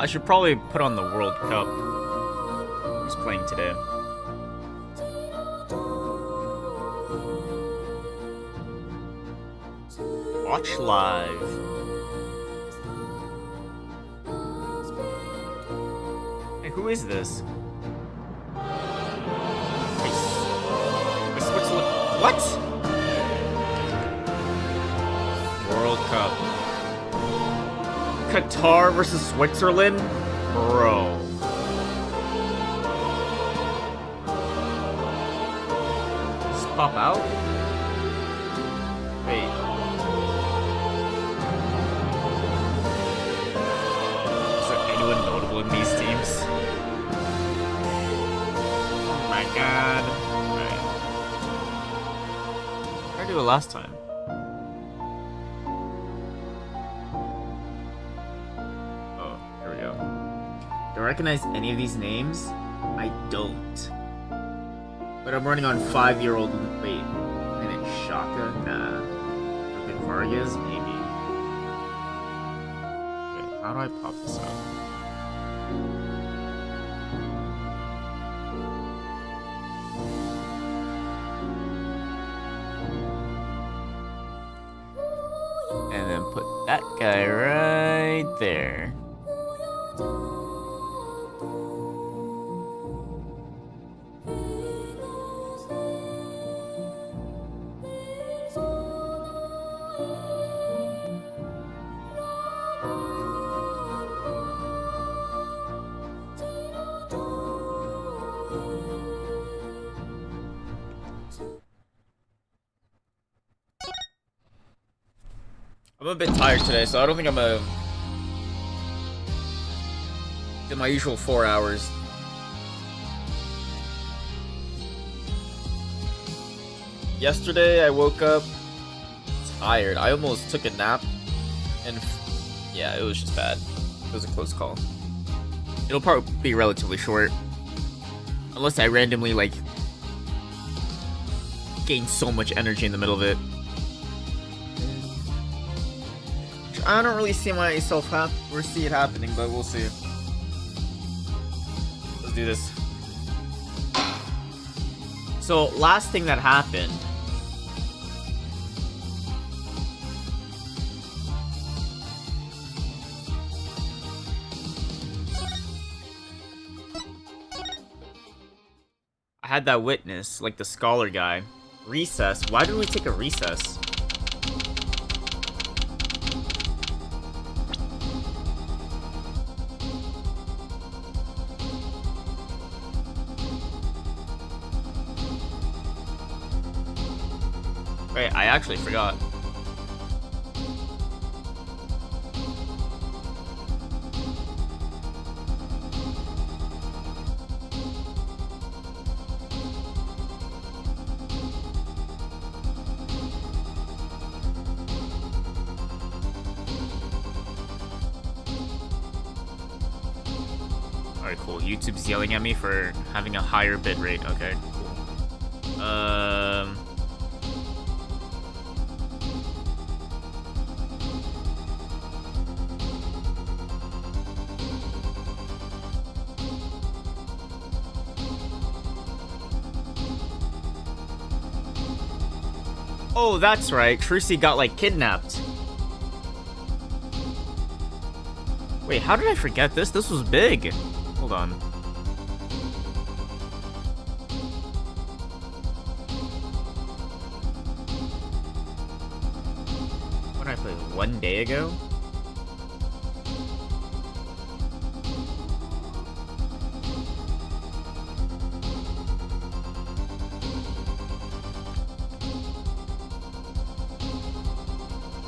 I should probably put on the World Cup. Who's playing today? Watch live. Hey, who is this? Wait, Switzerland. What? World Cup. Qatar versus Switzerland? Bro. Just pop out? Wait. Is there anyone notable in these teams? Oh my god. Alright. How did I do it last time? Do I recognize any of these names? I don't. But I'm running on 5-year-old. Wait, and it's Shaka? Nah. Okay, Vargas? Maybe. Wait, how do I pop this up? And then put that guy right there. I'm a bit tired today, so I don't think I'm gonna get my usual 4 hours. Yesterday, I woke up tired. I almost took a nap, and yeah, it was just bad. It was a close call. It'll probably be relatively short, unless I randomly, like, gain so much energy in the middle of it. I don't really see myself see it happening, but we'll see. Let's do this. So, last thing that happened. I had that witness, like the scholar guy. Recess? Why did we take a recess? Wait, I actually forgot. Alright, cool. YouTube's yelling at me for having a higher bitrate. Okay, cool. Oh, that's right. Trucy got, like, kidnapped. Wait, how did I forget this? This was big. Hold on. What did I play? 1 day ago?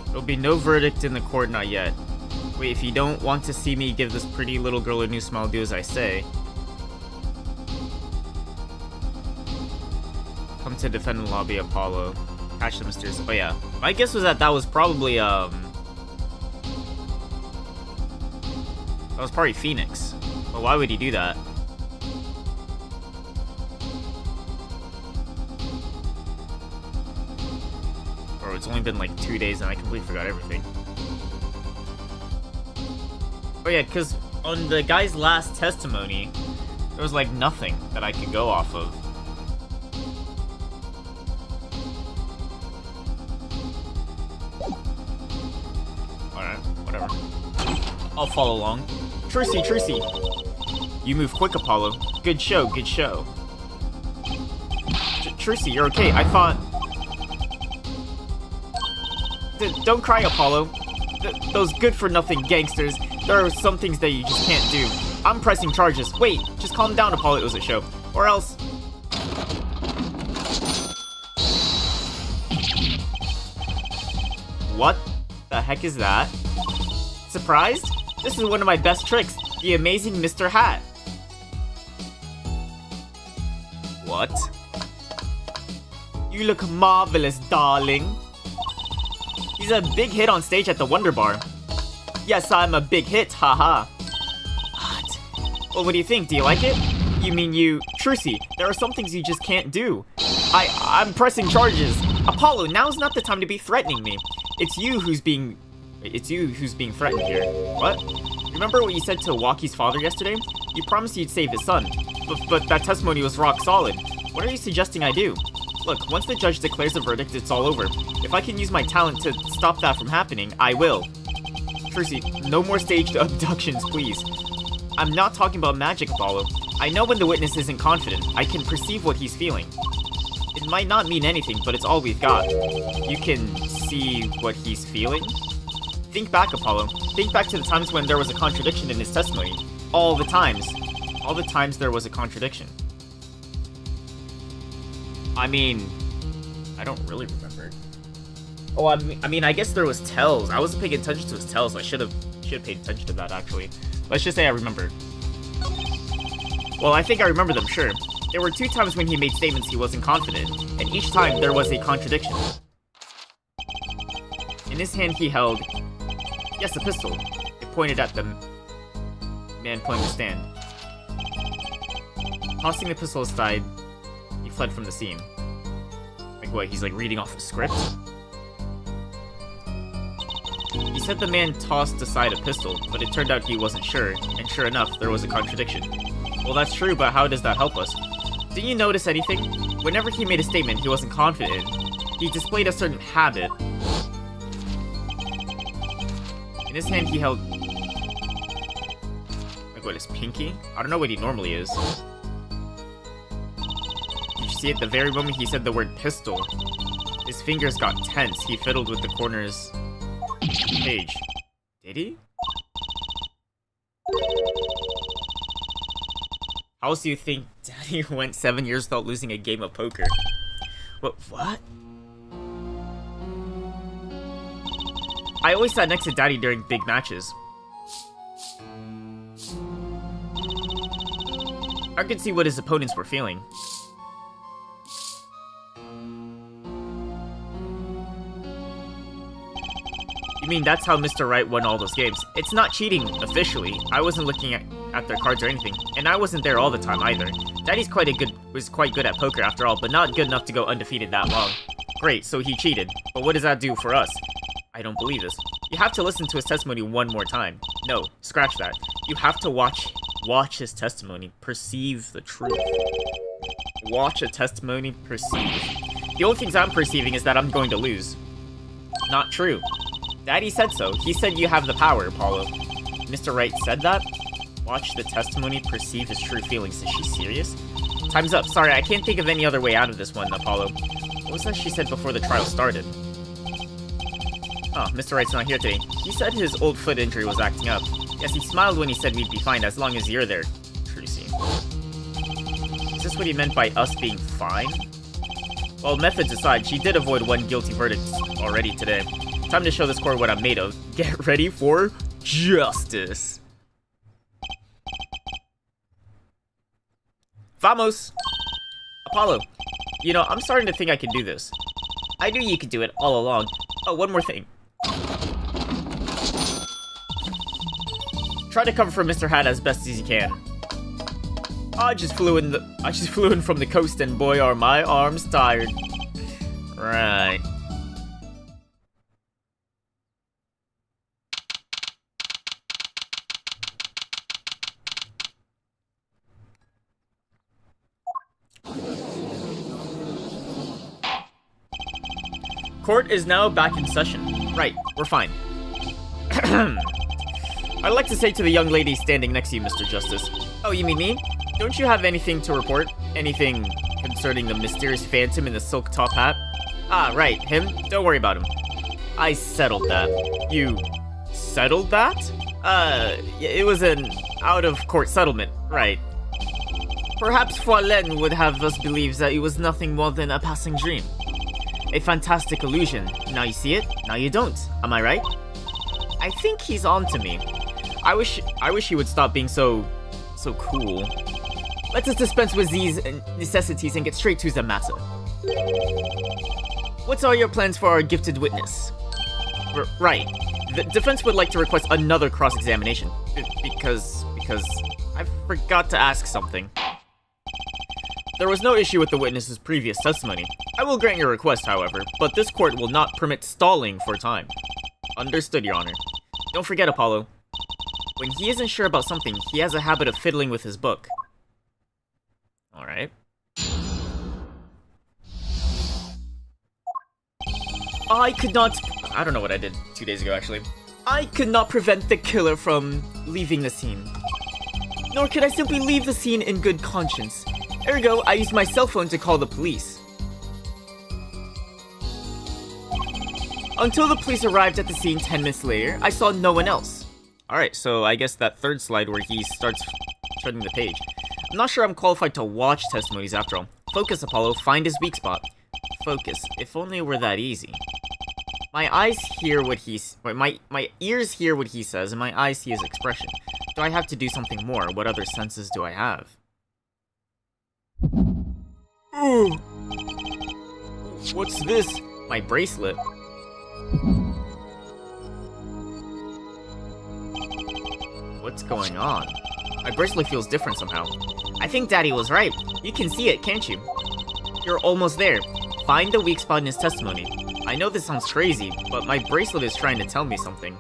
There'll be no verdict in the court, not yet. Wait, if you don't want to see me give this pretty little girl a new smile, do as I say. Come to defend the lobby, Apollo. Catch the mysterious. Oh yeah. My guess was that was probably, that was probably Phoenix. But why would he do that? Or it's only been like 2 days and I completely forgot everything. Oh yeah, because on the guy's last testimony, there was like nothing that I could go off of. Alright, whatever. I'll follow along. Trucy! You move quick, Apollo. Good show, good show. Trucy, you're okay. I thought... Don't cry, Apollo. Those good-for-nothing gangsters, there are some things that you just can't do. I'm pressing charges. Wait, just calm down, Apollo. It was a show. Or else... What the heck is that? Surprised? This is one of my best tricks. The amazing Mr. Hat. What? You look marvelous, darling. He's a big hit on stage at the Wonder Bar. Yes, I'm a big hit, haha. What? Well, what do you think? Do you like it? You mean you... Trucy, there are some things you just can't do. I'm pressing charges. Apollo, now's not the time to be threatening me. It's you who's being threatened here. What? Remember what you said to Waki's father yesterday? You promised you'd save his son. But that testimony was rock solid. What are you suggesting I do? Look, once the judge declares a verdict, it's all over. If I can use my talent to stop that from happening, I will. Trucy, no more staged abductions, please. I'm not talking about magic, Apollo. I know when the witness isn't confident. I can perceive what he's feeling. It might not mean anything, but it's all we've got. You can see what he's feeling? Think back, Apollo. Think back to the times when there was a contradiction in his testimony. All the times. All the times there was a contradiction. I mean, I don't really remember. Oh, I mean, I guess there was tells. I wasn't paying attention to his tells. I should have paid attention to that, actually. Let's just say I remember. Well, I think I remember them, sure. There were 2 times when he made statements he wasn't confident, and each time there was a contradiction. In his hand he held, yes, a pistol. It pointed at the man pulling the stand. Tossing the pistol aside, he fled from the scene. Like what, he's like reading off a script? He said the man tossed aside a pistol, but it turned out he wasn't sure, and sure enough, there was a contradiction. Well, that's true, but how does that help us? Didn't you notice anything? Whenever he made a statement he wasn't confident in, he displayed a certain habit. In his hand he held... like what, his pinky? I don't know what he normally is. Did you see at the very moment he said the word pistol? His fingers got tense. He fiddled with the corners... page. Did he? How else do you think Daddy went 7 years without losing a game of poker? What? I always sat next to Daddy during big matches. I could see what his opponents were feeling. You mean that's how Mr. Right won all those games? It's not cheating, officially. I wasn't looking at their cards or anything, and I wasn't there all the time either. Daddy's was quite good at poker after all, but not good enough to go undefeated that long. Great, so he cheated. But what does that do for us? I don't believe this. You have to listen to his testimony one more time. No, scratch that. You have to watch his testimony. Perceive the truth. Watch a testimony, perceive. The only things I'm perceiving is that I'm going to lose. Not true. Daddy said so. He said you have the power, Apollo. Mr. Wright said that? Watch the testimony, perceive his true feelings. Is she serious? Time's up. Sorry, I can't think of any other way out of this one, Apollo. What was that she said before the trial started? Oh, Mr. Wright's not here today. He said his old foot injury was acting up. Yes, he smiled when he said we'd be fine as long as you're there, Trucy. Is this what he meant by us being fine? Well, methods aside, she did avoid 1 guilty verdict already today. Time to show this court what I'm made of. Get ready for justice. Vamos! Apollo, you know, I'm starting to think I can do this. I knew you could do it all along. Oh, one more thing. Try to cover for Mr. Hat as best as you can. I just flew in from the coast and boy are my arms tired. Right. Court is now back in session. Right, we're fine. I'd like to say to the young lady standing next to you, Mr. Justice. Oh, you mean me? Don't you have anything to report? Anything concerning the mysterious phantom in the silk top hat? Ah, right, him? Don't worry about him. I settled that. You settled that? It was an out-of-court settlement, right. Perhaps Foilen would have us believe that it was nothing more than a passing dream. A fantastic illusion. Now you see it, now you don't. Am I right? I think he's on to me. I wish he would stop being so cool. Let us dispense with these necessities and get straight to the matter. What are your plans for our gifted witness? Right. The defense would like to request another cross-examination. Because I forgot to ask something. There was no issue with the witness's previous testimony. I will grant your request, however, but this court will not permit stalling for time. Understood, Your Honor. Don't forget, Apollo. When he isn't sure about something, he has a habit of fiddling with his book. Alright. I don't know what I did 2 days ago, actually. I could not prevent the killer from leaving the scene. Nor could I simply leave the scene in good conscience. Ergo, I used my cell phone to call the police. Until the police arrived at the scene 10 minutes later, I saw no one else. Alright, so I guess that third slide where he starts turning the page. I'm not sure I'm qualified to watch testimonies after all. Focus, Apollo, find his weak spot. Focus, if only it were that easy. My eyes hear what my ears hear what he says, and my eyes see his expression. Do I have to do something more? What other senses do I have? Ooh. What's this? My bracelet. What's going on? My bracelet feels different somehow. I think Daddy was right. You can see it, can't you? You're almost there. Find the weak spot in his testimony. I know this sounds crazy, but my bracelet is trying to tell me something.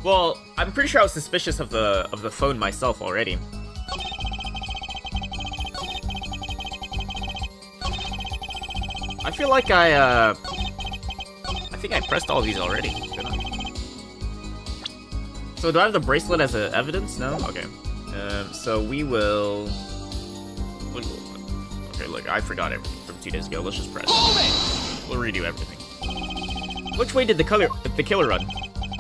Well, I'm pretty sure I was suspicious of the phone myself already. I feel like I think I pressed all these already, didn't I? So do I have the bracelet as evidence? No? Okay. So we will... Okay, look, I forgot everything from 2 days ago. Let's just press. We'll redo everything. Which way did the killer run?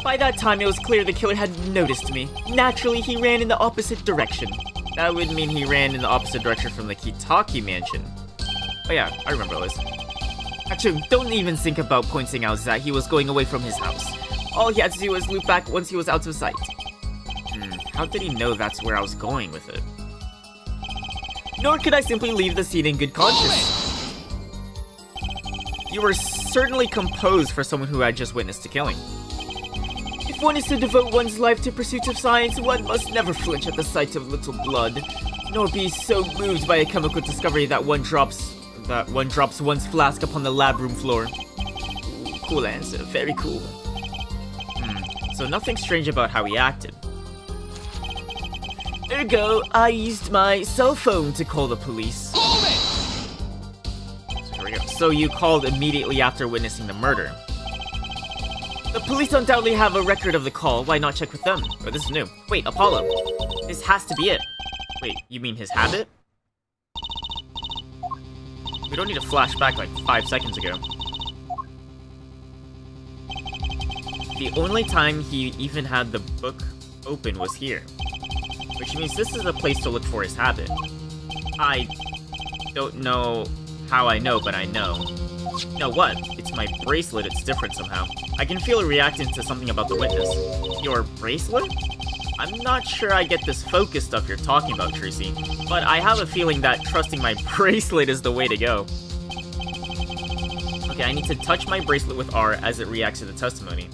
By that time, it was clear the killer had noticed me. Naturally, he ran in the opposite direction. That would mean he ran in the opposite direction from the Kitaki mansion. Oh yeah, I remember this. Achoo, don't even think about pointing out that he was going away from his house. All he had to do was loop back once he was out of sight. How did he know that's where I was going with it? Nor could I simply leave the scene in good conscience. You were certainly composed for someone who had just witnessed a killing. If one is to devote one's life to pursuit of science, one must never flinch at the sight of little blood, nor be so moved by a chemical discovery that one drops one's flask upon the lab room floor. Ooh, cool answer, very cool. So nothing strange about how he acted. Ergo, I used my cell phone to call the police. So here we go. So you called immediately after witnessing the murder. The police undoubtedly have a record of the call. Why not check with them? Or this is new. Wait, Apollo. This has to be it. Wait, you mean his habit? We don't need to flash back like 5 seconds ago. The only time he even had the book open was here. Which means this is a place to look for his habit. I don't know how I know, but I know. No, what? It's my bracelet, it's different somehow. I can feel it reacting to something about the witness. Your bracelet? I'm not sure I get this focus stuff you're talking about, Tracy, but I have a feeling that trusting my bracelet is the way to go. Okay, I need to touch my bracelet with R as it reacts to the testimony.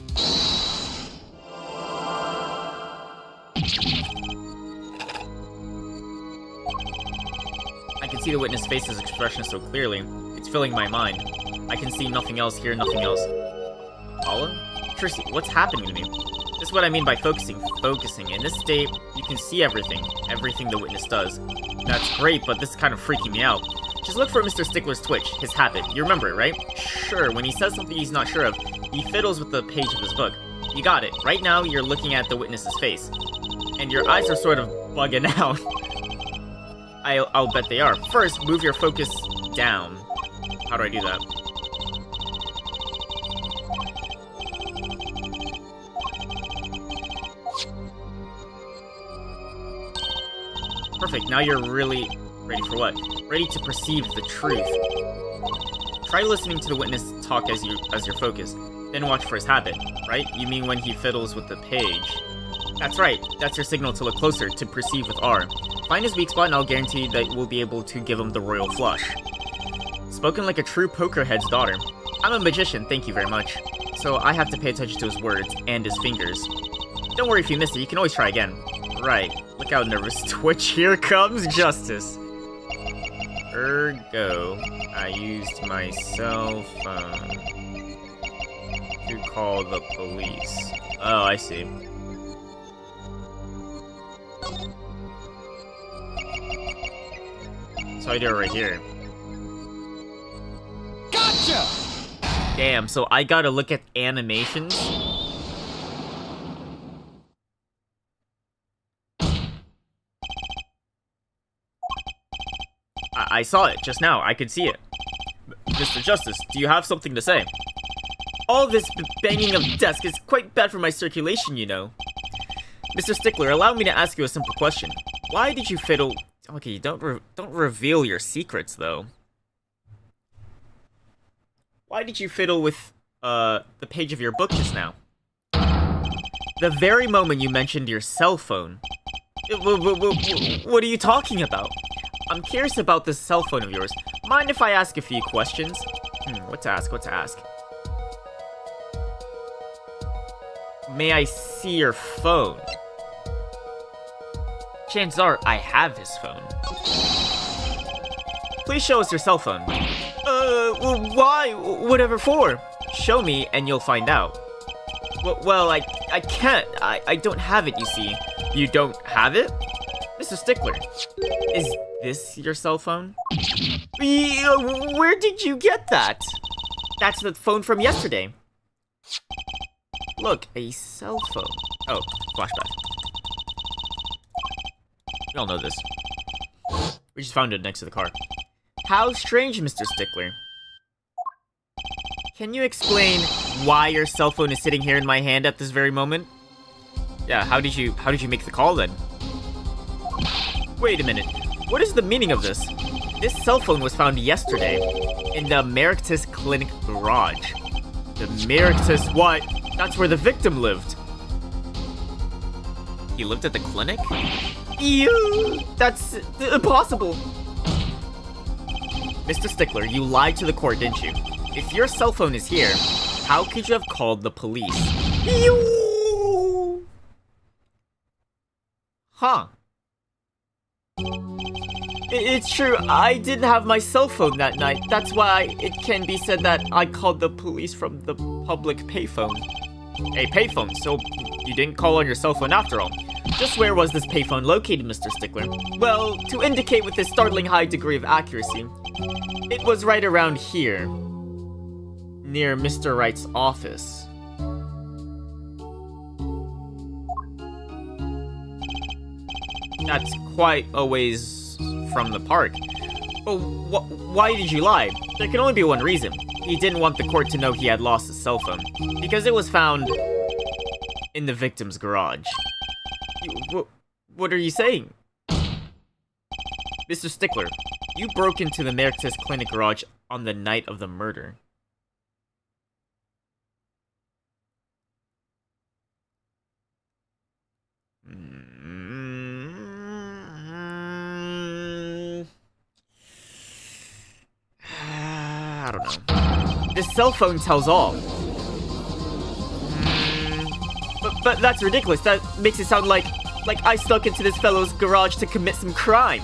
I can see the witness' face's expression so clearly. It's filling my mind. I can see nothing else, hear nothing else. Apollo? Tracy, what's happening to me? This is what I mean by focusing. Focusing. In this state, you can see everything. Everything the witness does. That's great, but this is kind of freaking me out. Just look for Mr. Stickler's twitch, his habit. You remember it, right? Sure, when he says something he's not sure of, he fiddles with the page of his book. You got it. Right now, you're looking at the witness's face. And your eyes are sort of bugging out. I'll bet they are. First, move your focus down. How do I do that? Perfect, now you're really ready for what? Ready to perceive the truth. Try listening to the witness talk as your focus, then watch for his habit, right? You mean when he fiddles with the page. That's right, that's your signal to look closer, to perceive with R. Find his weak spot and I'll guarantee that we'll be able to give him the royal flush. Spoken like a true pokerhead's daughter. I'm a magician, thank you very much. So I have to pay attention to his words and his fingers. Don't worry if you miss it, you can always try again. Right, look how nervous Twitch, here comes justice. Ergo, I used my cell phone to call the police. Oh, I see. So I do it right here. Gotcha! Damn, so I gotta look at animations? I saw it just now. I could see it. Mr. Justice, do you have something to say? All this banging of desk is quite bad for my circulation, you know. Mr. Stickler, allow me to ask you a simple question. Why did you fiddle... Okay, don't reveal your secrets, though. Why did you fiddle with, the page of your book just now? The very moment you mentioned your cell phone. What are you talking about? I'm curious about this cell phone of yours. Mind if I ask a few questions? What to ask? May I see your phone? Chances are, I have his phone. Please show us your cell phone. Why? Whatever for? Show me and you'll find out. Well, I can't. I don't have it, you see. You don't have it? Mr. Stickler, is this your cell phone? Where did you get that? That's the phone from yesterday. Look, a cell phone. Oh, flashback. We all know this. We just found it next to the car. How strange, Mr. Stickler. Can you explain why your cell phone is sitting here in my hand at this very moment? Yeah, how did you make the call then? Wait a minute. What is the meaning of this? This cell phone was found yesterday in the Emeritus Clinic garage. The Emeritus what? That's where the victim lived. He lived at the clinic? Ew! That's impossible! Mr. Stickler, you lied to the court, didn't you? If your cell phone is here, how could you have called the police? Ew! Huh. It's true, I didn't have my cell phone that night. That's why it can be said that I called the police from the public payphone. A payphone, so you didn't call on your cell phone after all. Just where was this payphone located, Mr. Stickler? Well, to indicate with this startling high degree of accuracy, it was right around here, near Mr. Wright's office. That's quite a ways from the park. But why did you lie? There can only be one reason. He didn't want the court to know he had lost his cell phone, because it was found in the victim's garage. What are you saying? Mr. Stickler, you broke into the Emeritus Clinic garage on the night of the murder. I don't know. This cell phone tells all. But that's ridiculous. That makes it sound like I stuck into this fellow's garage to commit some crime.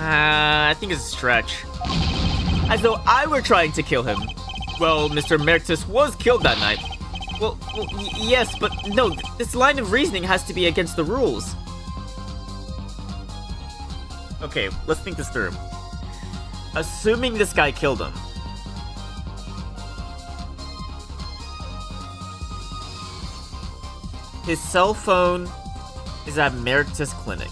I think it's a stretch. As though I were trying to kill him. Well, Mr. Merctus was killed that night. Well, yes, but no, this line of reasoning has to be against the rules. Okay, let's think this through. Assuming this guy killed him. His cell phone is at Merctus Clinic.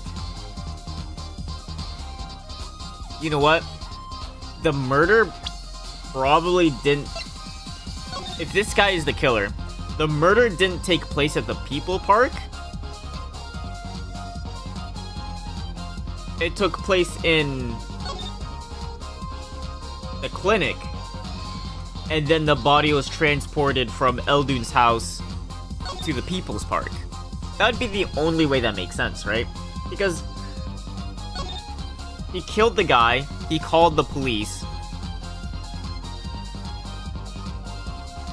You know what? The murder probably didn't... If this guy is the killer, the murder didn't take place at the People Park. It took place in the clinic. And then the body was transported from Eldun's house to the People's Park. That would be the only way that makes sense, right? Because he killed the guy, he called the police.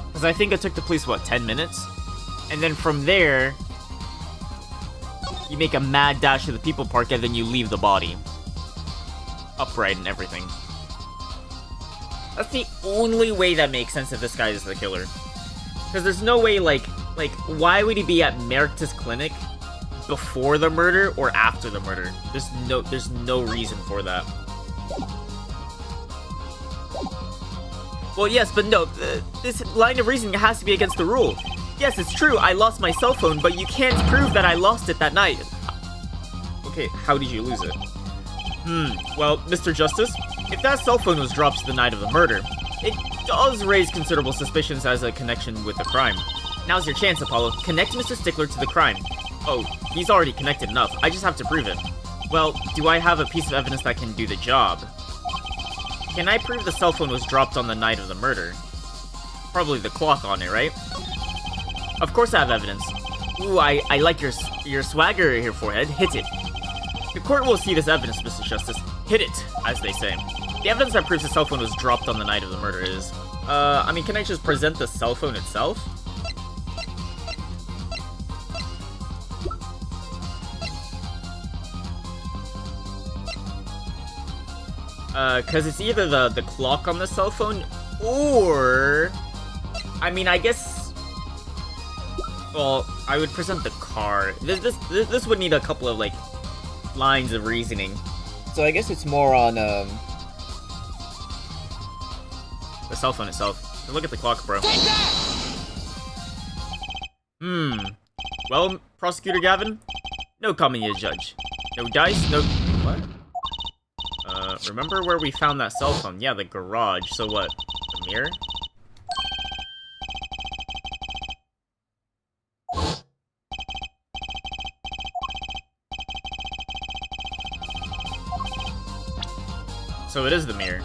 Because I think it took the police, what, 10 minutes? And then from there, you make a mad dash to the People Park and then you leave the body. Upright and everything. That's the only way that makes sense if this guy is the killer. Because there's no way, like, why would he be at Merctus Clinic before the murder or after the murder? There's no reason for that. Well, yes, but no, this line of reasoning has to be against the rule. Yes, it's true, I lost my cell phone, but you can't prove that I lost it that night. Okay, how did you lose it? Well, Mr. Justice, if that cell phone was dropped the night of the murder, it does raise considerable suspicions as a connection with the crime. Now's your chance, Apollo. Connect Mr. Stickler to the crime. Oh, he's already connected enough. I just have to prove it. Well, do I have a piece of evidence that can do the job? Can I prove the cell phone was dropped on the night of the murder? Probably the clock on it, right? Of course I have evidence. Ooh, I like your swagger here, Forehead. Hit it. The court will see this evidence, Mr. Justice. Hit it, as they say. The evidence that proves the cell phone was dropped on the night of the murder is... I mean, can I just present the cell phone itself? Cause it's either the clock on the cell phone, or... I mean, I guess... Well, I would present the car. This would need a couple of, like, lines of reasoning. So I guess it's more on, the cell phone itself. Look at the clock, bro. Well, Prosecutor Gavin? No comment yet, Judge. No dice, no... What? Remember where we found that cell phone? Yeah, the garage. So what? The mirror? So it is the mirror.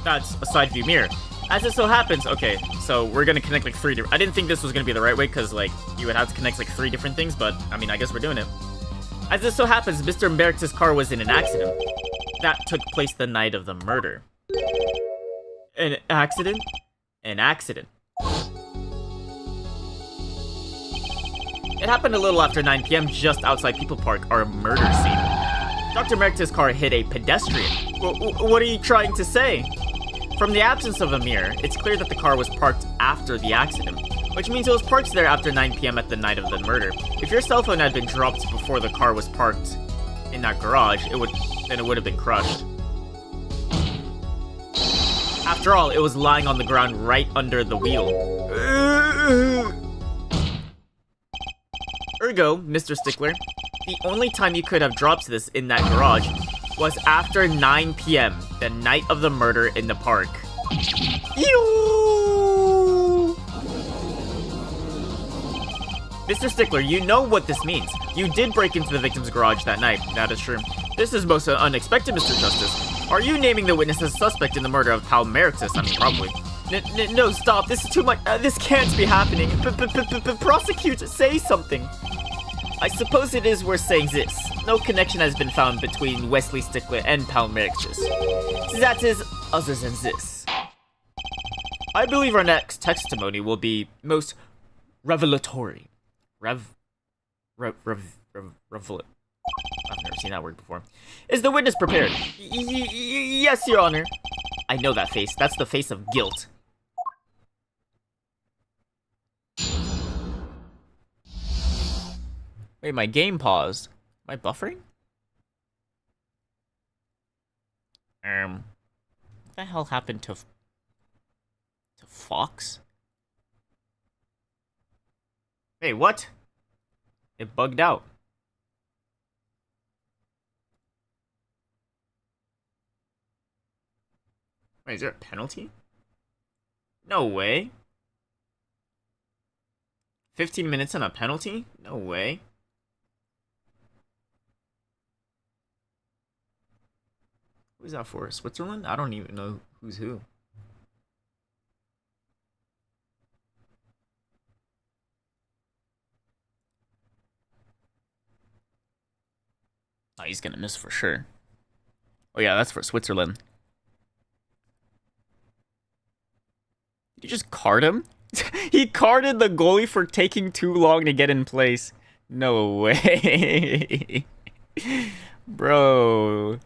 That's a side view mirror. As it so happens, okay, so we're gonna connect like 3 different... I didn't think this was gonna be the right way, because, like, you would have to connect like 3 different things, but, I mean, I guess we're doing it. As it so happens, Mr. Merctus' car was in an accident. That took place the night of the murder. An accident? An accident. It happened a little after 9 PM just outside People Park, our murder scene. Dr. Merctus' car hit a pedestrian. What are you trying to say? From the absence of a mirror, it's clear that the car was parked after the accident, which means it was parked there after 9 PM at the night of the murder. If your cell phone had been dropped before the car was parked in that garage, it would have been crushed. After all, it was lying on the ground right under the wheel. Ergo, Mr. Stickler, the only time you could have dropped this in that garage was after 9 PM, the night of the murder in the park. Ew! Mr. Stickler, you know what this means. You did break into the victim's garage that night. That is true. This is most unexpected, Mr. Justice. Are you naming the witness as suspect in the murder of Pal Merctus? I mean, probably. No, stop. This is too much. This can't be happening. Prosecutor, say something. I suppose it is worth saying this. No connection has been found between Wesley Stickler and Pal Merctus. That is, other than this. I believe our next testimony will be most revelatory. I've never seen that word before. Is the witness prepared? Yes, Your Honor. I know that face. That's the face of guilt. Wait, my game paused. Am I buffering? What the hell happened to Fox? Wait, what? It bugged out. Wait, is there a penalty? No way. 15 minutes and a penalty? No way. Who's that for? Switzerland? I don't even know who's who. Oh, he's gonna miss for sure. Oh yeah, that's for Switzerland. Did you just card him? He carded the goalie for taking too long to get in place. No way. Bro.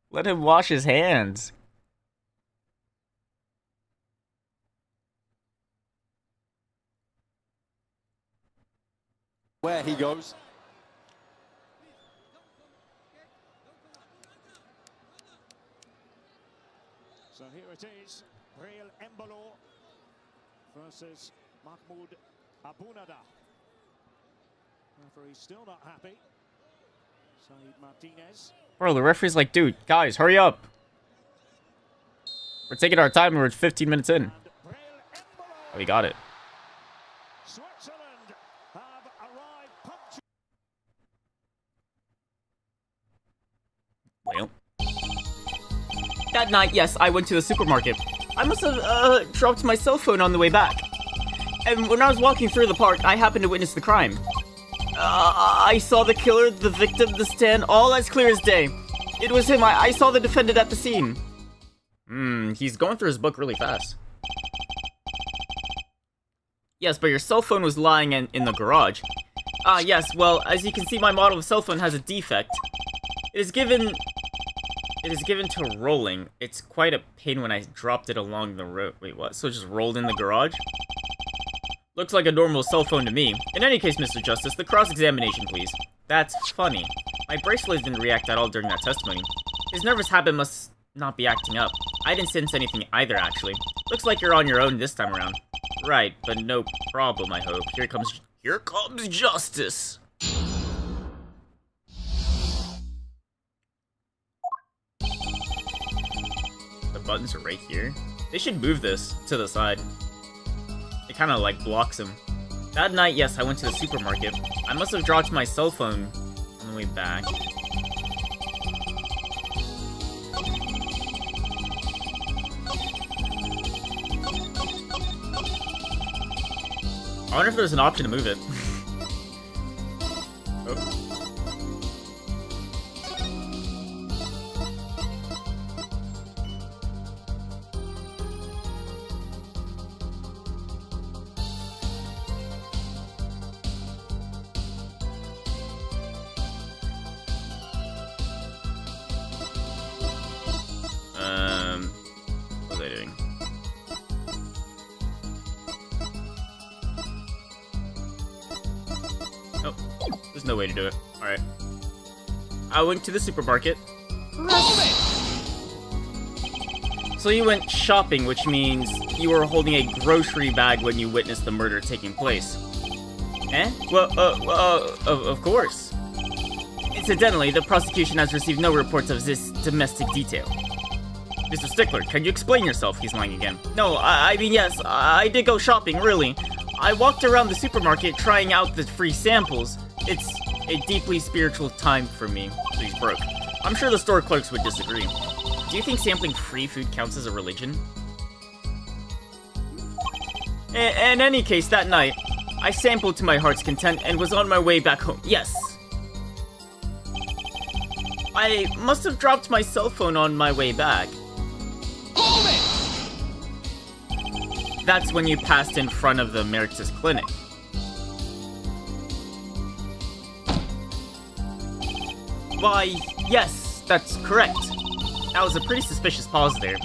Let him wash his hands. Where he goes. So here it is, Real Embolo versus Mahmoud Abunada. Referee's still not happy. Said Martinez. Bro, the referee's like, dude, guys, hurry up. We're taking our time and we're 15 minutes in. Oh, we got it. Switzerland have arrived punctually. Well. That night, yes, I went to the supermarket. I must have dropped my cell phone on the way back. And when I was walking through the park, I happened to witness the crime. I saw the killer, the victim, the stand, all as clear as day. It was him. I saw the defendant at the scene. He's going through his book really fast. Yes, but your cell phone was lying in the garage. Yes, well, as you can see, my model of cell phone has a defect. It is given to rolling. It's quite a pain when I dropped it along the road. Wait, what? So it just rolled in the garage? Looks like a normal cell phone to me. In any case, Mr. Justice, the cross-examination, please. That's funny. My bracelet didn't react at all during that testimony. His nervous habit must not be acting up. I didn't sense anything either, actually. Looks like you're on your own this time around. Right, but no problem, I hope. Here comes justice. The buttons are right here. They should move this to the side. It kind of like blocks him. That night, yes, I went to the supermarket. I must have dropped my cell phone on the way back. I wonder if there's an option to move it. Oh. What was I doing? Nope. There's no way to do it. Alright. I went to the supermarket. So you went shopping, which means you were holding a grocery bag when you witnessed the murder taking place. Eh? Well, of course. Incidentally, the prosecution has received no reports of this domestic detail. Mr. Stickler, can you explain yourself? He's lying again. No, I mean, yes, I did go shopping, really. I walked around the supermarket trying out the free samples. It's a deeply spiritual time for me. So he's broke. I'm sure the store clerks would disagree. Do you think sampling free food counts as a religion? In any case, that night, I sampled to my heart's content and was on my way back home. Yes. I must have dropped my cell phone on my way back. That's when you passed in front of the Emeritus Clinic. Why, yes, that's correct. That was a pretty suspicious pause there.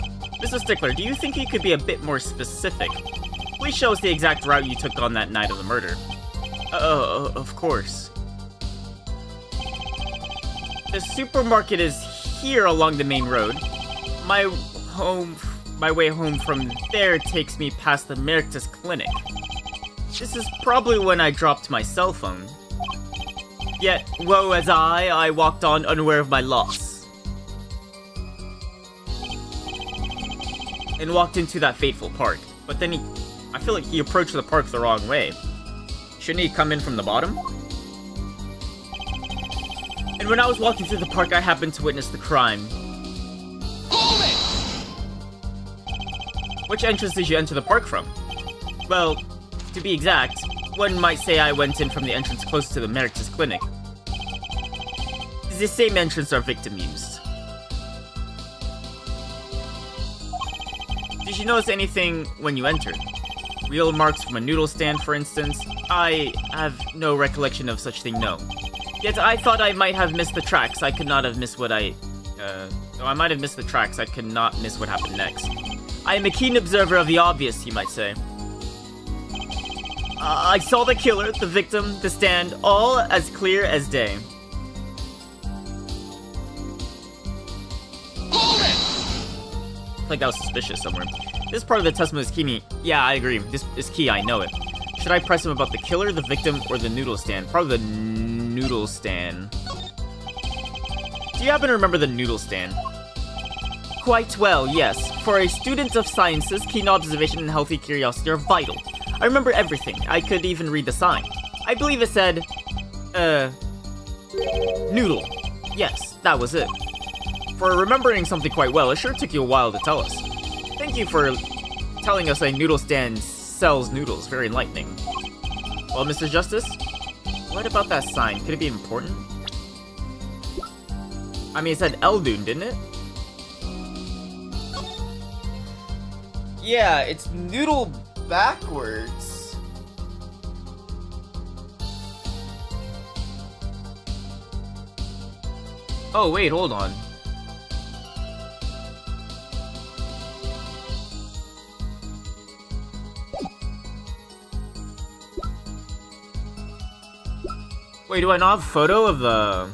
Mr. Stickler, do you think you could be a bit more specific? Please show us the exact route you took on that night of the murder. Of course. The supermarket is here along the main road. My way home from there takes me past the Meritus Clinic. This is probably when I dropped my cell phone. Yet, woe as I walked on unaware of my loss. And walked into that fateful park. But then I feel like he approached the park the wrong way. Shouldn't he come in from the bottom? And when I was walking through the park, I happened to witness the crime. Hold it! Which entrance did you enter the park from? Well, to be exact, one might say I went in from the entrance close to the Meritus Clinic. It's the same entrance our victim used. Did you notice anything when you entered? Real marks from a noodle stand, for instance? I have no recollection of such thing, no. Yet I thought I might have missed the tracks. I could not have missed what though I might have missed the tracks, I could not miss what happened next. I am a keen observer of the obvious, you might say. I saw the killer, the victim, the stand, all as clear as day. Hold it! Like that was suspicious somewhere. This part of the testimony is key. Yeah, I agree. This is key, I know it. Should I press him about the killer, the victim, or the noodle stand? Probably the noodle stand. Do you happen to remember the noodle stand? Quite well, yes. For a student of sciences, keen observation and healthy curiosity are vital. I remember everything. I could even read the sign. I believe it said, noodle. Yes, that was it. For remembering something quite well, it sure took you a while to tell us. Thank you for telling us a noodle stand sells noodles. Very enlightening. Well, Mr. Justice, what about that sign? Could it be important? I mean, it said Eldun, didn't it? Yeah, it's noodle backwards. Oh, wait, hold on. Wait, do I not have a photo of the...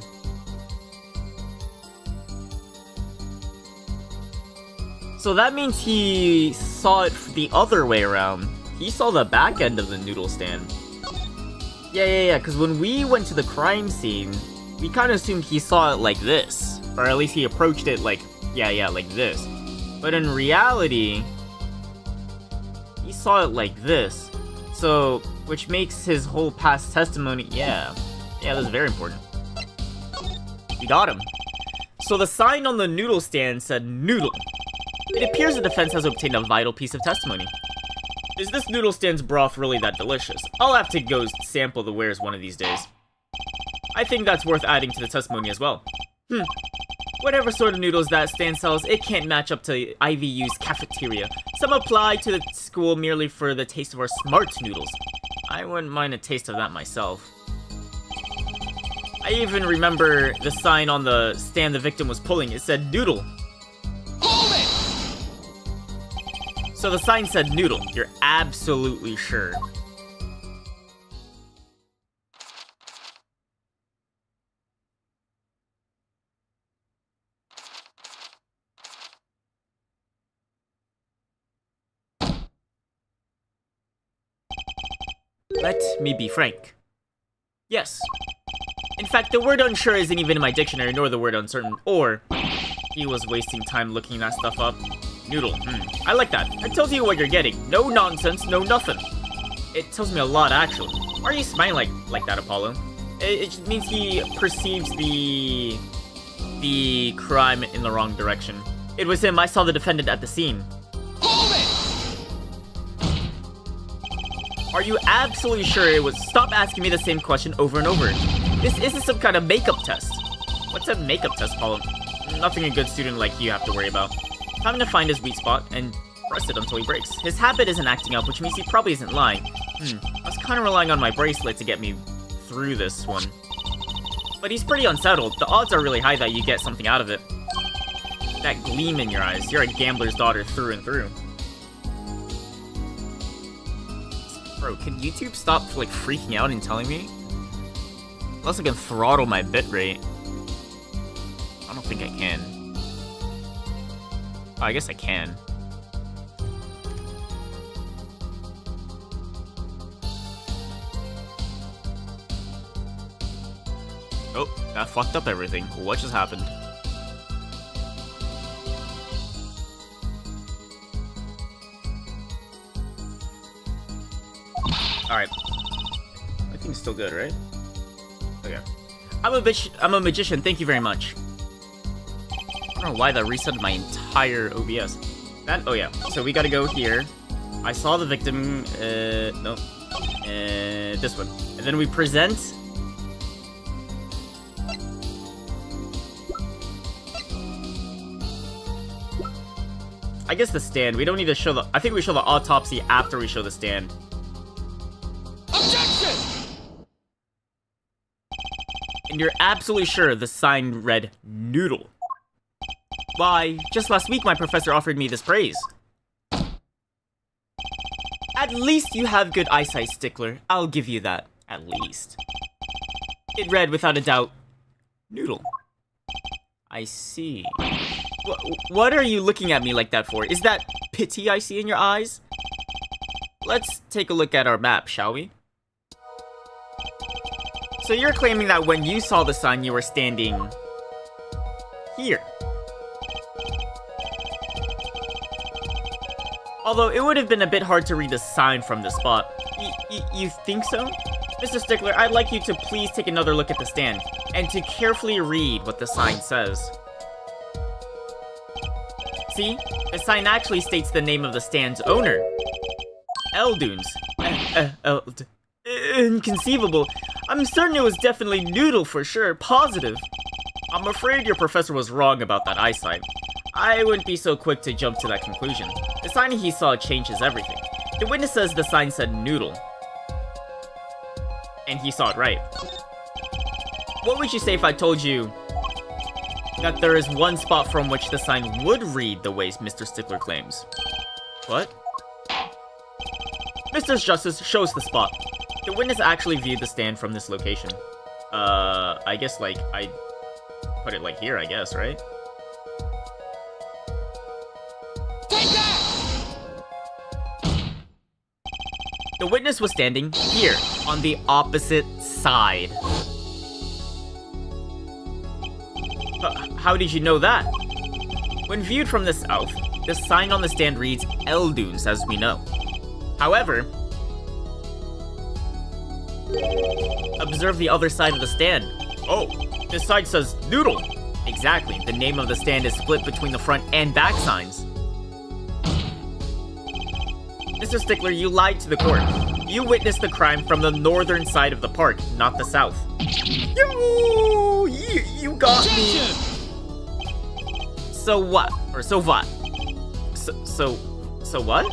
So that means he saw it the other way around. He saw the back end of the noodle stand. Yeah, because when we went to the crime scene, we kind of assumed he saw it like this. Or at least he approached it like, yeah, like this. But in reality, he saw it like this. So, which makes his whole past testimony, yeah, that's very important. We got him. So the sign on the noodle stand said noodle. It appears the defense has obtained a vital piece of testimony. Is this noodle stand's broth really that delicious? I'll have to go sample the wares one of these days. I think that's worth adding to the testimony as well. Whatever sort of noodles that stand sells, it can't match up to IVU's cafeteria. Some apply to the school merely for the taste of our smart noodles. I wouldn't mind a taste of that myself. I even remember the sign on the stand the victim was pulling. It said noodle. Hold it! So the sign said noodle. You're absolutely sure. Let me be frank. Yes. In fact, the word unsure isn't even in my dictionary, nor the word uncertain, or... He was wasting time looking that stuff up. Noodle, I like that. It tells you what you're getting. No nonsense, no nothing. It tells me a lot, actually. Why are you smiling like that, Apollo? It means he perceives the crime in the wrong direction. It was him. I saw the defendant at the scene. Hold it! Are you absolutely sure it was? Stop asking me the same question over and over. This isn't some kind of makeup test. What's a makeup test, Apollo? Nothing a good student like you have to worry about. Time to find his weak spot and press it until he breaks. His habit isn't acting up, which means he probably isn't lying. I was kind of relying on my bracelet to get me through this one. But he's pretty unsettled. The odds are really high that you get something out of it. That gleam in your eyes. You're a gambler's daughter through and through. Bro, can YouTube stop, like, freaking out and telling me? Unless I can throttle my bitrate. I don't think I can. Oh, I guess I can. Oh, that fucked up everything. What just happened? Alright. Everything's still good, right? Okay. I'm a magician, thank you very much. I don't know why that reset my entire OBS. Oh yeah, so we gotta go here. I saw the victim, no. This one. And then we present. I guess the stand. We don't need to show the... I think we show the autopsy after we show the stand. Objection! And you're absolutely sure the sign read noodle. Why, just last week my professor offered me this praise. At least you have good eyesight, Stickler. I'll give you that. At least. It read, without a doubt, noodle. I see. What are you looking at me like that for? Is that pity I see in your eyes? Let's take a look at our map, shall we? So you're claiming that when you saw the sign, you were standing here. Although it would have been a bit hard to read the sign from this spot. You think so? Mr. Stickler, I'd like you to please take another look at the stand, and to carefully read what the sign says. See? The sign actually states the name of the stand's owner. Eldunes. Inconceivable. I'm certain it was definitely noodle for sure, positive. I'm afraid your professor was wrong about that eyesight. I wouldn't be so quick to jump to that conclusion. The sign he saw changes everything. The witness says the sign said noodle. And he saw it right. What would you say if I told you that there is one spot from which the sign would read the way Mr. Stickler claims? What? Mr. Justice shows the spot. The witness actually viewed the stand from this location. I guess, like, I put it, like, here, I guess, right? Take that! The witness was standing here, on the opposite side. How did you know that? When viewed from the south, the sign on the stand reads Eldunes, as we know. However, observe the other side of the stand. Oh, this side says noodle. Exactly, the name of the stand is split between the front and back signs. Mr. Stickler, you lied to the court. You witnessed the crime from the northern side of the park, not the south. You got me. So what? Or so what? So what?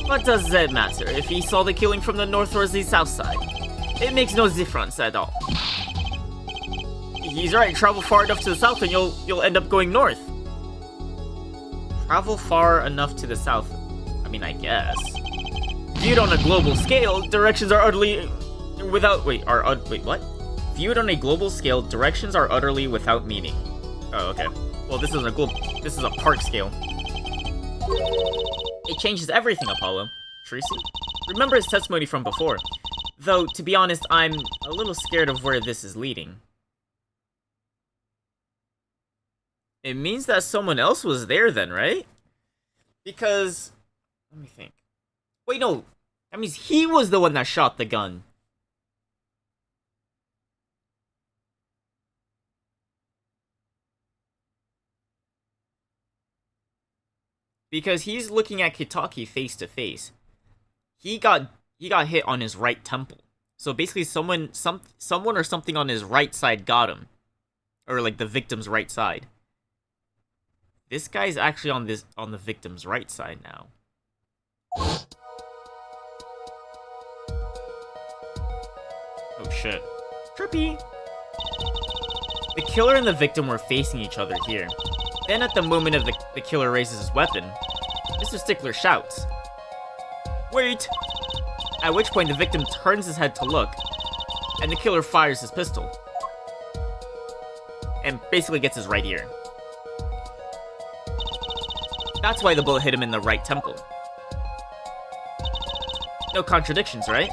What does that matter if he saw the killing from the north or the south side? It makes no difference at all. He's right, travel far enough to the south and you'll end up going north. Travel far enough to the south. I mean, I guess. Viewed on a global scale, directions are utterly without... Wait, what? Viewed on a global scale, directions are utterly without meaning. Oh, okay. Well, this is a park scale. It changes everything, Apollo. Tracy? Remember his testimony from before. Though, to be honest, I'm a little scared of where this is leading. It means that someone else was there then, right? Because... Let me think. Wait, no. That means he was the one that shot the gun. Because he's looking at Kitaki face to face. He got hit on his right temple. So basically someone or something on his right side got him. Or like the victim's right side. This guy's actually on the victim's right side now. Oh shit. Trippy! The killer and the victim were facing each other here. Then at the moment of the killer raises his weapon, Mr. Stickler shouts, "Wait!" At which point the victim turns his head to look, and the killer fires his pistol. And basically gets his right ear. That's why the bullet hit him in the right temple. No contradictions, right?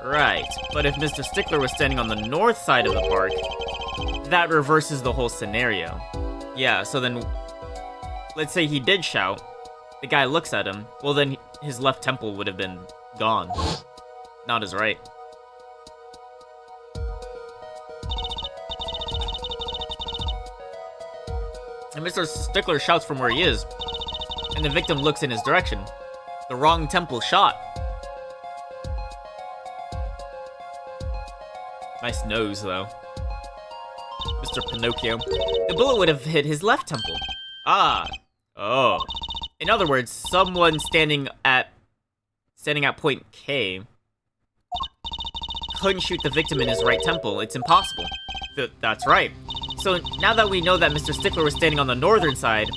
Right, but if Mr. Stickler was standing on the north side of the park, that reverses the whole scenario. Yeah, so then, let's say he did shout, the guy looks at him, well then his left temple would have been gone, not his right. And Mr. Stickler shouts from where he is, and the victim looks in his direction. The wrong temple shot. Nice nose, though. Mr. Pinocchio. The bullet would have hit his left temple. Ah. Oh. In other words, someone standing at point K couldn't shoot the victim in his right temple. It's impossible. That's right. So now that we know that Mr. Stickler was standing on the northern side,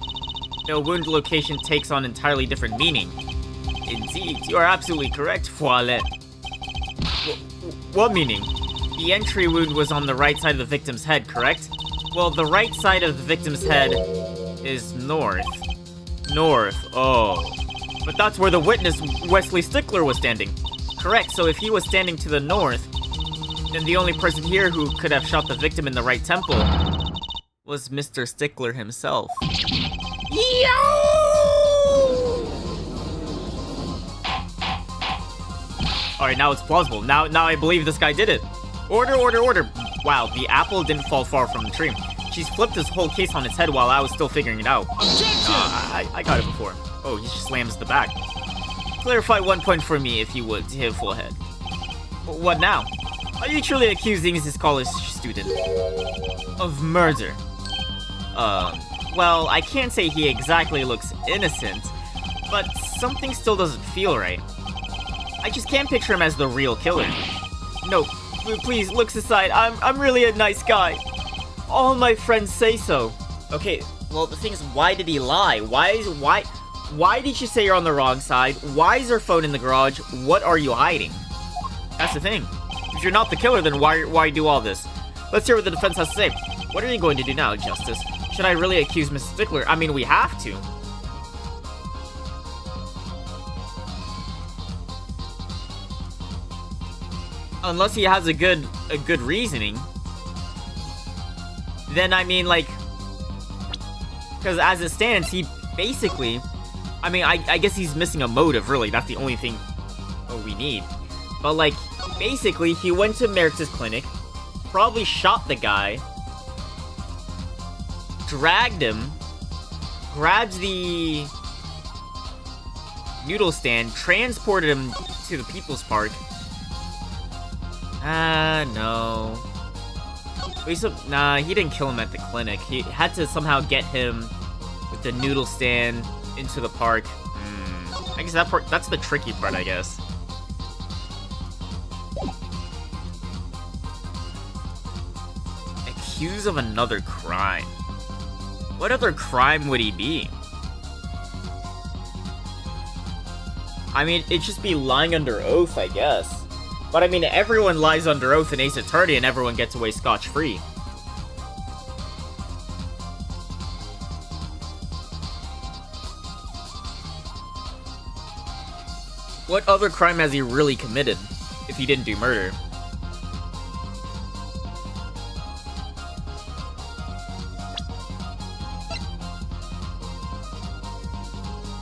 the wound location takes on entirely different meaning. Indeed, you are absolutely correct, Foilet. What meaning? The entry wound was on the right side of the victim's head, correct? Well, the right side of the victim's head is north. North, oh. But that's where the witness, Wesley Stickler, was standing. Correct, so if he was standing to the north, then the only person here who could have shot the victim in the right temple was Mr. Stickler himself. Yo! Alright, now it's plausible. Now I believe this guy did it. Order, order, order. Wow, the apple didn't fall far from the tree. She's flipped his whole case on its head while I was still figuring it out. I got it before. Oh, he just slams the back. Clarify 1 point for me, if you would, to hit full head. What now? Are you truly accusing this college student of murder? Well, I can't say he exactly looks innocent, but something still doesn't feel right. I just can't picture him as the real killer. No, please, looks aside, I'm really a nice guy. All my friends say so. Okay, well, the thing is, why did he lie? Why did you say you're on the wrong side? Why is her phone in the garage? What are you hiding? That's the thing. If you're not the killer, then why do all this? Let's hear what the defense has to say. What are you going to do now, Justice? Should I really accuse Mr. Stickler? I mean, we have to. Unless he has a good reasoning. Then, I mean, like... Because as it stands, he basically... I mean, I guess he's missing a motive, really. That's the only thing we need. But, like, basically, he went to Mertz's clinic, probably shot the guy, dragged him, grabbed the noodle stand, transported him to the People's Park. No. Nah, he didn't kill him at the clinic. He had to somehow get him with the noodle stand into the park. I guess that's the tricky part, I guess. Accused of another crime. What other crime would he be? I mean, it'd just be lying under oath, I guess. But I mean, everyone lies under oath in Ace Attorney and everyone gets away scotch-free. What other crime has he really committed if he didn't do murder?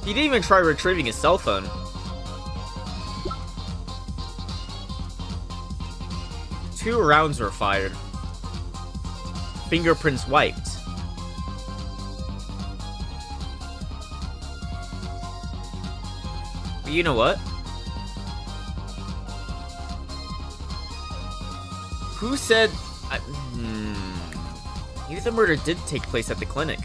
He didn't even try retrieving his cell phone. Two rounds were fired. Fingerprints wiped. But you know what? Who said... Maybe the murder did take place at the clinic.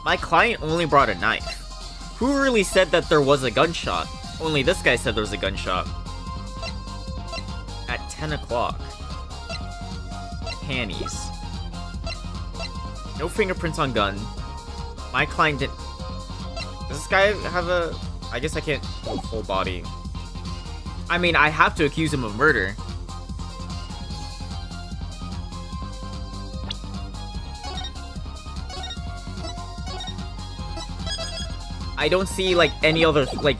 My client only brought a knife. Who really said that there was a gunshot? Only this guy said there was a gunshot. At 10 o'clock. Panties. No fingerprints on gun. My client didn't... Does this guy have a... I guess I can't go full body. I mean, I have to accuse him of murder. I don't see, like, any other... Like,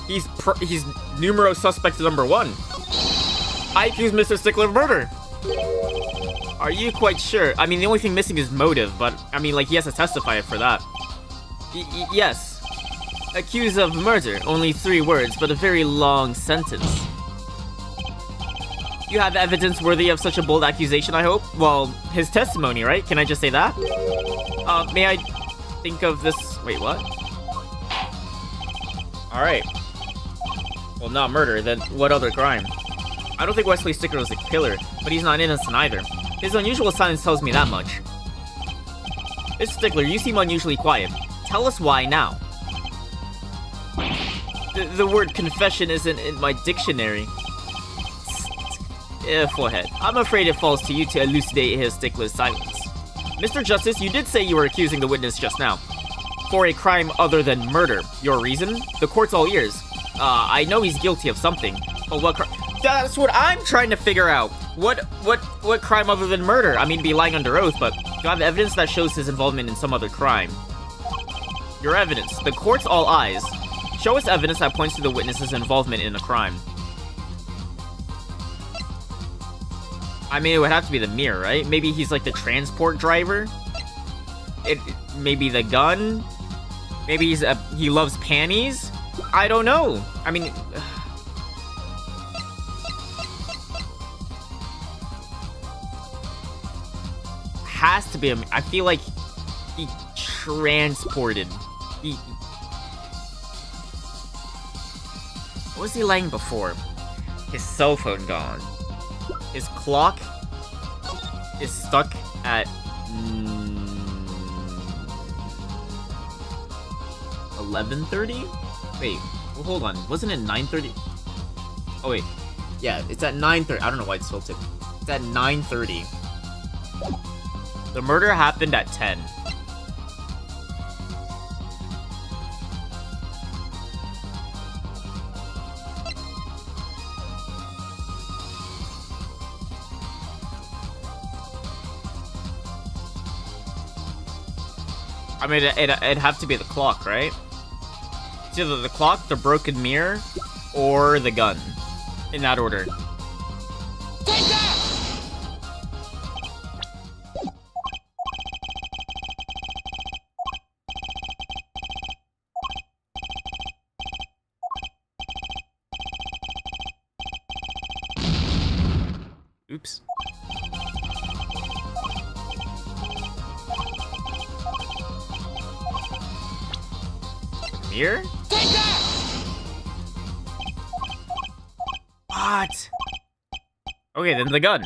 he's numero suspect number 1. I accuse Mr. Stickler of murder. Are you quite sure? I mean, the only thing missing is motive, but, I mean, like, he has to testify for that. Yes. Accused of murder. Only 3 words, but a very long sentence. You have evidence worthy of such a bold accusation, I hope? Well, his testimony, right? Can I just say that? May I think of this... Wait, what? Alright. Well, not murder, then what other crime? I don't think Wesley Stickler was a killer, but he's not innocent either. His unusual silence tells me that much. Mr. Stickler, you seem unusually quiet. Tell us why now. The word confession isn't in my dictionary. Forehead. I'm afraid it falls to you to elucidate his Stickler's silence. Mr. Justice, you did say you were accusing the witness just now. For a crime other than murder. Your reason? The court's all ears. I know he's guilty of something, but what crime? That's what I'm trying to figure out. What crime other than murder? I mean, be lying under oath, but do you have evidence that shows his involvement in some other crime? Your evidence. The court's all eyes. Show us evidence that points to the witness's involvement in a crime. I mean, it would have to be the mirror, right? Maybe he's like the transport driver. Maybe the gun. Maybe he loves panties. I don't know. I mean, has to be a... I feel like he transported. What was he lying before? His cell phone gone. His clock is stuck at 11:30? Wait, well, hold on. Wasn't it 9:30? Oh wait, yeah, it's at 9:30. I don't know why it's tilted. It's at 9:30. The murder happened at 10. I mean, it'd have to be the clock, right? It's either the clock, the broken mirror, or the gun. In that order. Take that! Oops. Mirror? Take that! What? Okay, then the gun.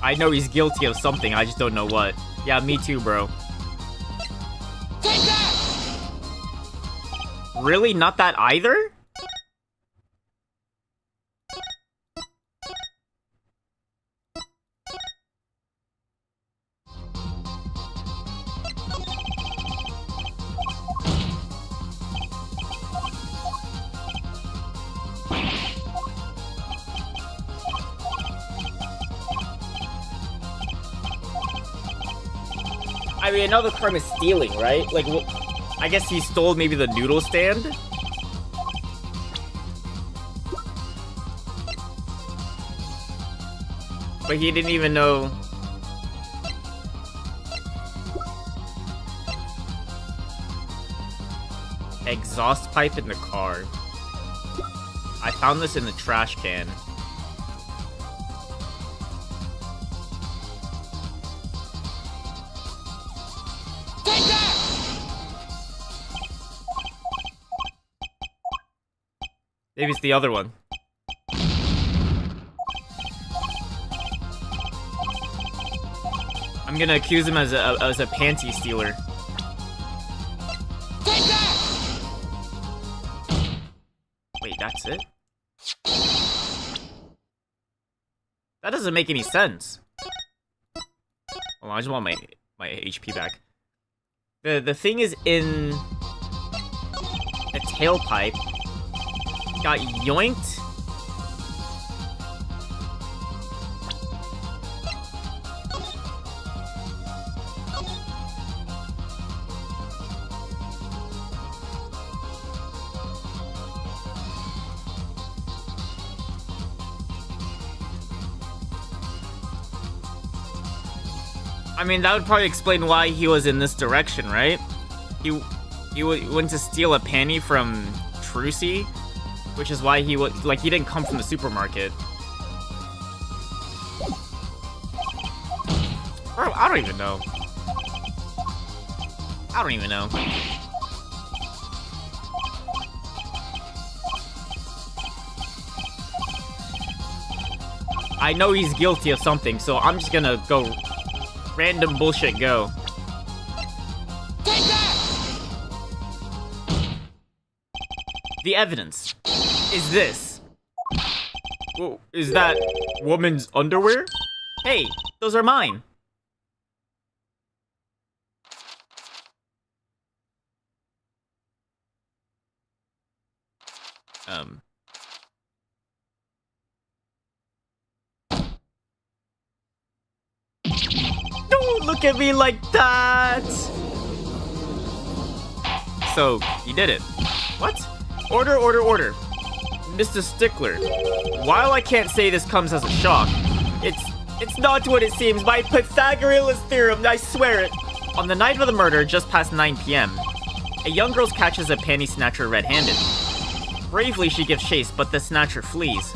I know he's guilty of something, I just don't know what. Yeah, me too, bro. Take that! Really? Not that either? I mean, another crime is stealing, right? Like, I guess he stole maybe the noodle stand? But he didn't even know... Exhaust pipe in the car. I found this in the trash can. Take that! Maybe it's the other one. I'm gonna accuse him as a panty stealer. Take that! That's it? That doesn't make any sense. Hold on, I just want my HP back. The thing is in the tailpipe. Got yoinked. I mean, that would probably explain why he was in this direction, right? He went to steal a panty from Trilogy, which is why he was like he didn't come from the supermarket. Bro, I don't even know. I don't even know. I know he's guilty of something, so I'm just gonna go random bullshit go. Take that! The evidence is this. Whoa, is that woman's underwear? Hey, those are mine. Don't look at me like that. So, you did it. What? Order, order, order. Mr. Stickler, while I can't say this comes as a shock, it's not what it seems. My Pythagorean theorem, I swear it. On the night of the murder, just past 9 p.m., a young girl catches a panty snatcher red-handed. Bravely, she gives chase, but the snatcher flees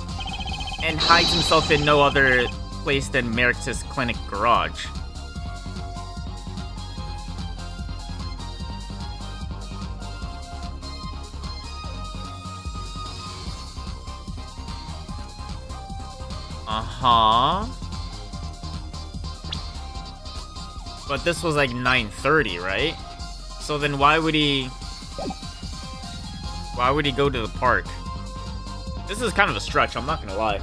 and hides himself in no other place than Merictus Clinic garage. Uh-huh. But this was like 9:30, right? So then why would he go to the park? This is kind of a stretch, I'm not gonna lie.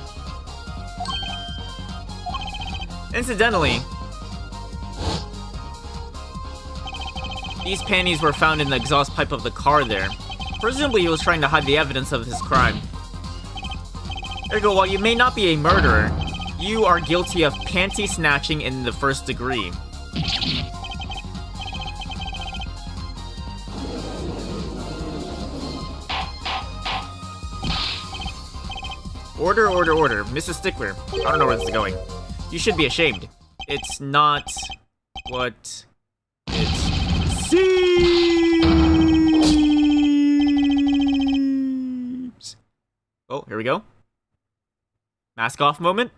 Incidentally, these panties were found in the exhaust pipe of the car there. Presumably he was trying to hide the evidence of his crime. Ergo, while you may not be a murderer, you are guilty of panty snatching in the first degree. Order, order, order. Mrs. Stickler, I don't know where this is going. You should be ashamed. It's not what it seems. Oh, here we go. Mask off moment.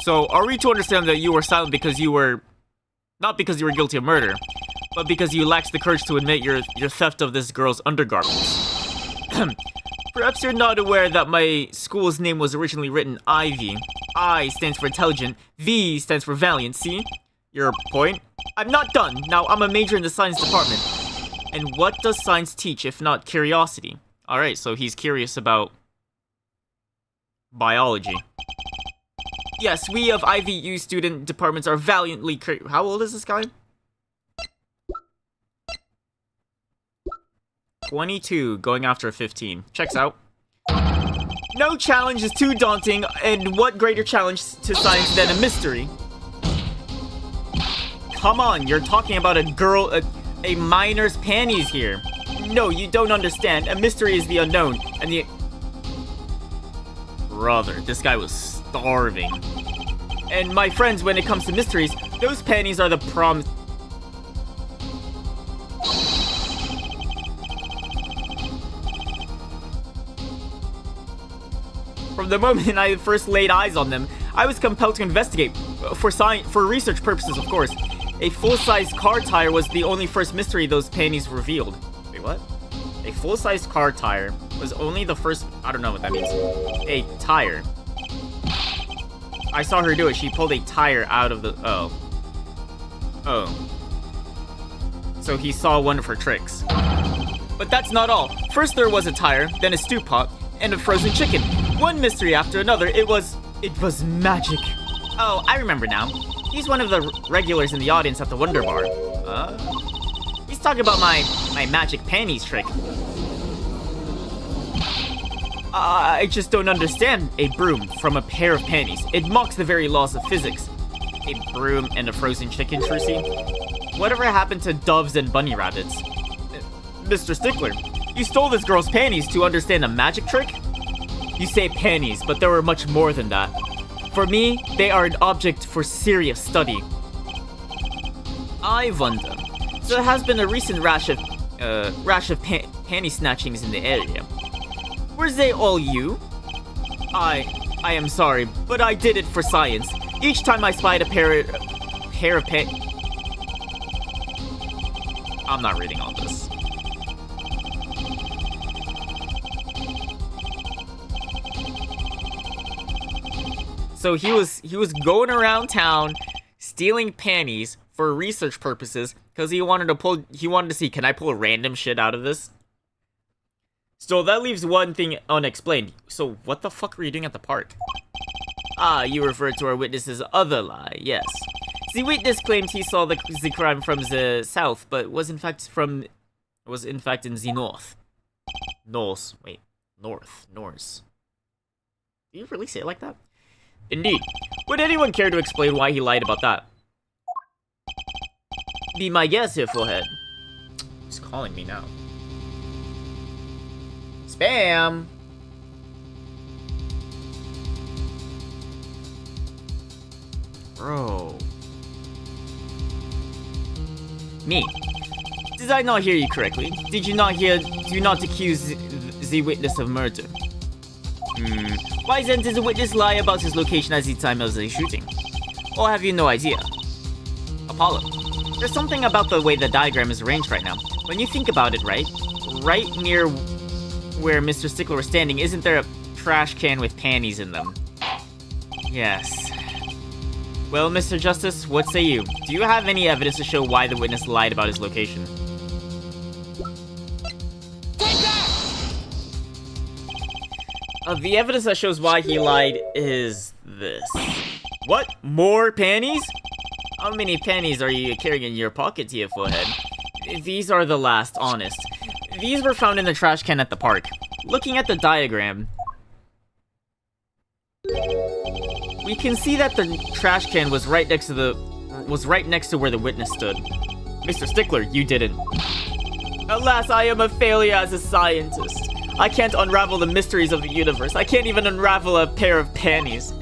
So, are we to understand that you were silent because you were... not because you were guilty of murder, but because you lacked the courage to admit your theft of this girl's undergarments? Perhaps you're not aware that my school's name was originally written Ivy. I stands for intelligent, V stands for valiant, see? Your point? I'm not done. Now, I'm a major in the science department. And what does science teach if not curiosity? Alright, so he's curious about biology. Yes, we of IVU student departments are valiantly How old is this guy? 22, going after 15. Checks out. No challenge is too daunting, and what greater challenge to science than a mystery? Come on, you're talking about a girl, a minor's panties here. No, you don't understand. A mystery is the unknown, and the... Brother, this guy was starving. And my friends, when it comes to mysteries, those panties are the From the moment I first laid eyes on them, I was compelled to investigate, for research purposes, of course. A full-size car tire was the only first mystery those panties revealed. Wait, what? A full-size car tire was only the first... I don't know what that means. A tire. I saw her do it. She pulled a tire out of the... Oh. Oh. So he saw one of her tricks. But that's not all. First there was a tire, then a stew pot, and a frozen chicken. One mystery after another. It was magic. Oh, I remember now. He's one of the regulars in the audience at the Wonder Bar. He's talking about my magic panties trick. I just don't understand a broom from a pair of panties. It mocks the very laws of physics. A broom and a frozen chicken, Trucy? Whatever happened to doves and bunny rabbits? Mr. Stickler, you stole this girl's panties to understand a magic trick? You say panties, but there were much more than that. For me, they are an object for serious study. I wonder. So there has been a recent rash of panty snatchings in the area. Were they all you? I am sorry, but I did it for science. Each time I spied a pair of I'm not reading all this. So he was going around town stealing panties for research purposes because he wanted to see, can I pull random shit out of this? So that leaves one thing unexplained. So what the fuck were you doing at the park? Ah, you referred to our witness's other lie, yes. The witness claimed he saw the crime from the south, but was in fact in the north. Norse. Wait. Norse. Do you really say it like that? Indeed. Would anyone care to explain why he lied about that? Be my guest here, forehead. He's calling me now. Spam! Bro. Me. Did I not hear you correctly? Did you not hear, do not accuse the witness of murder? Why then did the witness lie about his location at the time of the shooting? Or have you no idea? Apollo. There's something about the way the diagram is arranged right now. When you think about it, right near where Mr. Stickler was standing, isn't there a trash can with panties in them? Yes. Well, Mr. Justice, what say you? Do you have any evidence to show why the witness lied about his location? The evidence that shows why he lied is this. What? More panties? How many panties are you carrying in your pocket here, forehead? These are the last, honest. These were found in the trash can at the park. Looking at the diagram, we can see that the trash can was right next to where the witness stood. Mr. Stickler, you didn't. Alas, I am a failure as a scientist. I can't unravel the mysteries of the universe. I can't even unravel a pair of panties.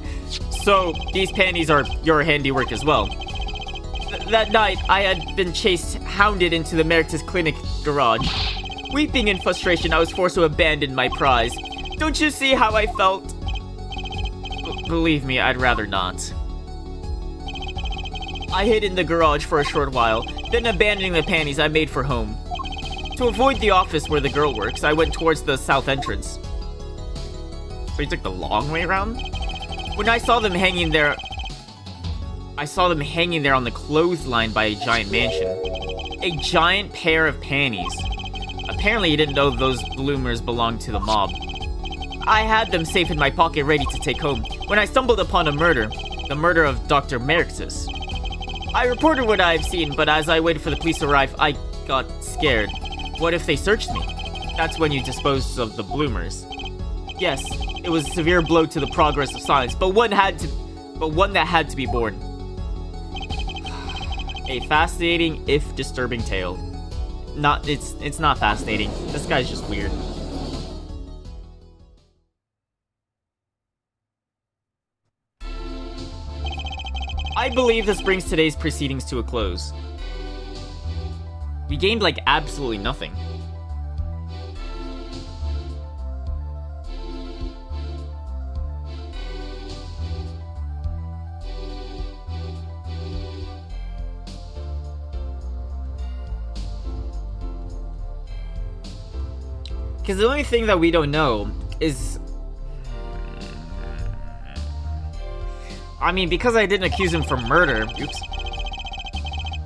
So, these panties are your handiwork as well. That night, I had been hounded into the Meritus Clinic garage. Weeping in frustration, I was forced to abandon my prize. Don't you see how I felt? Believe me, I'd rather not. I hid in the garage for a short while, then abandoning the panties, I made for home. To avoid the office where the girl works, I went towards the south entrance. So you took the long way around? When I saw them hanging there on the clothesline by a giant mansion. A giant pair of panties. Apparently you didn't know those bloomers belonged to the mob. I had them safe in my pocket ready to take home, when I stumbled upon a murder. The murder of Dr. Meritus. I reported what I had seen, but as I waited for the police to arrive, I got scared. What if they searched me? That's when you disposed of the bloomers. Yes, it was a severe blow to the progress of science, but one that had to be borne. A fascinating, if disturbing tale. It's not fascinating. This guy's just weird. I believe this brings today's proceedings to a close. We gained, like, absolutely nothing. Because the only thing that we don't know is... I mean, because I didn't accuse him for murder... Oops.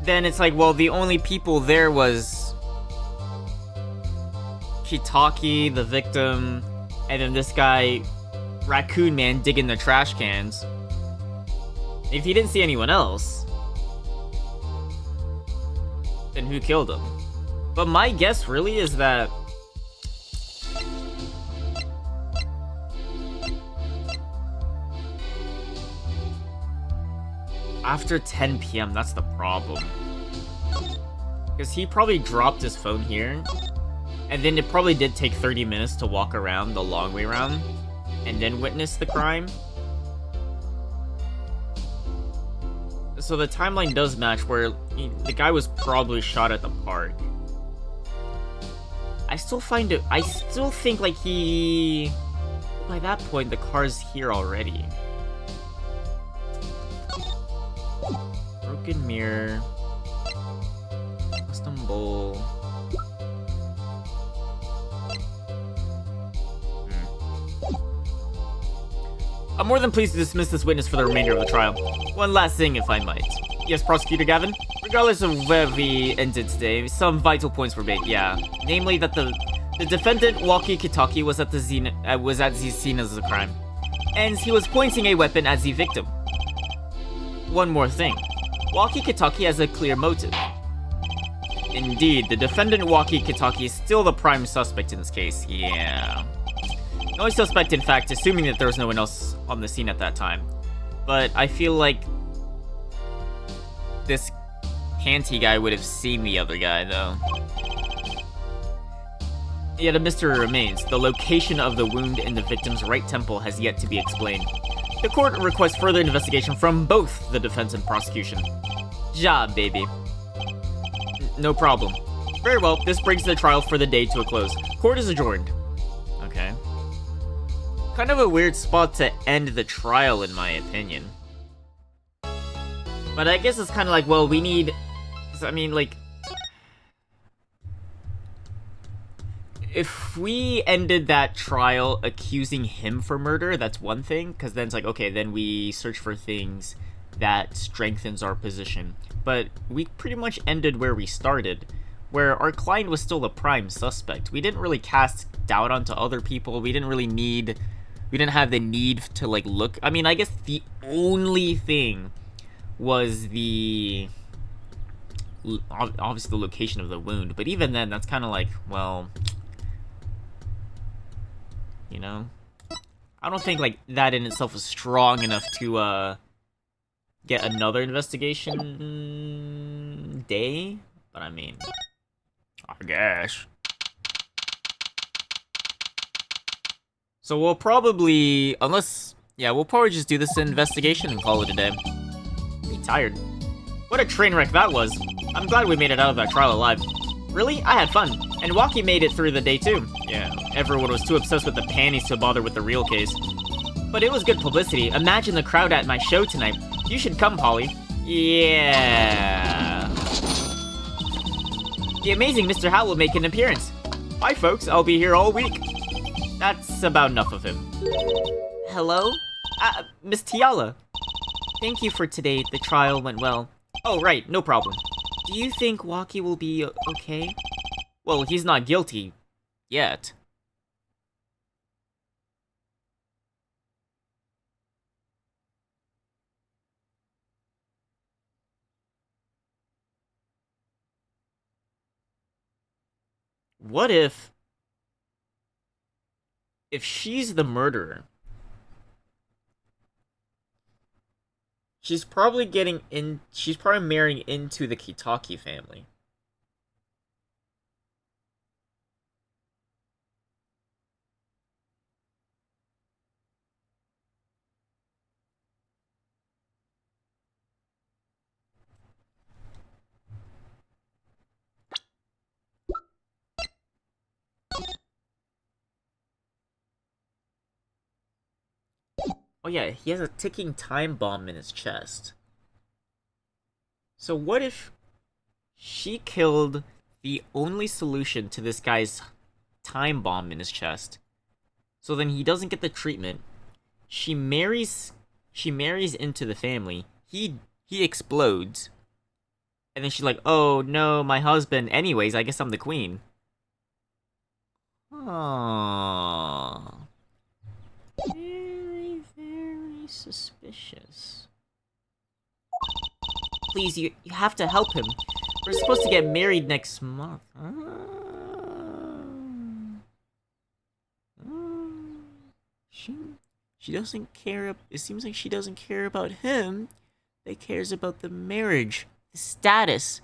Then it's like, well, the only people there was... Kitaki, the victim, and then this guy, Raccoon Man, digging the trash cans. If he didn't see anyone else, then who killed him? But my guess really is that after 10 p.m., that's the problem. Because he probably dropped his phone here, and then it probably did take 30 minutes to walk around the long way around, and then witness the crime. So the timeline does match where the guy was probably shot at the park. I still think like by that point the car's here already. Broken mirror. Custom bowl. I'm more than pleased to dismiss this witness for the remainder of the trial. One last thing, if I might. Yes, Prosecutor Gavin? Regardless of where we ended today, some vital points were made, yeah. Namely that the defendant, Walkie Kitaki, was at the scene of the crime. And he was pointing a weapon at the victim. One more thing. Walkie Kitaki has a clear motive. Indeed, the defendant, Walkie Kitaki, is still the prime suspect in this case, yeah. The only suspect, in fact, assuming that there was no one else on the scene at that time. But I feel like this panty guy would have seen the other guy, though. Yet a mystery remains. The location of the wound in the victim's right temple has yet to be explained. The court requests further investigation from both the defense and prosecution. Job, baby. No problem. Very well, this brings the trial for the day to a close. Court is adjourned. Okay. Kind of a weird spot to end the trial, in my opinion. But I guess it's kind of like, well, we need... I mean, like... If we ended that trial accusing him for murder, that's one thing. Because then it's like, okay, then we search for things that strengthens our position. But we pretty much ended where we started. Where our client was still the prime suspect. We didn't really cast doubt onto other people. We didn't have the need to, like, look... I mean, I guess the only thing was obviously the location of the wound. But even then, that's kind of like, well... You know? I don't think, like, that in itself is strong enough to, get another investigation day? But I mean... I guess. So we'll probably, we'll probably just do this investigation and call it a day. I'm tired. What a train wreck that was. I'm glad we made it out of that trial alive. Really? I had fun. And Waki made it through the day too. Yeah, everyone was too obsessed with the panties to bother with the real case. But it was good publicity. Imagine the crowd at my show tonight. You should come, Polly. Yeah. The amazing Mr. Howell will make an appearance. Bye, folks. I'll be here all week. That's about enough of him. Hello? Miss Tiala. Thank you for today. The trial went well. Oh, right. No problem. Do you think Waki will be okay? Well, he's not guilty. Yet. What if she's the murderer? She's probably marrying into the Kitaki family. Oh yeah, he has a ticking time bomb in his chest. So what if she killed the only solution to this guy's time bomb in his chest? So then he doesn't get the treatment. She marries into the family. He explodes. And then she's like, "Oh no, my husband. Anyways, I guess I'm the queen." Oh. Very, very suspicious. Please, you have to help him. We're supposed to get married next month. She doesn't care. It seems like she doesn't care about him. They cares about the marriage, the status.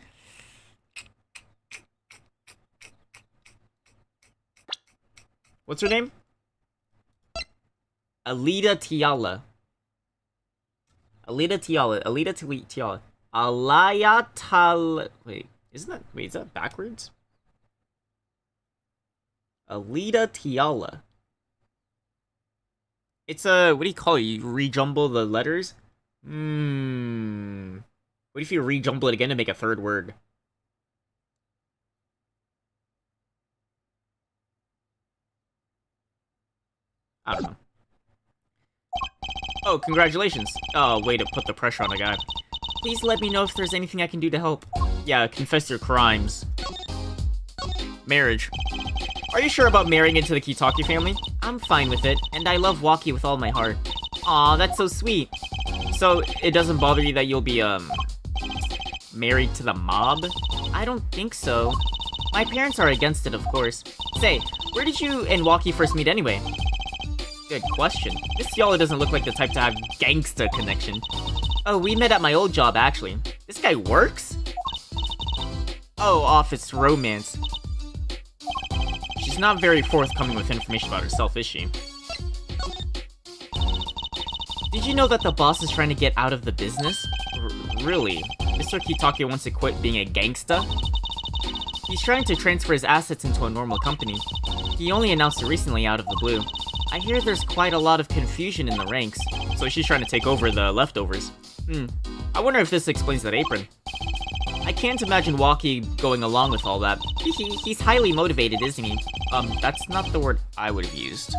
What's her name? Alita Tiala. Alaya Tal. Wait, is that backwards? Alita Tiala. It's what do you call it? You rejumble the letters? What if you rejumble it again to make a third word? I don't know. Oh, congratulations. Oh, way to put the pressure on the guy. Please let me know if there's anything I can do to help. Yeah, confess your crimes. Marriage. Are you sure about marrying into the Kitaki family? I'm fine with it, and I love Waki with all my heart. Aw, that's so sweet. So, it doesn't bother you that you'll be, married to the mob? I don't think so. My parents are against it, of course. Say, where did you and Waki first meet anyway? Good question. This Yala doesn't look like the type to have gangsta connection. Oh, we met at my old job, actually. This guy works? Oh, office romance. She's not very forthcoming with information about herself, is she? Did you know that the boss is trying to get out of the business? Really? Mr. Kitake wants to quit being a gangsta? He's trying to transfer his assets into a normal company. He only announced it recently out of the blue. I hear there's quite a lot of confusion in the ranks. So she's trying to take over the leftovers. I wonder if this explains that apron. I can't imagine Waki going along with all that. He's highly motivated, isn't he? That's not the word I would have used.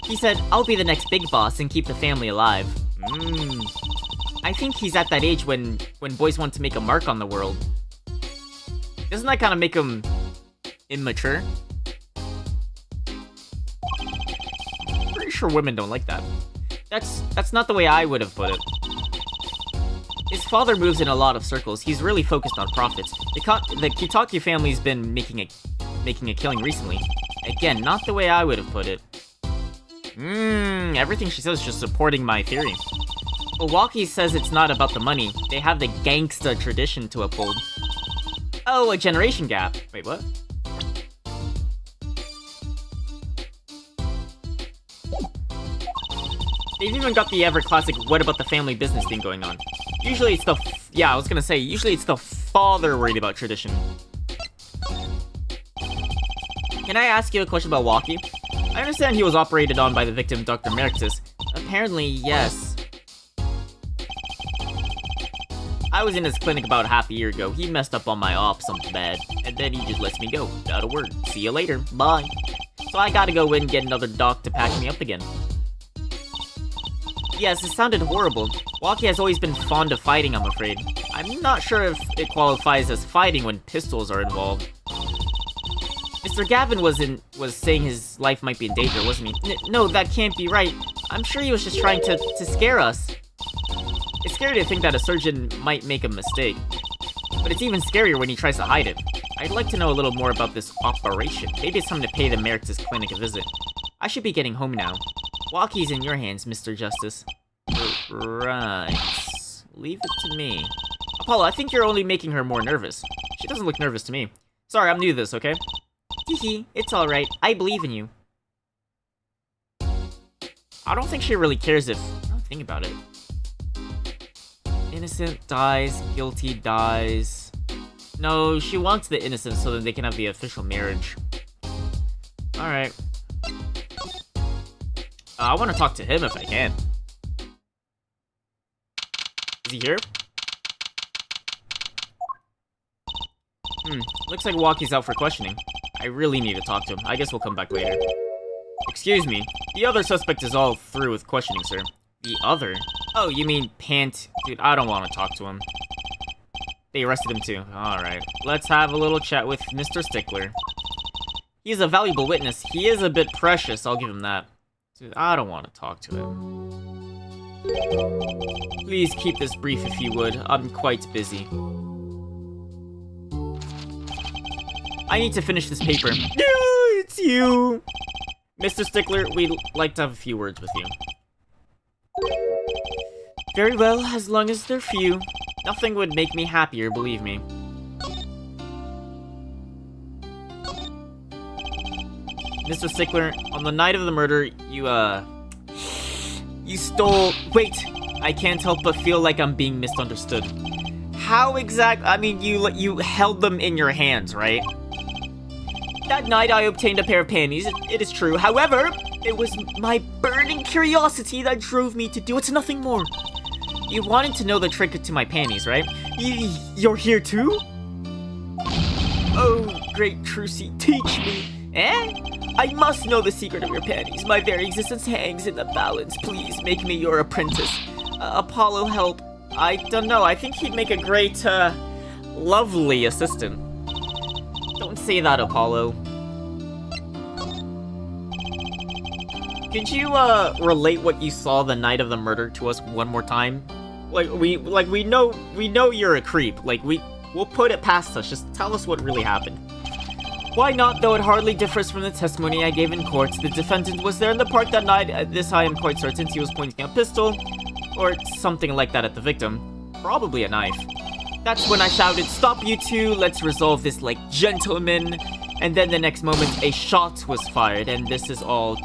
He said, I'll be the next big boss and keep the family alive. I think he's at that age when boys want to make a mark on the world. Doesn't that kind of make him immature? Pretty sure women don't like that. That's not the way I would have put it. His father moves in a lot of circles. He's really focused on profits. The Kitaki family's been making a killing recently. Again, not the way I would have put it. Everything she says is just supporting my theory. Owaki says it's not about the money. They have the gangsta tradition to uphold. Oh, a generation gap. Wait, what? They've even got the ever classic what about the family business thing going on. Usually it's the usually it's the father worried about tradition. Can I ask you a question about Waki? I understand he was operated on by the victim, Dr. Merictus. Apparently, yes. I was in his clinic about half a year ago. He messed up on my ops something bad, and then he just lets me go, without a word. See you later, bye. So I gotta go in and get another doc to patch me up again. Yes, it sounded horrible. Waki has always been fond of fighting, I'm afraid. I'm not sure if it qualifies as fighting when pistols are involved. Mr. Gavin was saying his life might be in danger, wasn't he? No, that can't be right. I'm sure he was just trying to scare us. It's scary to think that a surgeon might make a mistake. But it's even scarier when he tries to hide it. I'd like to know a little more about this operation. Maybe it's time to pay the Merictus clinic a visit. I should be getting home now. Waki's in your hands, Mr. Justice. Right. Leave it to me. Apollo, I think you're only making her more nervous. She doesn't look nervous to me. Sorry, I'm new to this, okay? Hehe, it's alright. I believe in you. I don't think she really cares if... I don't think about it. Innocent dies, guilty dies. No, she wants the innocent so that they can have the official marriage. Alright. I want to talk to him if I can. Is he here? Looks like Waki's out for questioning. I really need to talk to him. I guess we'll come back later. Excuse me. The other suspect is all through with questioning, sir. The other? Oh, you mean Pant? Dude, I don't want to talk to him. They arrested him too. Alright. Let's have a little chat with Mr. Stickler. He's a valuable witness. He is a bit precious, I'll give him that. Dude, I don't want to talk to him. Please keep this brief if you would. I'm quite busy. I need to finish this paper. No, it's you! Mr. Stickler, we'd like to have a few words with you. Very well, as long as they're few. Nothing would make me happier, believe me. Mr. Stickler, on the night of the murder, you stole... Wait, I can't help but feel like I'm being misunderstood. How exactly? I mean, you held them in your hands, right? That night I obtained a pair of panties, it is true. However, it was my burning curiosity that drove me to do it, nothing more. You wanted to know the trick to my panties, right? You're here too? Oh, great Trucy, teach me. Eh? I must know the secret of your panties. My very existence hangs in the balance. Please make me your apprentice. Apollo, help. I don't know, I think he'd make a great, lovely assistant. Don't say that, Apollo. Could you, relate what you saw the night of the murder to us one more time? We know you're a creep. Like, we'll put it past us. Just tell us what really happened. Why not, though it hardly differs from the testimony I gave in court. The defendant was there in the park that night. This I am quite certain. He was pointing a pistol, or something like that at the victim. Probably a knife. That's when I shouted, "Stop, you two, let's resolve this like gentlemen." And then the next moment, a shot was fired, and this is all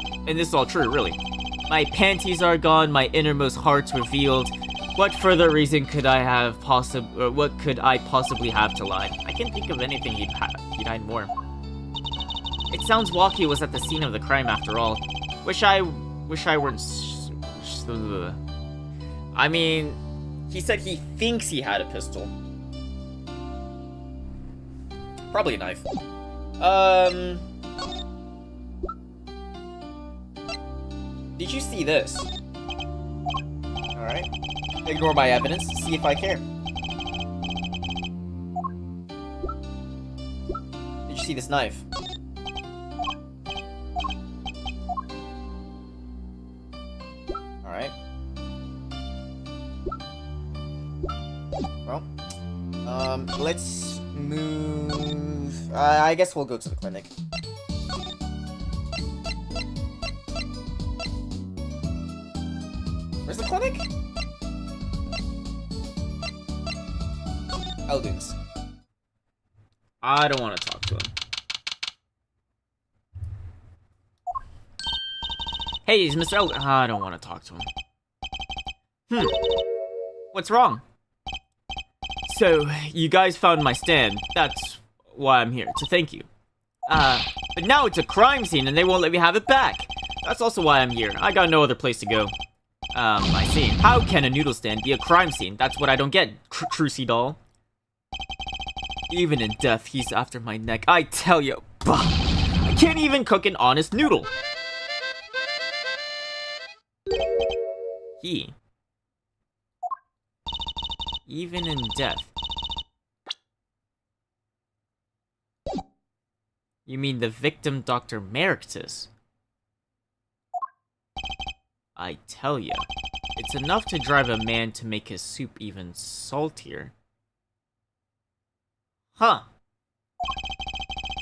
true, really. My panties are gone, my innermost heart's revealed. What further reason could I have what could I possibly have to lie? I can't think of anything he'd hide more. It sounds Walkie was at the scene of the crime after all. Wish I weren't. I mean, he said he thinks he had a pistol. Probably a knife. Did you see this? Alright. Ignore my evidence, see if I care. Did you see this knife? Alright. Well, let's move... I guess we'll go to the clinic. Where's the clinic? Eldon's. I don't want to talk to him. Hey, is Mr. Eldon? I don't want to talk to him. What's wrong? So, you guys found my stand. That's why I'm here, to thank you. But now it's a crime scene and they won't let me have it back. That's also why I'm here. I got no other place to go. I see. How can a noodle stand be a crime scene? That's what I don't get, Trucy doll. Even in death, he's after my neck. I tell you, bah, I can't even cook an honest noodle. Even in death. You mean the victim, Dr. Merictus? I tell ya, it's enough to drive a man to make his soup even saltier. Huh.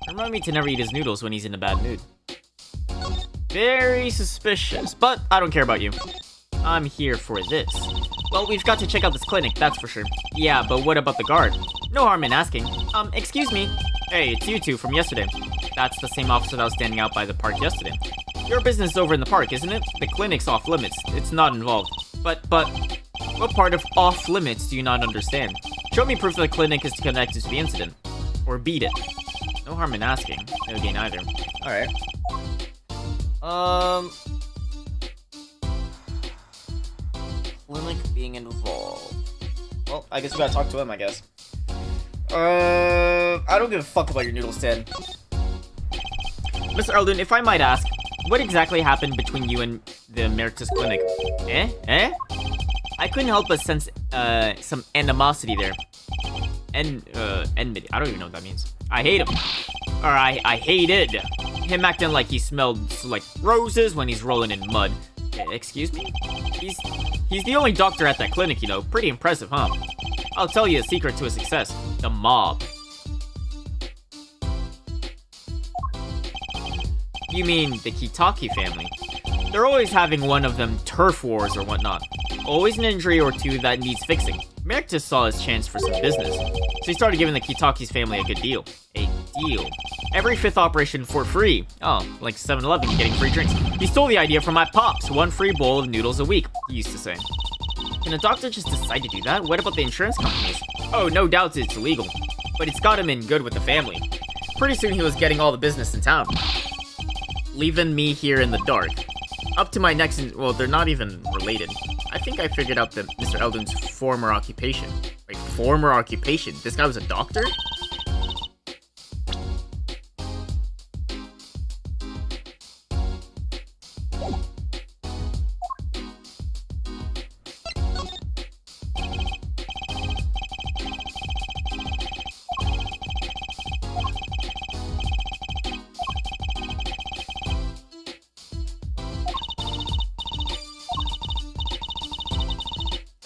Remind me to never eat his noodles when he's in a bad mood. Very suspicious, but I don't care about you. I'm here for this. Well, we've got to check out this clinic, that's for sure. Yeah, but what about the guard? No harm in asking. Excuse me. Hey, it's you two from yesterday. That's the same officer that was standing out by the park yesterday. Your business is over in the park, isn't it? The clinic's off limits. It's not involved. But, what part of off limits do you not understand? Show me proof that the clinic is connected to the incident. Or beat it. No harm in asking. No gain either. Alright. Clinic being involved. Well, I guess we gotta talk to him, I guess. I don't give a fuck about your noodle stand. Mr. Eldon, if I might ask, what exactly happened between you and the Emeritus Clinic? Eh? I couldn't help but sense, some animosity there. Enmity. I don't even know what that means. I hate him. Or I hated. him acting like he smelled like roses when he's rolling in mud. Excuse me? He's the only doctor at that clinic, you know. Pretty impressive, huh? I'll tell you a secret to his success. The mob. You mean the Kitaki family? They're always having one of them turf wars or whatnot. Always an injury or two that needs fixing. Merrick saw his chance for some business, so he started giving the Kitaki's family a good deal. A deal. Every 5th operation for free. Oh, like 7-Eleven getting free drinks. He stole the idea from my pops. 1 free bowl of noodles a week, he used to say. Can a doctor just decide to do that? What about the insurance companies? Oh, no doubt it's illegal. But it's got him in good with the family. Pretty soon he was getting all the business in town. Leaving me here in the dark. Up to my next well, they're not even related. I think I figured out that Mr. Eldon's former occupation. Wait, former occupation? This guy was a doctor?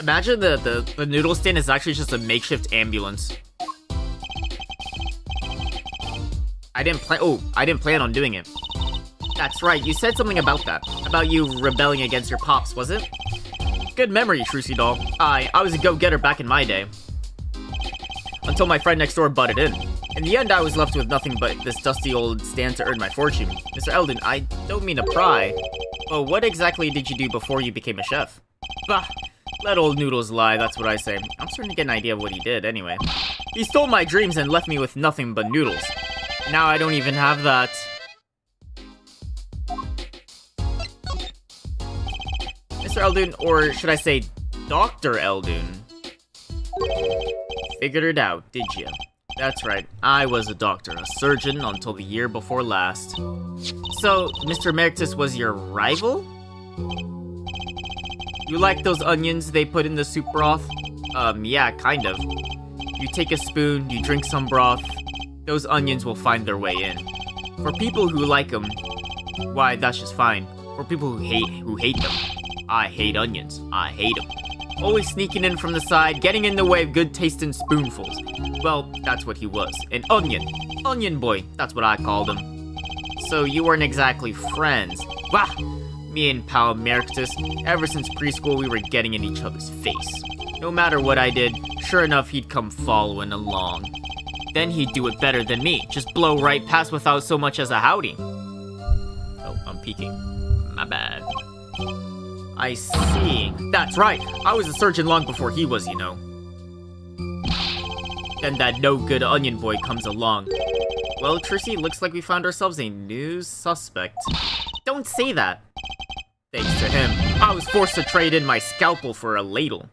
Imagine the noodle stand is actually just a makeshift ambulance. I didn't plan on doing it. That's right, you said something about that. About you rebelling against your pops, was it? Good memory, Trucy doll. I was a go-getter back in my day. Until my friend next door butted in. In the end, I was left with nothing but this dusty old stand to earn my fortune. Mr. Eldon, I don't mean to pry, but what exactly did you do before you became a chef? Bah! Let old noodles lie, that's what I say. I'm starting to get an idea of what he did, anyway. He stole my dreams and left me with nothing but noodles. Now I don't even have that. Mr. Eldon, or should I say, Dr. Eldon. Figured it out, did you? That's right, I was a doctor, a surgeon until the year before last. So, Mr. Emeritus was your rival? You like those onions they put in the soup broth? Yeah, kind of. You take a spoon, you drink some broth, those onions will find their way in. For people who like them, why, that's just fine. For people who hate them, I hate onions. I hate them. Always sneaking in from the side, getting in the way of good-tasting spoonfuls. Well, that's what he was. An onion. Onion boy, that's what I called him. So you weren't exactly friends. Wah! Me and pal Emeritus, ever since preschool we were getting in each other's face. No matter what I did, sure enough he'd come following along. Then he'd do it better than me, just blow right past without so much as a howdy. Oh, I'm peeking. My bad. I see. That's right, I was a surgeon long before he was, you know. Then that no-good onion boy comes along. Well, Trissy, looks like we found ourselves a new suspect. Don't say that. Thanks to him, I was forced to trade in my scalpel for a ladle.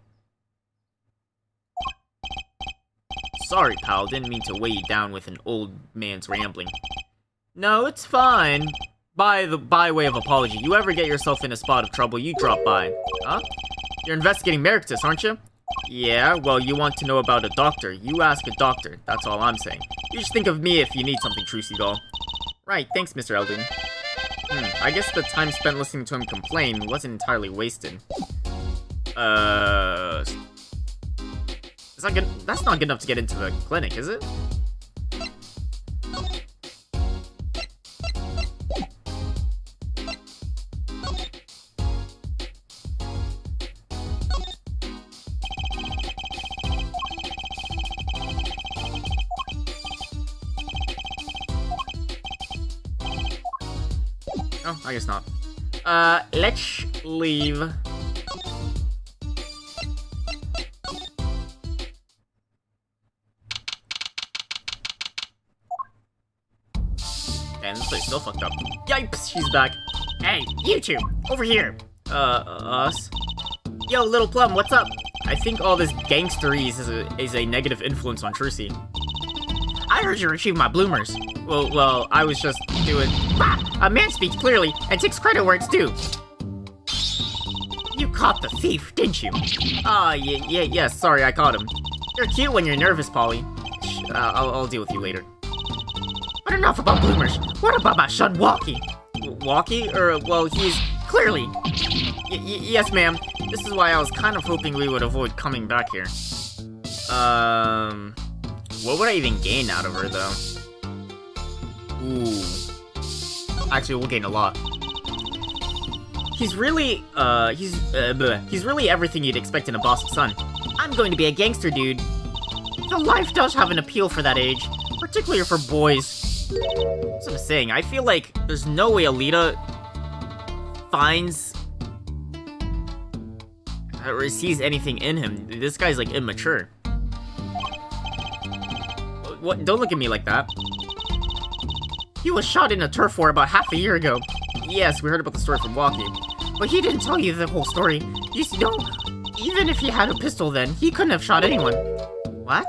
Sorry, pal, didn't mean to weigh you down with an old man's rambling. No, it's fine. By way of apology, you ever get yourself in a spot of trouble, you drop by. Huh? You're investigating Emeritus, aren't you? Yeah, well, you want to know about a doctor. You ask a doctor, that's all I'm saying. You just think of me if you need something, Trucy doll. Right, thanks, Mr. Eldon. I guess the time spent listening to him complain wasn't entirely wasted. Is that good? That's not good enough to get into the clinic, is it? Oh, I guess not. Let's leave. And this place is still fucked up. Yipes, she's back. Hey, you two, over here. Us? Yo, Little Plum, what's up? I think all this gangsteries is a negative influence on Trucy. I heard you achieved my bloomers. Well, I was just doing... Bah! A man speaks clearly and takes credit where it's due. You caught the thief, didn't you? Yeah, sorry, I caught him. You're cute when you're nervous, Polly. I'll deal with you later. But enough about bloomers. What about my son, Walkie? Walkie? Well, he's clearly... yes, ma'am. This is why I was kind of hoping we would avoid coming back here. What would I even gain out of her, though? Ooh. Actually, we'll gain a lot. He's really, he's really everything you'd expect in a boss's son. I'm going to be a gangster, dude. The life does have an appeal for that age, particularly for boys. That's what I'm saying. I feel like there's no way Alita finds or sees anything in him. This guy's like immature. What? Don't look at me like that. He was shot in a turf war about half a year ago. Yes, we heard about the story from Walkie. But he didn't tell you the whole story. You know, even if he had a pistol then, he couldn't have shot anyone. What?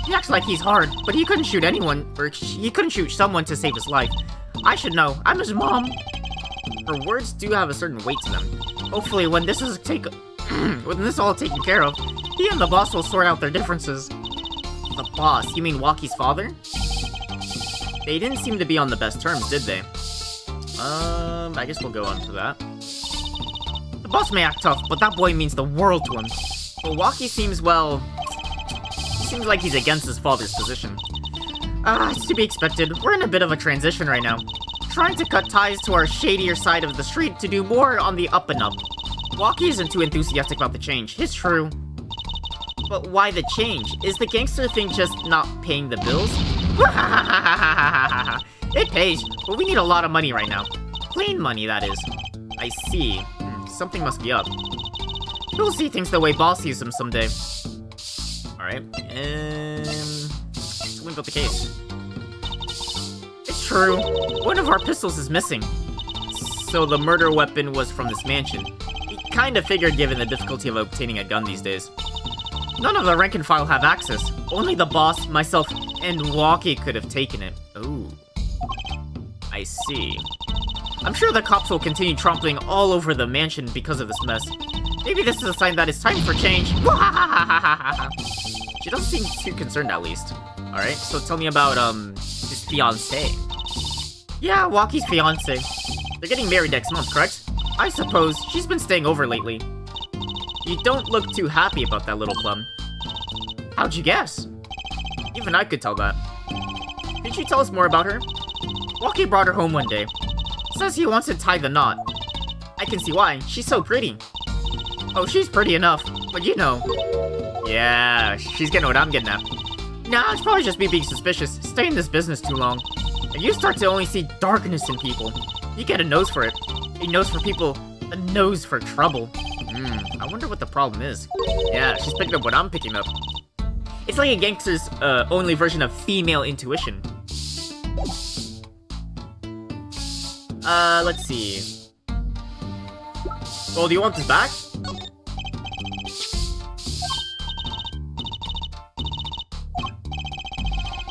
He acts like he's hard, but he couldn't shoot anyone, or he couldn't shoot someone to save his life. I should know. I'm his mom. Her words do have a certain weight to them. Hopefully, when this is when this all taken care of, he and the boss will sort out their differences. The boss? You mean Walkie's father? They didn't seem to be on the best terms, did they? I guess we'll go on to that. The boss may act tough, but that boy means the world to him. But Walkie seems, well... seems like he's against his father's position. It's to be expected. We're in a bit of a transition right now. Trying to cut ties to our shadier side of the street to do more on the up and up. Walkie isn't too enthusiastic about the change, it's true. But why the change? Is the gangster thing just not paying the bills? It pays, but we need a lot of money right now. Clean money, that is. I see. Something must be up. We'll see things the way boss sees them someday. Alright, tell me about the case. It's true. One of our pistols is missing. So the murder weapon was from this mansion. We kinda figured given the difficulty of obtaining a gun these days. None of the rank and file have access. Only the boss, myself, and Walkie could have taken it. Ooh. I see. I'm sure the cops will continue trampling all over the mansion because of this mess. Maybe this is a sign that it's time for change. She doesn't seem too concerned, at least. Alright, so tell me about, his fiancé. Yeah, Walkie's fiancé. They're getting married next month, correct? I suppose. She's been staying over lately. You don't look too happy about that little plum. How'd you guess? Even I could tell that. Could you tell us more about her? Walkie brought her home one day. Says he wants to tie the knot. I can see why. She's so pretty. Oh, she's pretty enough, but you know. Yeah, she's getting what I'm getting at. Nah, it's probably just me being suspicious. Stay in this business too long. And you start to only see darkness in people. You get a nose for it. A nose for people. A nose for trouble. I wonder what the problem is. Yeah, she's picking up what I'm picking up. It's like a gangster's only version of female intuition. Let's see. Well, do you want this back?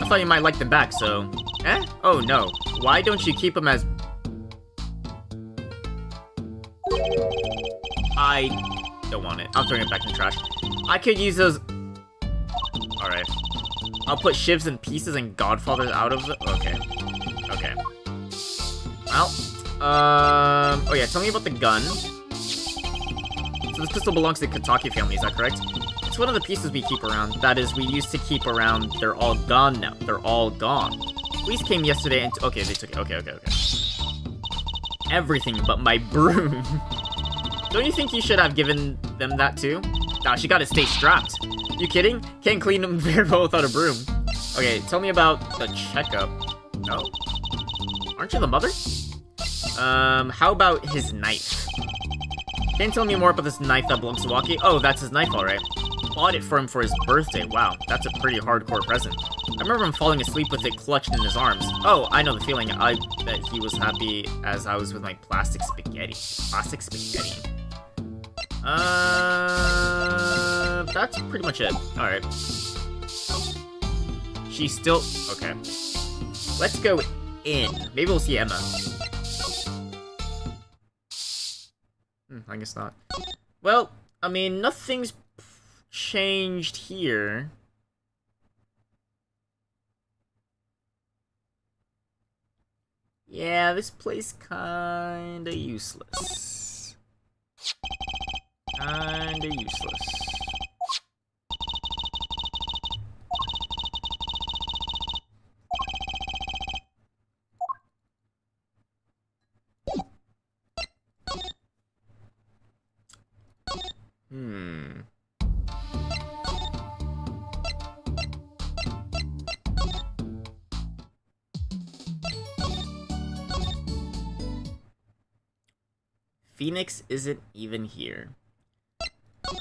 I thought you might like them back, so... Eh? Oh, no. Why don't you keep them as... I don't want it. I'm throwing it back in the trash. I could use those... Alright. I'll put shivs and pieces and godfathers out of it. Okay. Okay. Well, oh yeah, tell me about the gun. So this pistol belongs to the Kataki family, is that correct? It's one of the pieces we keep around. That is, we used to keep around. They're all gone now. They're all gone. Police came yesterday and... Okay, they took it. Okay. Everything but my broom. Don't you think you should have given them that too? Nah, she gotta stay strapped. You kidding? Can't clean them very well without a broom. Okay, tell me about the checkup. No? Aren't you the mother? How about his knife? Can you tell me more about this knife that belongs to Walkie? Oh, that's his knife, alright. Bought it for him for his birthday. Wow, that's a pretty hardcore present. I remember him falling asleep with it clutched in his arms. Oh, I know the feeling. I bet he was happy as I was with my plastic spaghetti. Plastic spaghetti. That's pretty much it. Alright. She's still... Okay. Let's go in. Maybe we'll see Emma. I guess not. Well, I mean, nothing's changed here. Yeah, this place kinda useless. Kinda useless. Phoenix isn't even here.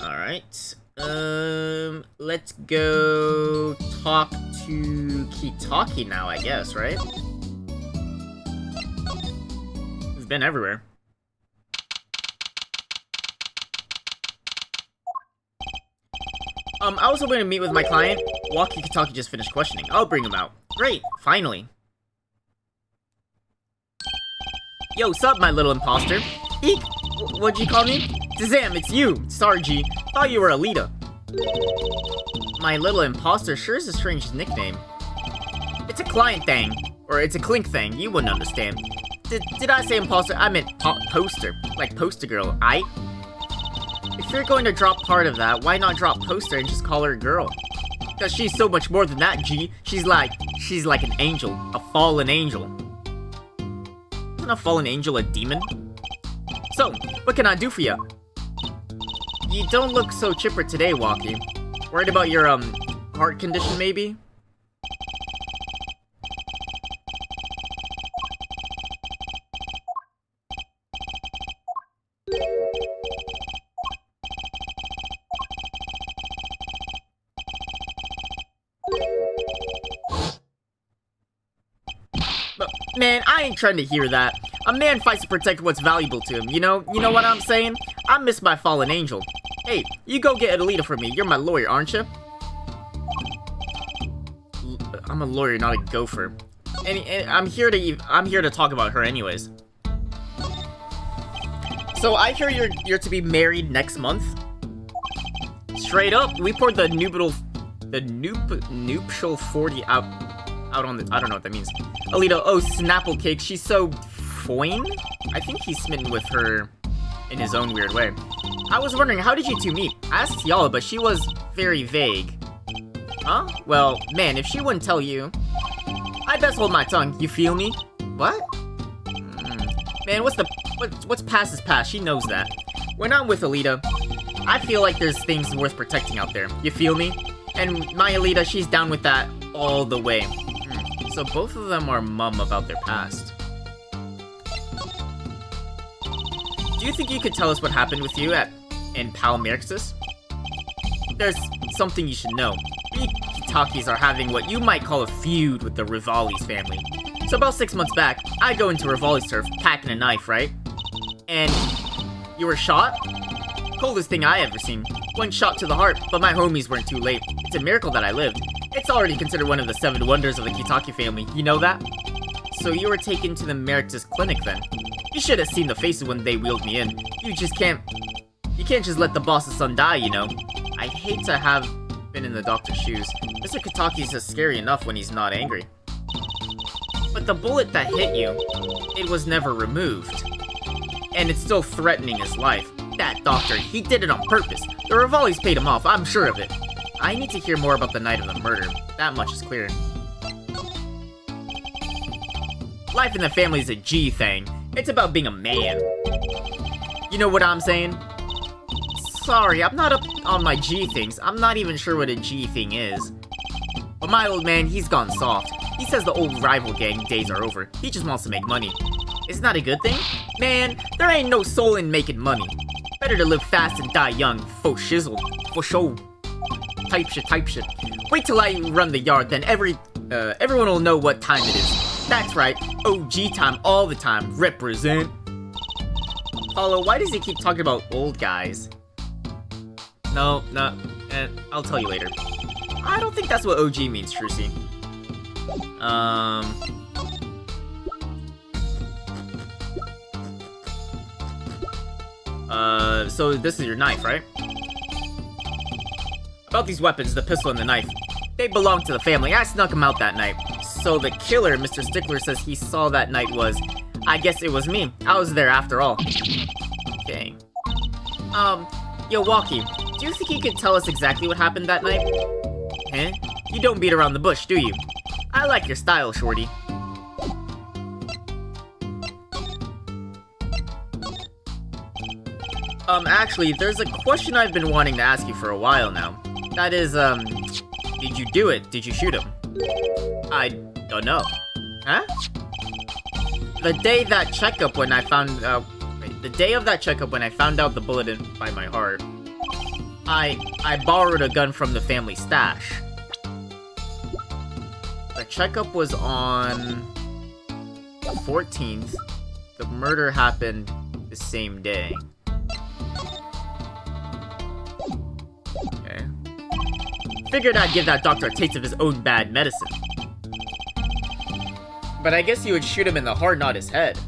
Alright. Let's go talk to Kitaki now, I guess, right? We've been everywhere. I was hoping to meet with my client. Walkie Kitaki just finished questioning. I'll bring him out. Great, finally. Yo, sup, my little imposter? Eek! What'd you call me? Zam, it's you! Sorry, G. Thought you were Alita. My little imposter sure is a strange nickname. It's a client thing. Or it's a clink thing, you wouldn't understand. Did I say imposter? I meant poster. Like poster girl, If you're going to drop part of that, why not drop poster and just call her a girl? Cause she's so much more than that, G. She's like an angel. A fallen angel. Isn't a fallen angel a demon? So, what can I do for you? You don't look so chipper today, Walkie. Worried about your, heart condition, maybe? But, man, I ain't trying to hear that. A man fights to protect what's valuable to him, you know what I'm saying? I miss my fallen angel. Hey, you go get Alita for me. You're my lawyer, aren't you? I'm a lawyer, not a gopher. And I'm here to talk about her anyways. So I hear you're to be married next month. Straight up, we poured the nuptial 40 out on the, I don't know what that means. Alita, oh Snapple Cake, she's so foine? I think he's smitten with her in his own weird way. I was wondering, how did you two meet? I asked Yala, but she was very vague. Huh? Well, man, if she wouldn't tell you, I'd best hold my tongue, you feel me? What? Man, what's past is past, she knows that. When I'm with Alita, I feel like there's things worth protecting out there, you feel me? And my Alita, she's down with that all the way. So both of them are mum about their past. Do you think you could tell us what happened with you in Palmerixis? There's something you should know. We Kitakis are having what you might call a feud with the Rivali's family. So about 6 months back, I go into Rivali's turf, packing a knife, right? And you were shot? Coldest thing I ever seen. One shot to the heart, but my homies weren't too late. It's a miracle that I lived. It's already considered one of the 7 wonders of the Kitaki family, you know that? So you were taken to the Meritus clinic then? You should have seen the faces when they wheeled me in. You can't just let the boss's son die, you know? I hate to have been in the doctor's shoes. Mr. Kitaki's just scary enough when he's not angry. But the bullet that hit you, it was never removed. And it's still threatening his life. That doctor, he did it on purpose. The Rivali's paid him off, I'm sure of it. I need to hear more about the night of the murder. That much is clear. Life in the family is a G thing. It's about being a man. You know what I'm saying? Sorry, I'm not up on my G things. I'm not even sure what a G thing is. But my old man, he's gone soft. He says the old rival gang days are over. He just wants to make money. Isn't that a good thing? Man, there ain't no soul in making money. Better to live fast and die young. Faux shizzle. For show. Type shit. Wait till I run the yard, then everyone will know what time it is. That's right, OG time all the time. Represent. Paulo, why does he keep talking about old guys? No, I'll tell you later. I don't think that's what OG means, Trucy. So this is your knife, right? About these weapons, the pistol and the knife. They belong to the family. I snuck them out that night. So the killer Mr. Stickler says he saw that night was... I guess it was me. I was there after all. Okay. Yo, Walkie, do you think you could tell us exactly what happened that night? Huh? You don't beat around the bush, do you? I like your style, Shorty. Actually, there's a question I've been wanting to ask you for a while now. That is, did you do it? Did you shoot him? I don't know. Huh? The day that checkup when I found, the day of that checkup when I found out the bullet by my heart, I borrowed a gun from the family stash. The checkup was on the 14th. The murder happened the same day. Okay. Figured I'd give that doctor a taste of his own bad medicine. But I guess you would shoot him in the heart, not his head.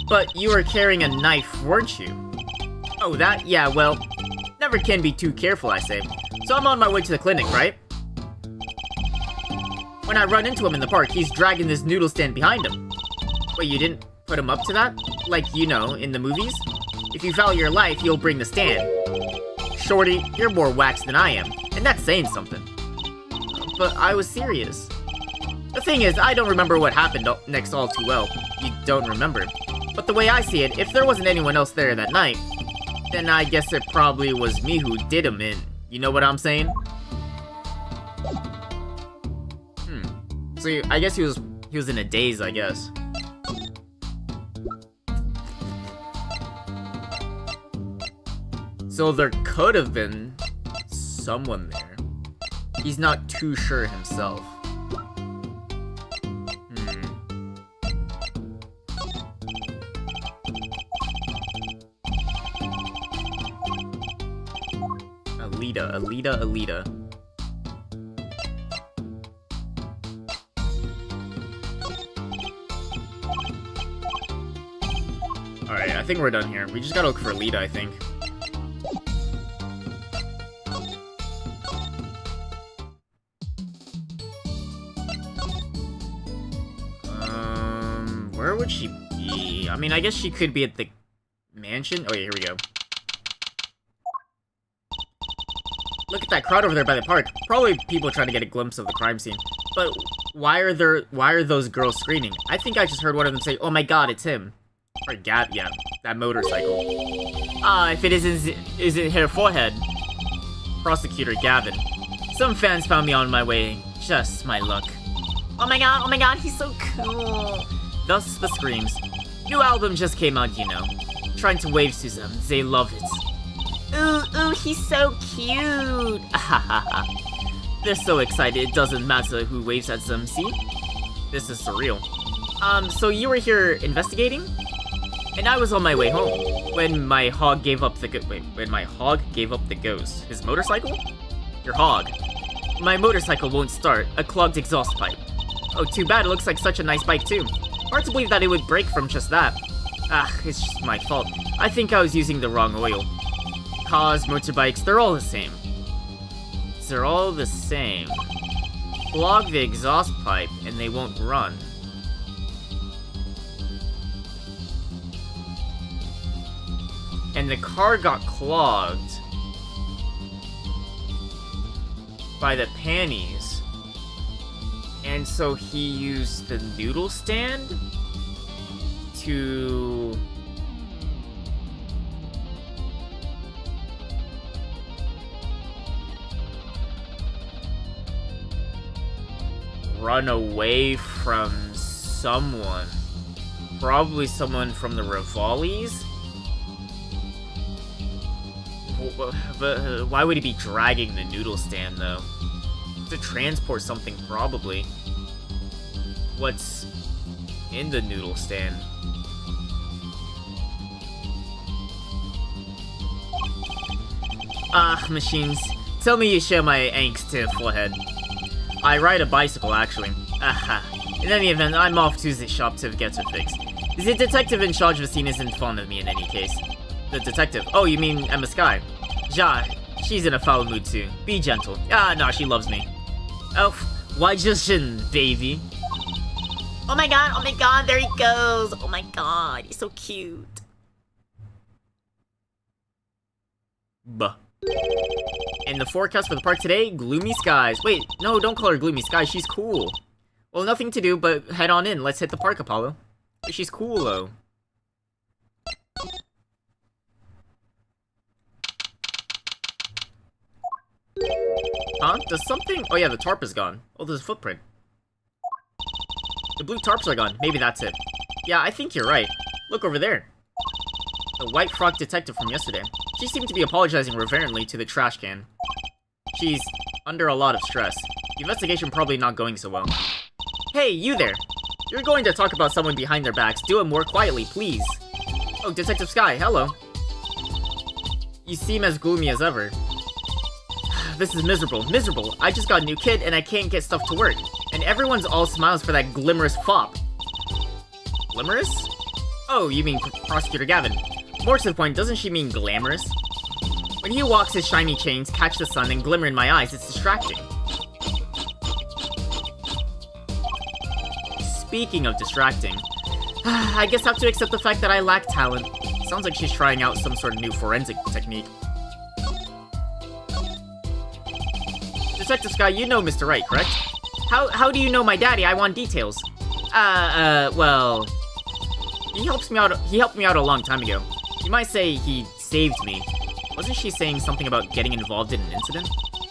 But you were carrying a knife, weren't you? Oh, that? Yeah, well, never can be too careful, I say. So I'm on my way to the clinic, right? When I run into him in the park, he's dragging this noodle stand behind him. Wait, you didn't put him up to that? Like, you know, in the movies? If you value your life, you'll bring the stand. Shorty, you're more waxed than I am, and that's saying something. But I was serious. The thing is, I don't remember what happened next all too well. You don't remember. But the way I see it, if there wasn't anyone else there that night, then I guess it probably was me who did him in. You know what I'm saying? So I guess he was in a daze, I guess. So there could have been someone there. He's not too sure himself. Alita. Alright, I think we're done here. We just gotta look for Alita, I think. Where would she be? I mean, I guess she could be at the mansion. Oh yeah, here we go. Look at that crowd over there by the park. Probably people trying to get a glimpse of the crime scene. But why are those girls screaming? I think I just heard one of them say, "Oh my god, it's him." Or yeah, that motorcycle. If it isn't her forehead. Prosecutor Gavin. Some fans found me on my way. Just my luck. Oh my god, he's so cool. Thus the screams. New album just came out, you know. Trying to wave to them. They love it. Ooh, he's so cute! They're so excited, it doesn't matter who waves at them, see? This is surreal. So you were here investigating? And I was on my way home, when my hog gave up the ghost. His motorcycle? Your hog. My motorcycle won't start, a clogged exhaust pipe. Oh, too bad, it looks like such a nice bike too. Hard to believe that it would break from just that. It's just my fault. I think I was using the wrong oil. Cars, motorbikes, they're all the same. They're all the same. Clog the exhaust pipe and they won't run. And the car got clogged by the panties. And so he used the noodle stand to run away from someone. Probably someone from the Rivalis? But why would he be dragging the noodle stand, though? To transport something, probably. What's in the noodle stand? Machines. Tell me you share my angst forehead. I ride a bicycle, actually. In any event, I'm off to the shop to get her fixed. The detective in charge of the scene isn't fond of me in any case. The detective? Oh, you mean Emma Sky? Ja, She's in a foul mood too. Be gentle. Ah, no, she loves me. Oh, why just shouldn't, baby? Oh my god, there he goes! Oh my god, he's so cute. Buh. And the forecast for the park today, gloomy skies. Wait, no, don't call her gloomy skies, she's cool. Well, nothing to do but head on in. Let's hit the park, Apollo. She's cool, though. Huh? Does something... Oh yeah, the tarp is gone. Oh, there's a footprint. The blue tarps are gone. Maybe that's it. Yeah, I think you're right. Look over there. The white frock detective from yesterday. She seemed to be apologizing reverently to the trash can. She's under a lot of stress. The investigation probably not going so well. Hey, you there! You're going to talk about someone behind their backs. Do it more quietly, please. Oh, Detective Sky, hello. You seem as gloomy as ever. This is miserable. Miserable. I just got a new kid and I can't get stuff to work. And everyone's all smiles for that glimmerous fop. Glimmerous? Oh, you mean Prosecutor Gavin. More to the point, doesn't she mean glamorous? When he walks, his shiny chains catch the sun and glimmer in my eyes. It's distracting. Speaking of distracting, I guess I have to accept the fact that I lack talent. Sounds like she's trying out some sort of new forensic technique. Detective Sky, you know Mr. Wright, correct? How do you know my daddy? I want details. Well... He helped me out a long time ago. You might say he saved me. Wasn't she saying something about getting involved in an incident?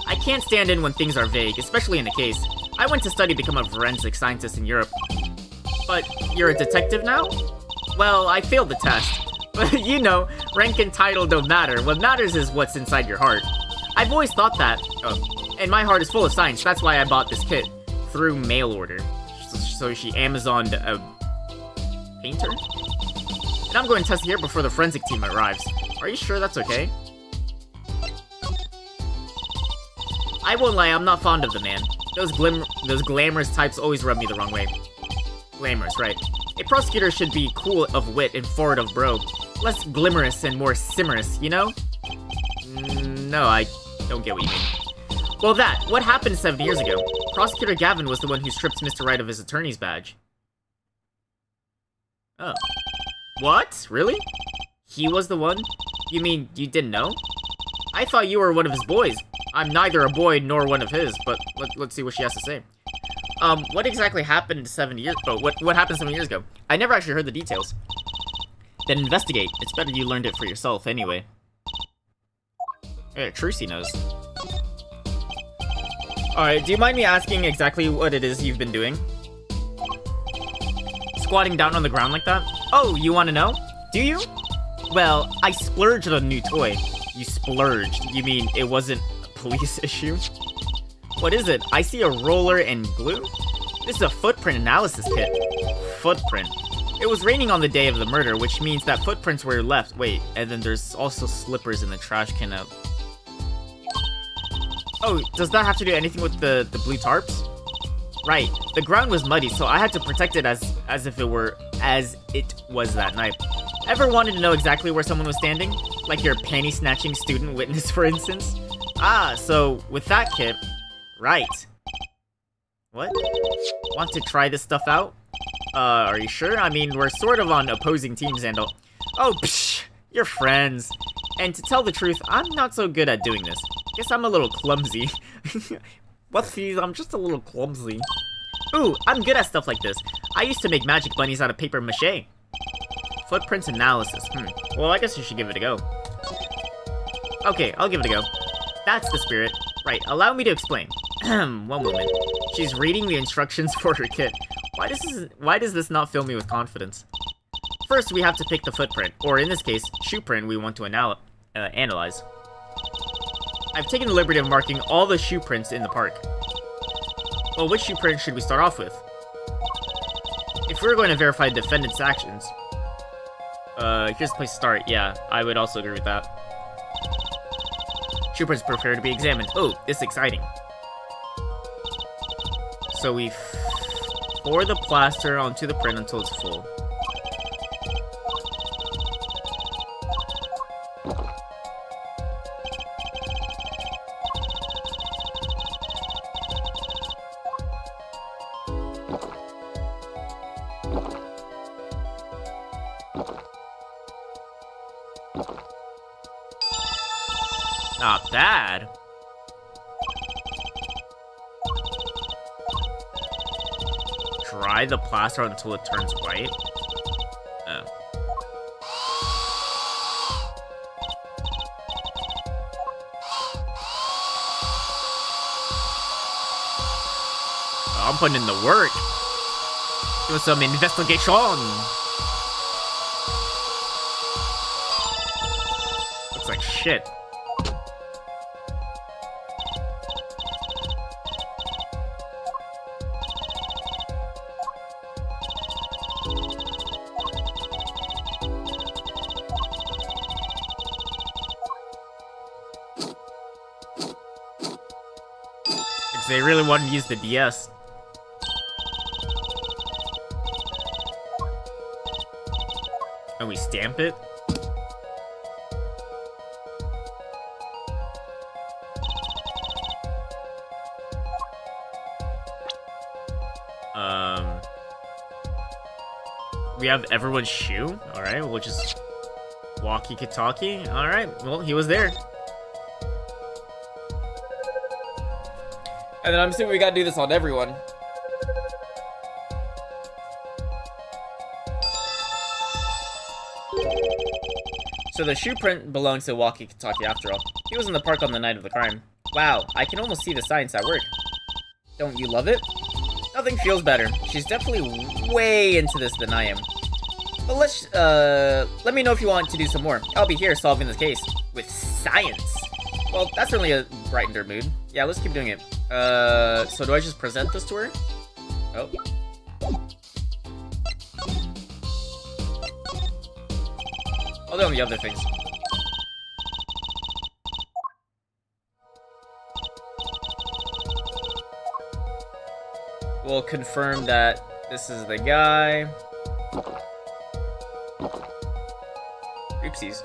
I can't stand in when things are vague, especially in a case. I went to study to become a forensic scientist in Europe. But you're a detective now? Well, I failed the test. But you know, rank and title don't matter. What matters is what's inside your heart. I've always thought that. Oh, and my heart is full of science. That's why I bought this kit. Through mail order. So she Amazoned a painter? And I'm going to test it here before the forensic team arrives. Are you sure that's okay? I won't lie, I'm not fond of the man. Those glamorous types always rub me the wrong way. Glamorous, right. A prosecutor should be cool of wit and forward of bro. Less glimmerous and more simmerous, you know? No, I don't get what you mean. Well, what happened 7 years ago? Prosecutor Gavin was the one who stripped Mr. Wright of his attorney's badge. Oh. What? Really? He was the one? You mean you didn't know? I thought you were one of his boys. I'm neither a boy nor one of his, but let's see what she has to say. What exactly happened 7 years... Oh, what happened 7 years ago? I never actually heard the details. Then investigate. It's better you learned it for yourself anyway. Yeah, Trucy knows. Alright, do you mind me asking exactly what it is you've been doing? Squatting down on the ground like that? Oh, you want to know? Do you? Well, I splurged on a new toy. You splurged. You mean it wasn't a police issue? What is it? I see a roller and glue? This is a footprint analysis kit. Footprint. It was raining on the day of the murder, which means that footprints were left. Wait, and then there's also slippers in the trash can out. Oh, does that have to do anything with the blue tarps? Right. The ground was muddy, so I had to protect it as it was that night. Ever wanted to know exactly where someone was standing? Like your panty-snatching student witness, for instance? Ah, so with that kit... Right. What? Want to try this stuff out? Are you sure? I mean, we're sort of on opposing teams and all. Oh, psh! You're friends. And to tell the truth, I'm not so good at doing this. Guess I'm a little clumsy. Whoopsies, I'm just a little clumsy. Ooh, I'm good at stuff like this. I used to make magic bunnies out of paper mache. Footprints analysis. Well, I guess you should give it a go. Okay, I'll give it a go. That's the spirit. Right, allow me to explain. One moment. She's reading the instructions for her kit. Why does this not fill me with confidence? First, we have to pick the footprint, or in this case, shoe print we want to analyze. I've taken the liberty of marking all the shoe prints in the park. Well, which shoe print should we start off with? If we're going to verify the defendant's actions... here's the place to start. Yeah, I would also agree with that. Shoe prints prefer to be examined. Oh, this is exciting. So we pour the plaster onto the print until it's full. Not bad. Dry the plaster until it turns white. Oh. I'm putting in the work. Do some investigation. Looks like shit. Because they really wanted to use the DS. And we stamp it. We have everyone's shoe. Alright, we'll just walkie-talkie. Alright, well, he was there. And then I'm assuming we gotta do this on everyone. So the shoe print belongs to walkie-talkie after all. He was in the park on the night of the crime. Wow, I can almost see the science at work. Don't you love it? Nothing feels better. She's definitely way into this than I am. But let me know if you want to do some more. I'll be here solving this case. With science. Well, that's certainly a brightened her mood. Yeah, let's keep doing it. So do I just present this to her? Oh. I'll do on the other things. We'll confirm that this is the guy. Oopsies.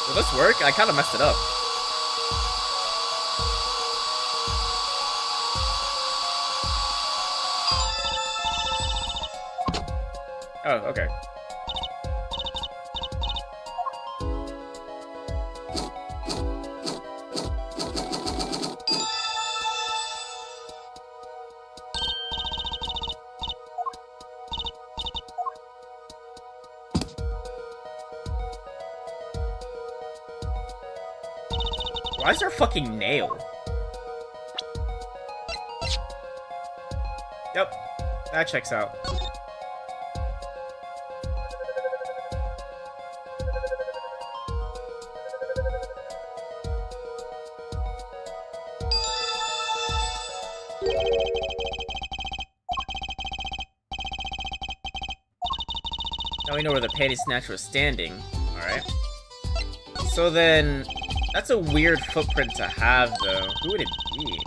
Will this work? I kind of messed it up. Oh, okay. Why is there a fucking nail? Yep, that checks out. Now we know where the panty snatcher was standing. Alright. So then, that's a weird footprint to have, though. Who would it be?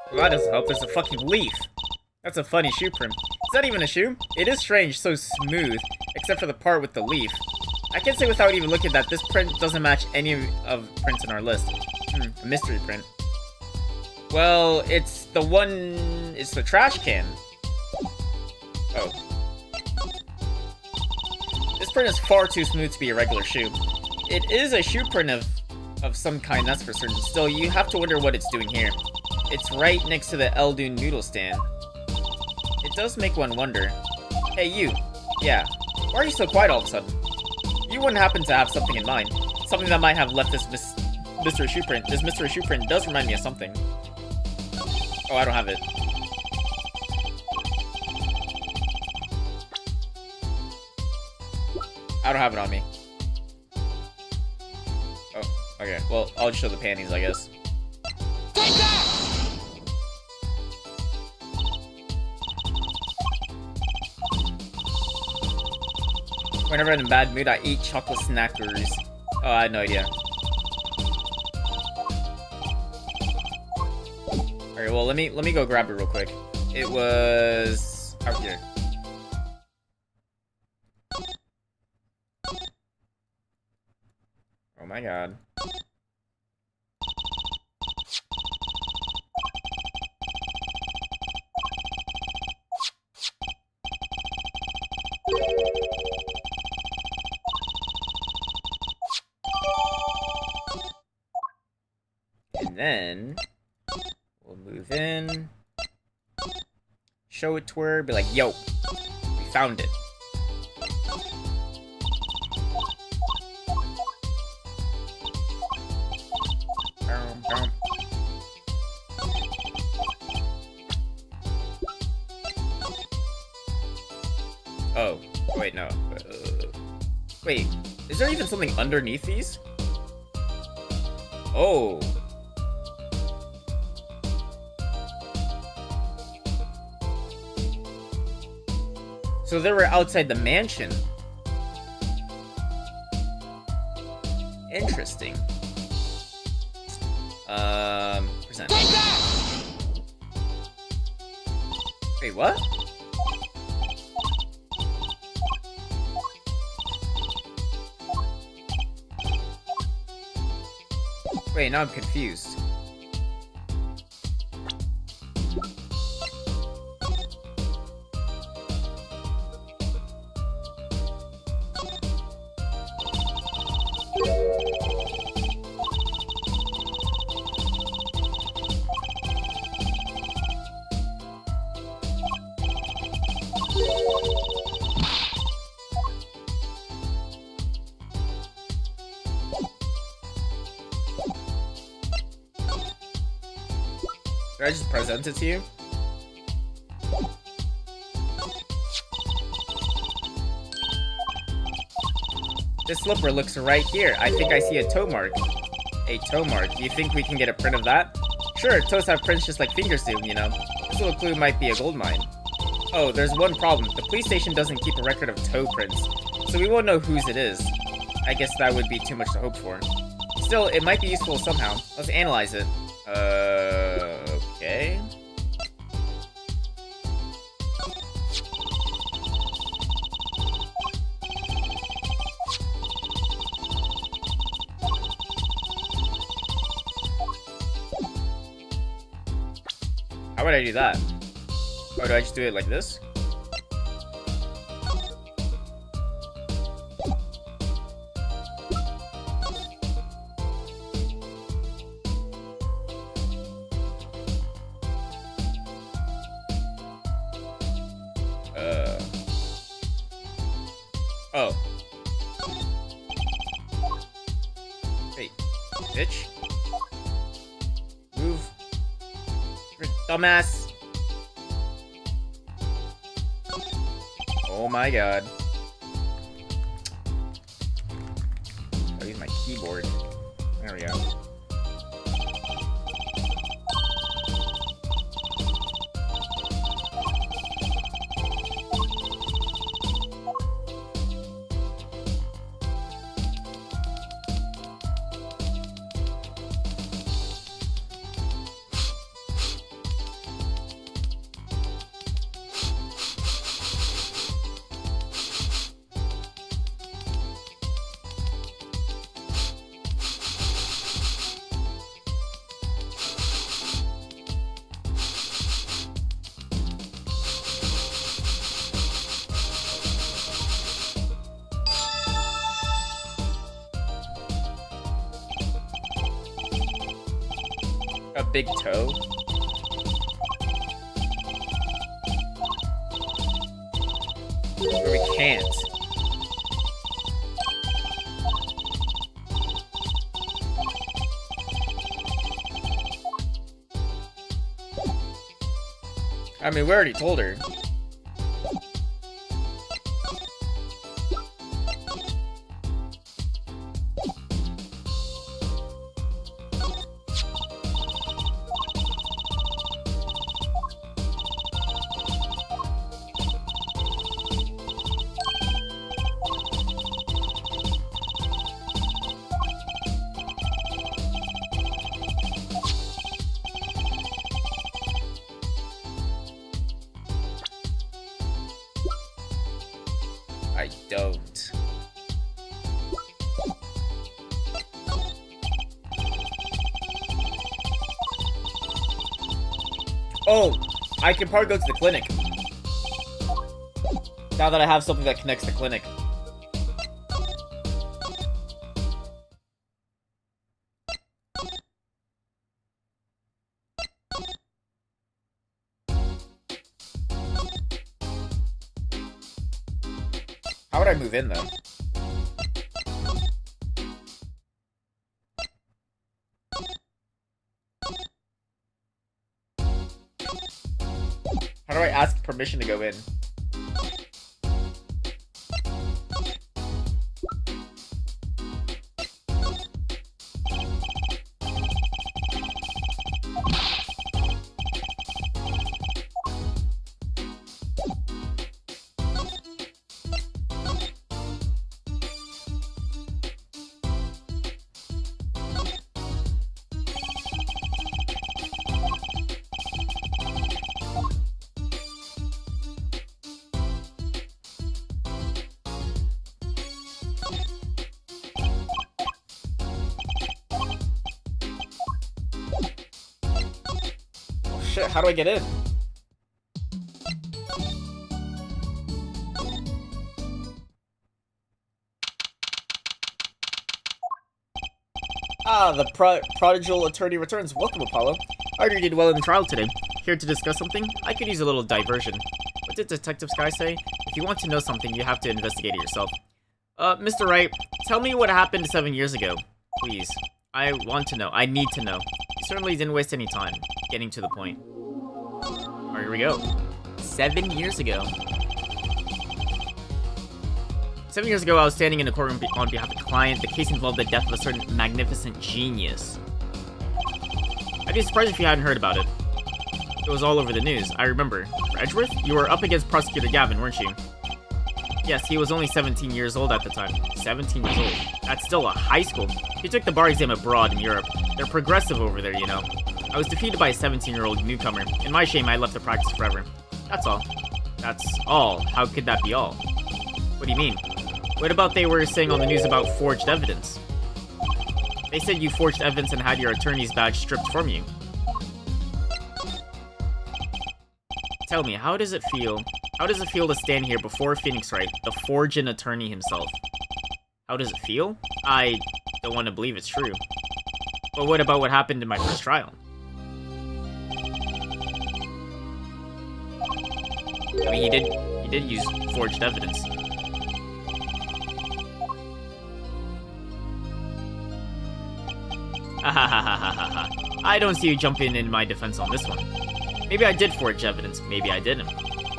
Well, that doesn't help. There's a fucking leaf. That's a funny shoe print. Is that even a shoe? It is strange, so smooth, except for the part with the leaf. I can say without even looking that this print doesn't match any of the prints in our list. A mystery print. Well, it's the one... It's the trash can. Oh. This print is far too smooth to be a regular shoe. It is a shoe print of some kind, that's for certain. Still, you have to wonder what it's doing here. It's right next to the Eldoon noodle stand. It does make one wonder. Hey, you. Yeah. Why are you so quiet all of a sudden? You wouldn't happen to have something in mind. Something that might have left this mystery shoe print. This mystery shoe print does remind me of something. Oh, I don't have it. I don't have it on me. Oh, okay. Well, I'll just show the panties, I guess. Take that! Whenever I'm in a bad mood, I eat chocolate snackers. Oh, I had no idea. Alright, well, let me go grab it real quick. It was out here. Oh my god. And then we'll move in, show it to her, be like, yo, we found it. Oh, wait, no. Wait, is there even something underneath these? Oh. So they were outside the mansion. Interesting. Present. Wait, what? Wait, now I'm confused. Did I just present it to you? This slipper looks right here. I think I see a toe mark. A toe mark. You think we can get a print of that? Sure, toes have prints just like fingers do, you know. This little clue might be a gold mine. Oh, there's one problem. The police station doesn't keep a record of toe prints, so we won't know whose it is. I guess that would be too much to hope for. Still, it might be useful somehow. Let's analyze it. Okay. How would I do that? Or do I just do it like this? Oh. Wait. Bitch. Move. Dumbass. Oh my god. I'll use my keyboard. There we go. A big toe? Or we can't. I mean, we already told her. I don't. Oh, I can probably go to the clinic. Now that I have something that connects the clinic. How would I move in, though? How do I ask permission to go in? Shit, how do I get in? Ah, the prodigal attorney returns. Welcome, Apollo. I heard you did well in the trial today. Here to discuss something? I could use a little diversion. What did Detective Sky say? If you want to know something, you have to investigate it yourself. Mr. Wright, tell me what happened 7 years ago. Please. I want to know. I need to know. You certainly didn't waste any time. Getting to the point. Alright, here we go. 7 years ago. 7 years ago, I was standing in a courtroom on behalf of a client. The case involved the death of a certain magnificent genius. I'd be surprised if you hadn't heard about it. It was all over the news. I remember. For Edgeworth, you were up against Prosecutor Gavin, weren't you? Yes, he was only 17 years old at the time. 17 years old. That's still a high school. He took the bar exam abroad in Europe. They're progressive over there, you know. I was defeated by a 17-year-old newcomer. In my shame, I left the practice forever. That's all. That's all? How could that be all? What do you mean? What about they were saying on the news about forged evidence? They said you forged evidence and had your attorney's badge stripped from you. Tell me, how does it feel? How does it feel to stand here before Phoenix Wright, the forged attorney himself? How does it feel? I don't want to believe it's true. But what about what happened in my first trial? I mean, he did use forged evidence. I don't see you jumping in my defense on this one. Maybe I did forge evidence, maybe I didn't.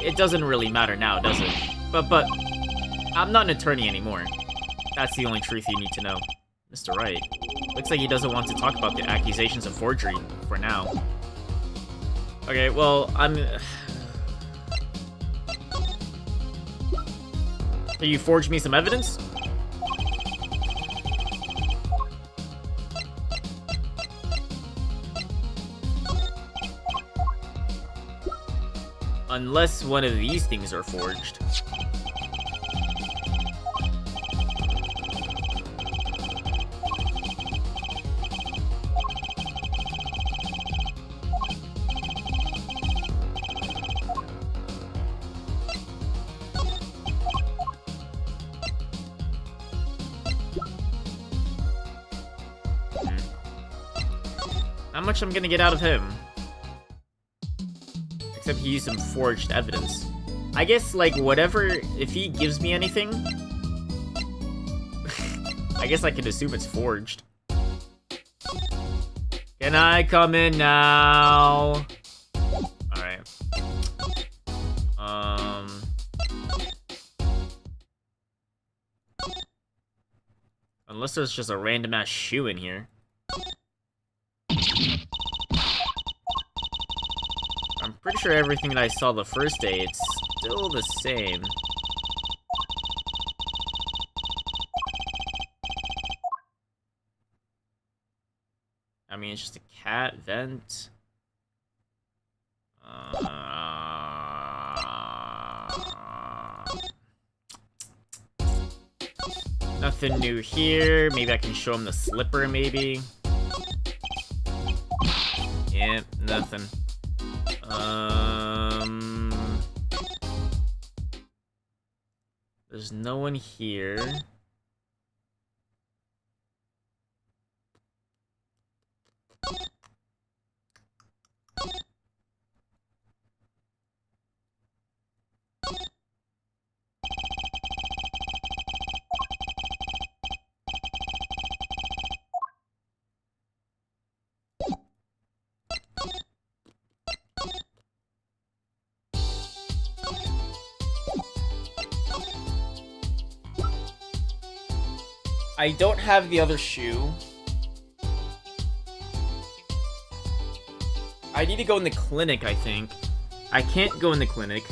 It doesn't really matter now, does it? But, I'm not an attorney anymore. That's the only truth you need to know. Mr. Wright. Looks like he doesn't want to talk about the accusations of forgery, for now. Okay, well, Can you forge me some evidence? Unless one of these things are forged. How much I'm gonna get out of him? Except he used some forged evidence. I guess, like, whatever, if he gives me anything, I guess I can assume it's forged. Can I come in now? Alright. Unless there's just a random ass shoe in here. I'm pretty sure everything that I saw the first day, it's still the same. I mean, it's just a cat vent. Nothing new here. Maybe I can show him the slipper, maybe. Yep, nothing. There's no one here. I don't have the other shoe. I need to go in the clinic, I think. I can't go in the clinic.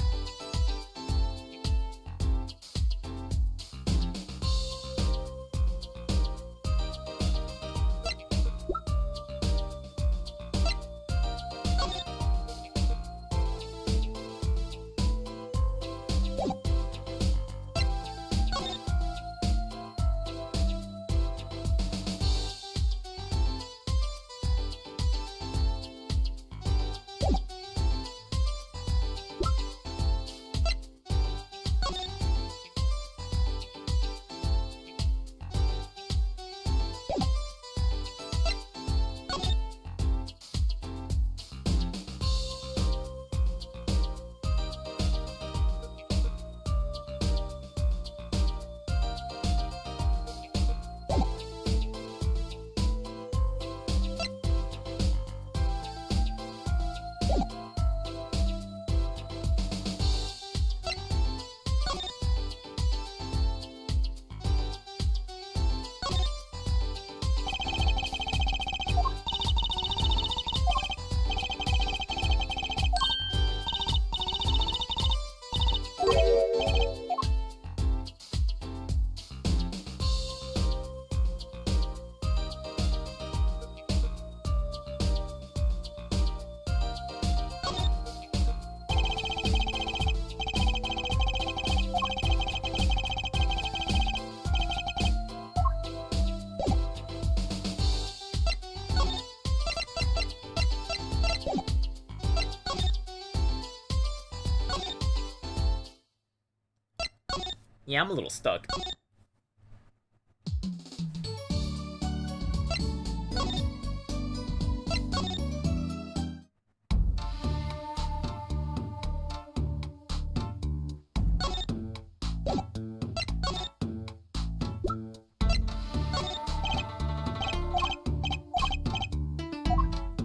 Yeah, I'm a little stuck.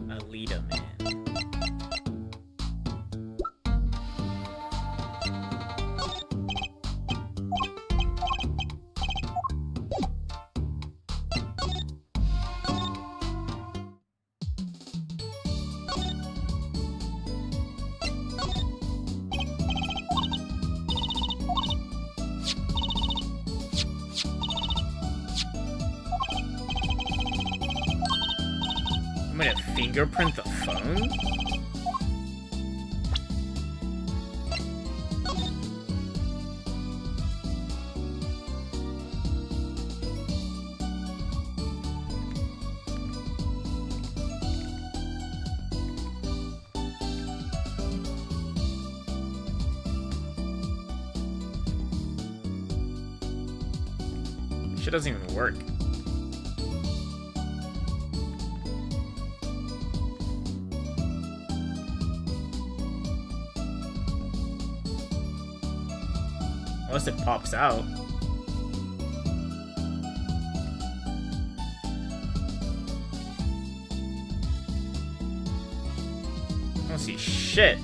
Alita, man. I'm gonna fingerprint the phone? Shit doesn't even work. Unless it pops out. I don't see shit.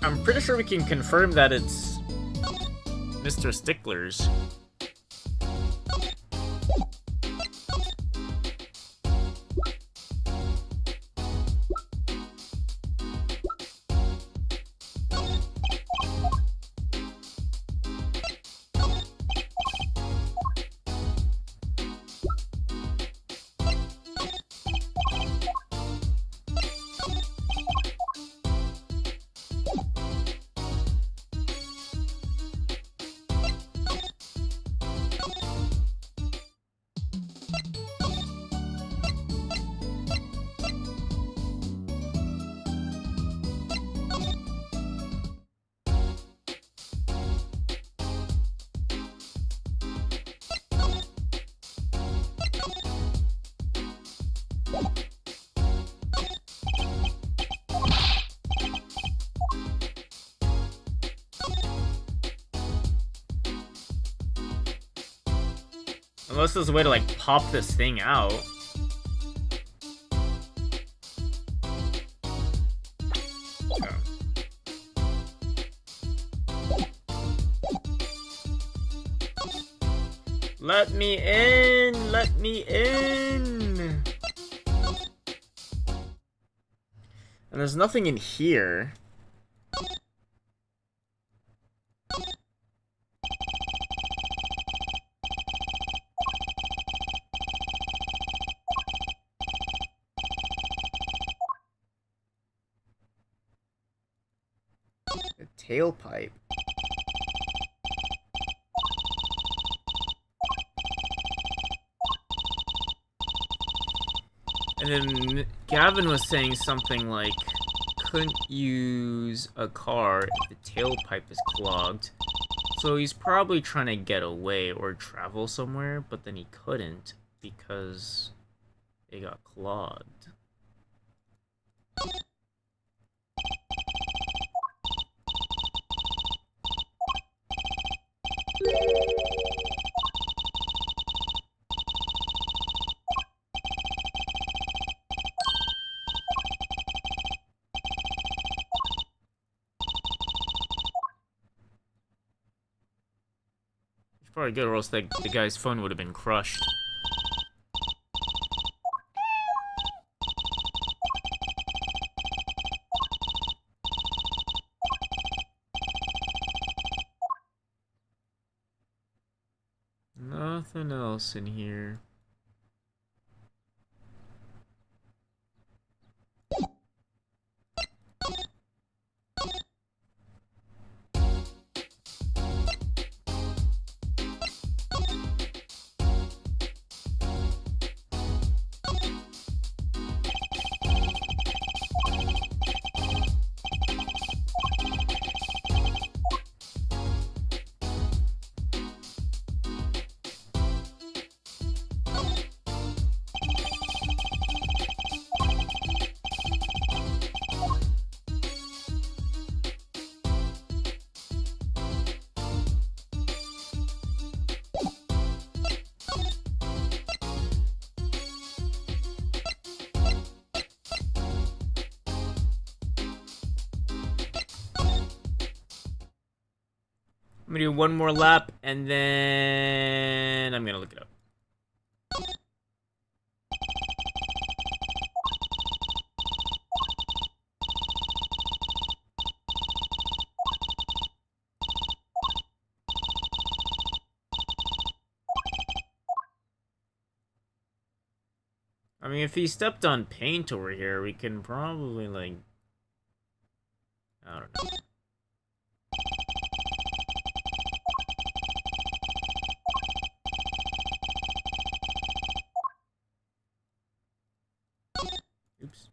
I'm pretty sure we can confirm that it's Mr. Stickler's. Unless there's a way to, like, pop this thing out. Okay. Let me in! Let me in! And there's nothing in here. Tailpipe. And then Gavin was saying something like, couldn't use a car if the tailpipe is clogged. So he's probably trying to get away or travel somewhere, but then he couldn't because it got clogged. It's probably good, or else the guy's phone would have been crushed. Nothing else in here. I'm gonna do one more lap, and then I'm gonna look it up. I mean, if he stepped on paint over here, we can probably, like... I don't know. Oops.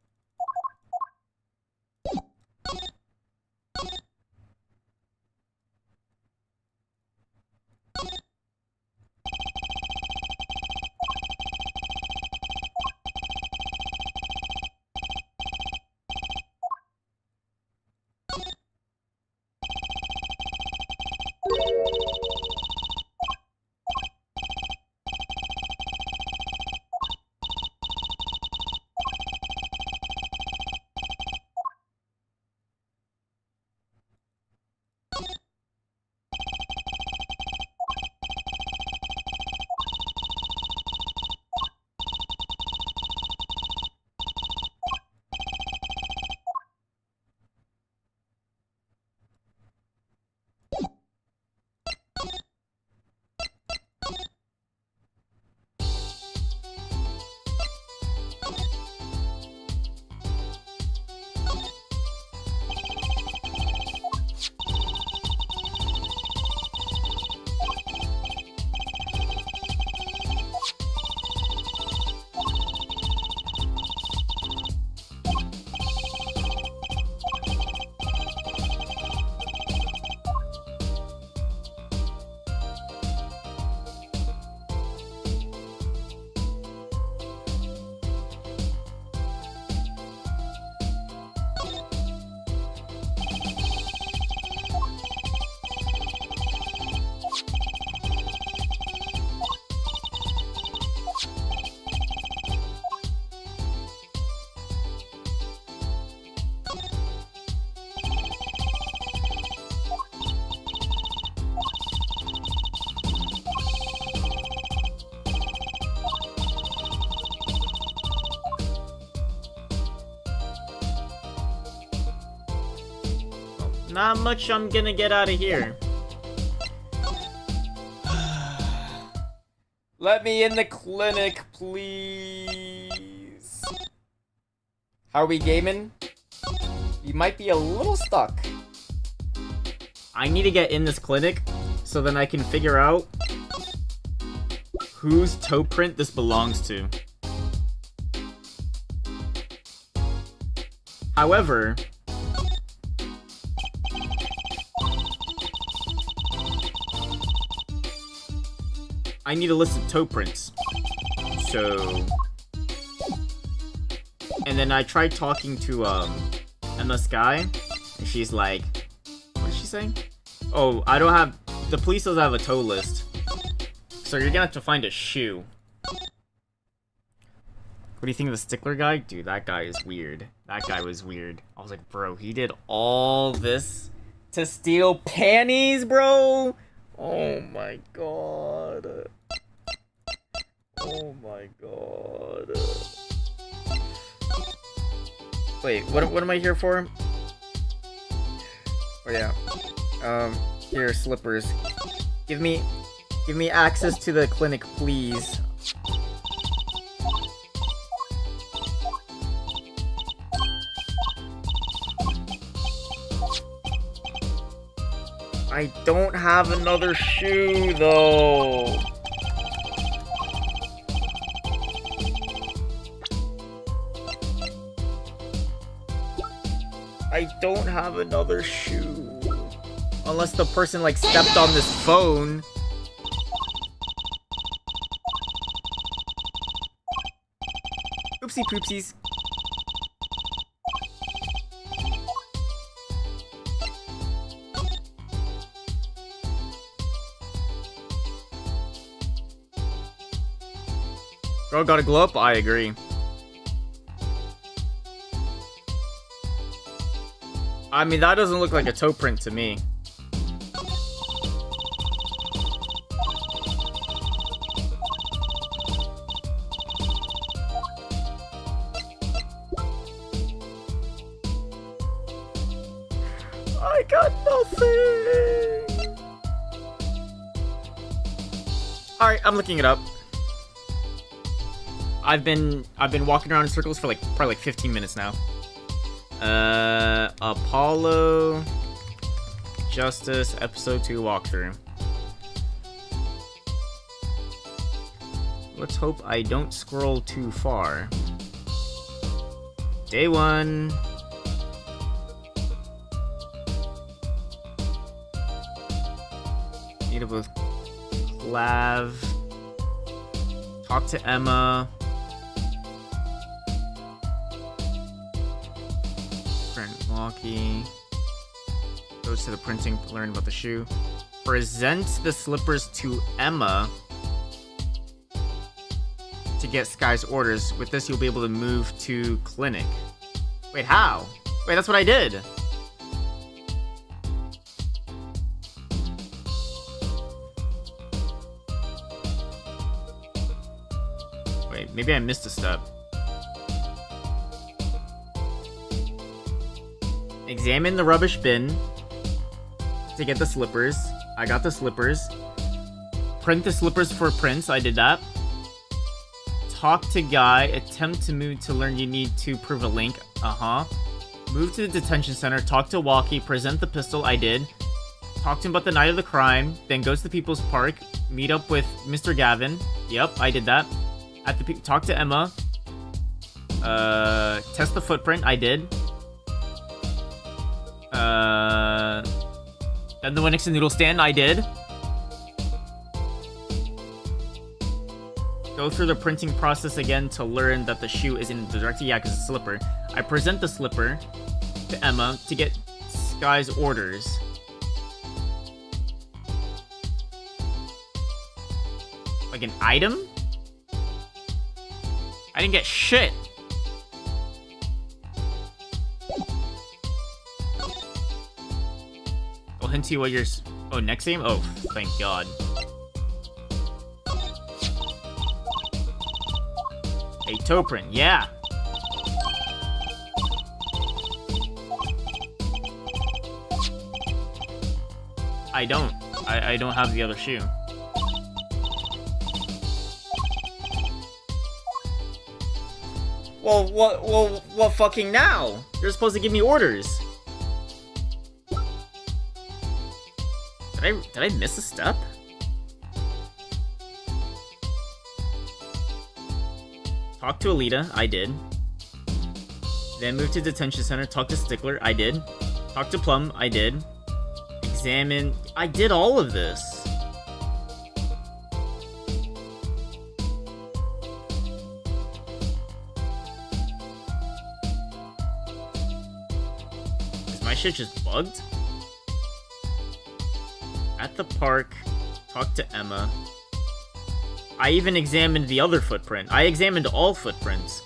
Not much I'm gonna get out of here. Let me in the clinic, please. How are we gaming? You might be a little stuck. I need to get in this clinic so then I can figure out whose toe print this belongs to. However, I need a list of toe prints. So... And then I tried talking to, Emma Sky, and she's like... What did she say? Oh, I don't have... The police doesn't have a toe list. So you're gonna have to find a shoe. What do you think of the stickler guy? Dude, that guy is weird. That guy was weird. I was like, bro, he did all this to steal panties, bro? Oh my god. Oh my god. Wait, what am I here for? Oh yeah. Here, slippers. Give me access to the clinic, please. I don't have another shoe, though. I don't have another shoe. Unless the person, like, stepped on this phone. Oopsie poopsies. Girl gotta glow up? I agree. I mean, that doesn't look like a toe print to me. got nothing. All right, I'm looking it up. I've been walking around in circles for probably 15 minutes now. Apollo Justice Episode 2 walkthrough. Let's hope I don't scroll too far. Day 1. Meet up with Clav. Talk to Emma. Print walkie. Goes to the printing to learn about the shoe. Present the slippers to Emma to get Sky's orders. With this, you'll be able to move to clinic. Wait, how? Wait, that's what I did. Wait, maybe I missed a step. Examine the rubbish bin to get the slippers. I got the slippers. Print the slippers for prints. I did that. Talk to Guy. Attempt to move to learn you need to prove a link. Move to the detention center. Talk to Walkie. Present the pistol. I did. Talk to him about the night of the crime. Then goes to People's Park. Meet up with Mr. Gavin. Yep, I did that. Talk to Emma. Test the footprint. I did. Then the Winix and Noodle stand. I did. Go through the printing process again to learn that the shoe is in the direction. Yeah, because it's a slipper. I present the slipper to Emma to get Sky's orders. Like an item? I didn't get shit. I'll hint you what you're... Oh, next game? Oh, thank God. A toe print, yeah. I don't have the other shoe. Well, what fucking now? You're supposed to give me orders. Did I miss a step? Talk to Alita, I did. Then move to detention center, talk to Stickler, I did. Talk to Plum, I did. Examine, I did all of this. Is my shit just bugged? At the park, talk to Emma. I even examined the other footprint. I examined all footprints.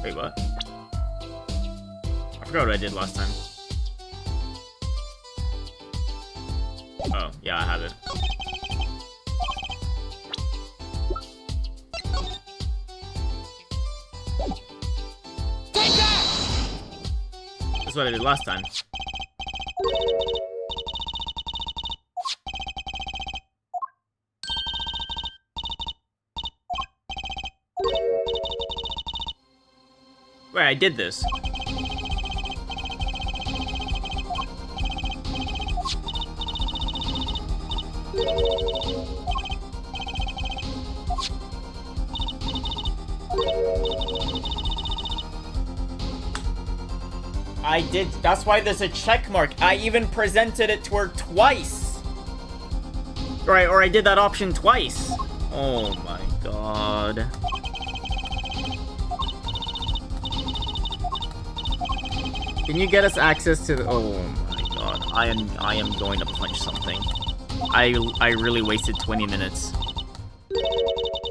Wait, what? I forgot what I did last time. Oh, yeah, I have it. That's what I did last time. Wait, I did this. I did. That's why there's a check mark. I even presented it to her twice. Or I did that option twice. Oh my god. Can you get us access to the... Oh my god. I am going to punch something. I really wasted 20 minutes.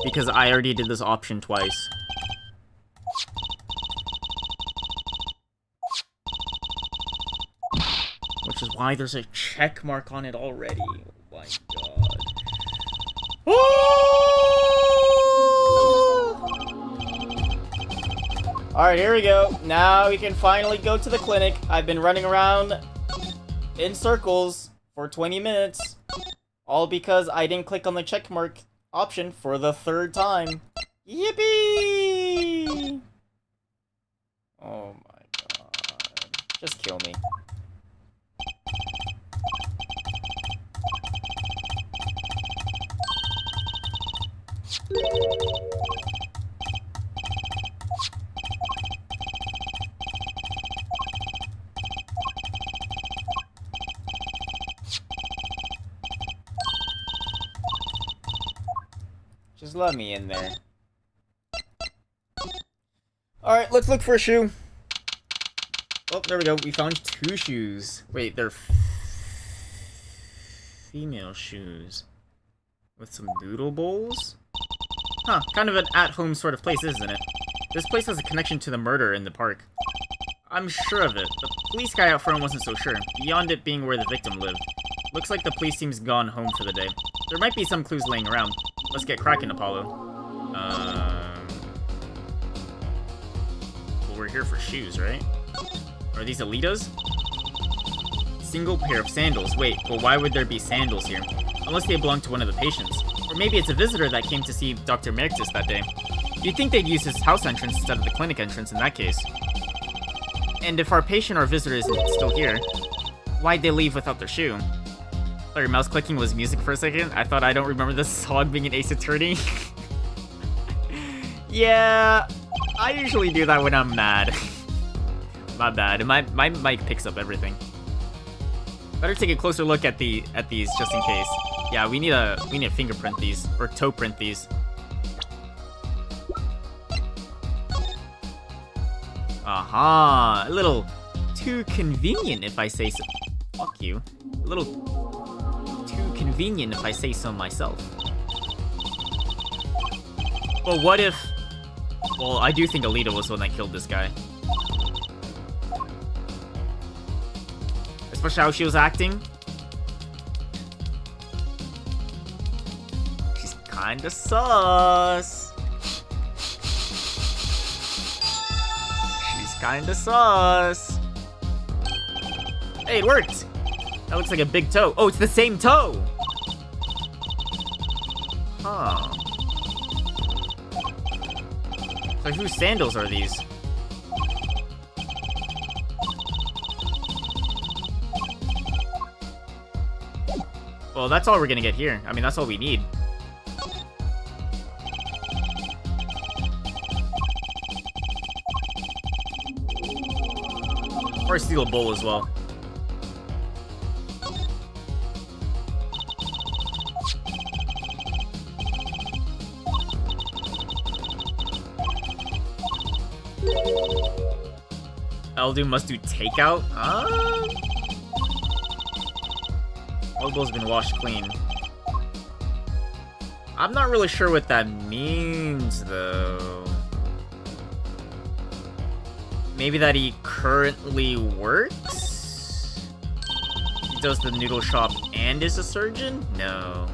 because I already did this option twice. Which is why there's a check mark on it already. Oh my god. Alright, here we go. Now we can finally go to the clinic. I've been running around in circles for 20 minutes. All because I didn't click on the check mark option for the 3rd time. Yippee! Oh my god. Just kill me. Just let me in there. Alright, let's look for a shoe. Oh, there we go. We found 2 shoes. Wait, they're female shoes. With some noodle bowls? Huh, kind of an at-home sort of place, isn't it? This place has a connection to the murder in the park. I'm sure of it. The police guy out front wasn't so sure, beyond it being where the victim lived. Looks like the police team's gone home for the day. There might be some clues laying around. Let's get cracking, Apollo. Well, we're here for shoes, right? Are these Alitas? Single pair of sandals. Wait, well, why would there be sandals here? Unless they belong to one of the patients. Or maybe it's a visitor that came to see Dr. Merctus that day. You'd think they'd use his house entrance instead of the clinic entrance in that case. And if our patient or visitor isn't still here, why'd they leave without their shoe? Sorry, mouse clicking was music for a second. I thought I don't remember this song being an Ace Attorney. Yeah, I usually do that when I'm mad. My bad. My mic picks up everything. Better take a closer look at these just in case. Yeah, we need to fingerprint these or toe print these. Aha! A little too convenient if I say so. Fuck you. A little too convenient if I say so myself. Well, what if... Well, I do think Alita was the one that killed this guy. Especially how she was acting. She's kinda sus. She's kinda sus. Hey, it worked! That looks like a big toe. Oh, it's the same toe! Huh. So whose sandals are these? Well, that's all we're gonna get here. I mean, that's all we need. Or steal a bowl as well. Eldu must do takeout? Elbow's been washed clean. I'm not really sure what that means, though. Maybe that he currently works? He does the noodle shop and is a surgeon? No.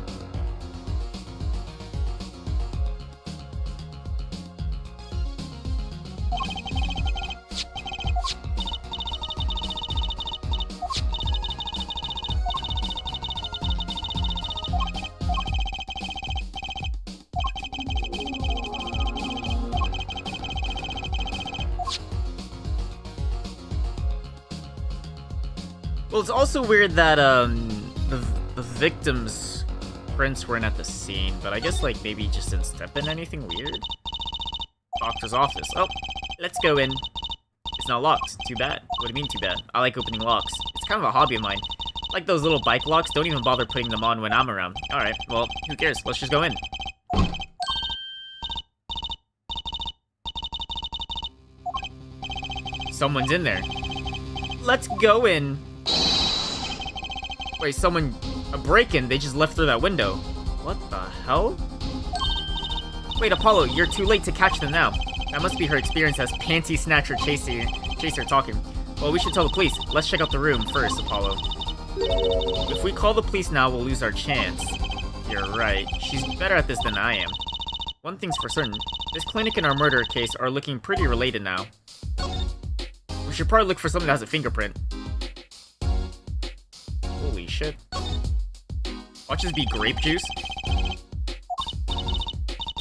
Well, it's also weird that, the victim's prints weren't at the scene, but I guess, like, maybe he just didn't step in anything weird? Doctor's office. Oh, let's go in. It's not locked. Too bad. What do you mean, too bad? I like opening locks. It's kind of a hobby of mine. Like those little bike locks, don't even bother putting them on when I'm around. Alright, well, who cares? Let's just go in. Someone's in there. Let's go in. Wait, a break-in, they just left through that window. What the hell? Wait, Apollo, you're too late to catch them now. That must be her experience as panty snatcher chaser talking. Well, we should tell the police. Let's check out the room first, Apollo. If we call the police now, we'll lose our chance. You're right. She's better at this than I am. One thing's for certain. This clinic and our murder case are looking pretty related now. We should probably look for something that has a fingerprint. Holy shit. Watch this be grape juice.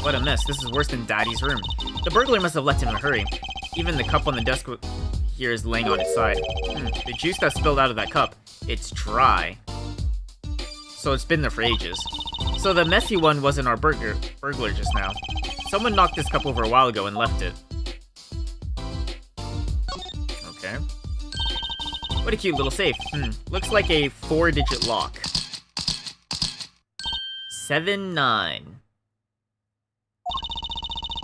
What a mess. This is worse than Daddy's room. The burglar must have left in a hurry. Even the cup on the desk here is laying on its side. The juice that spilled out of that cup, it's dry. So it's been there for ages. So the messy one wasn't our burglar just now. Someone knocked this cup over a while ago and left it. Okay. What a cute little safe. Looks like a 4-digit lock. 79.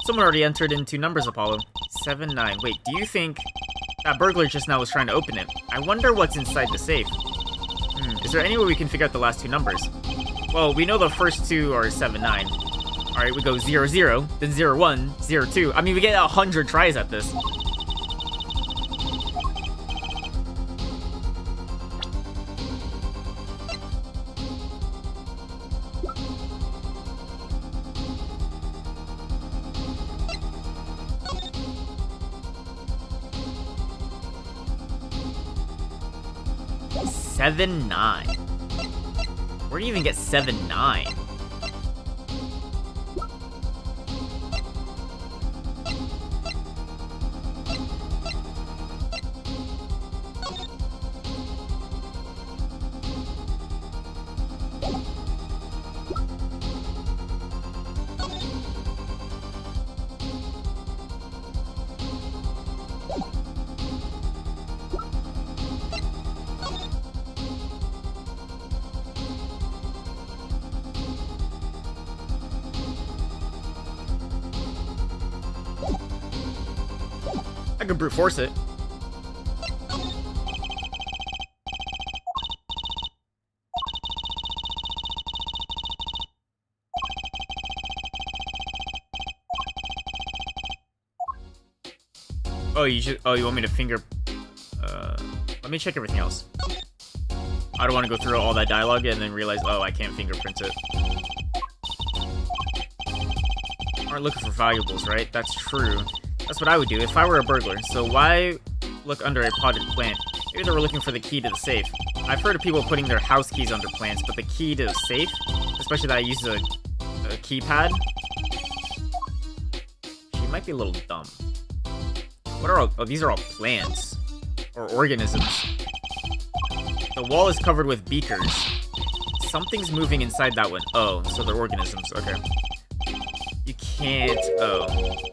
Someone already entered in 2 numbers, Apollo. 79. Wait, do you think that burglar just now was trying to open it? I wonder what's inside the safe. Is there any way we can figure out the last 2 numbers? Well, we know the first 2 are 79. Alright, we go 00, then 01, 02. I mean, we get 100 tries at this. Seven, 9. Where do you even get 7, 9? I could brute force it. Oh, you want me to finger... let me check everything else. I don't want to go through all that dialogue and then realize, oh, I can't fingerprint it. Aren't looking for valuables, right? That's true. That's what I would do if I were a burglar. So why look under a potted plant? Maybe they were looking for the key to the safe. I've heard of people putting their house keys under plants, but the key to the safe, especially that uses a keypad, she might be a little dumb. What are all... Oh, these are all plants. Or organisms. The wall is covered with beakers. Something's moving inside that one. Oh, so they're organisms. Okay. You can't... Oh.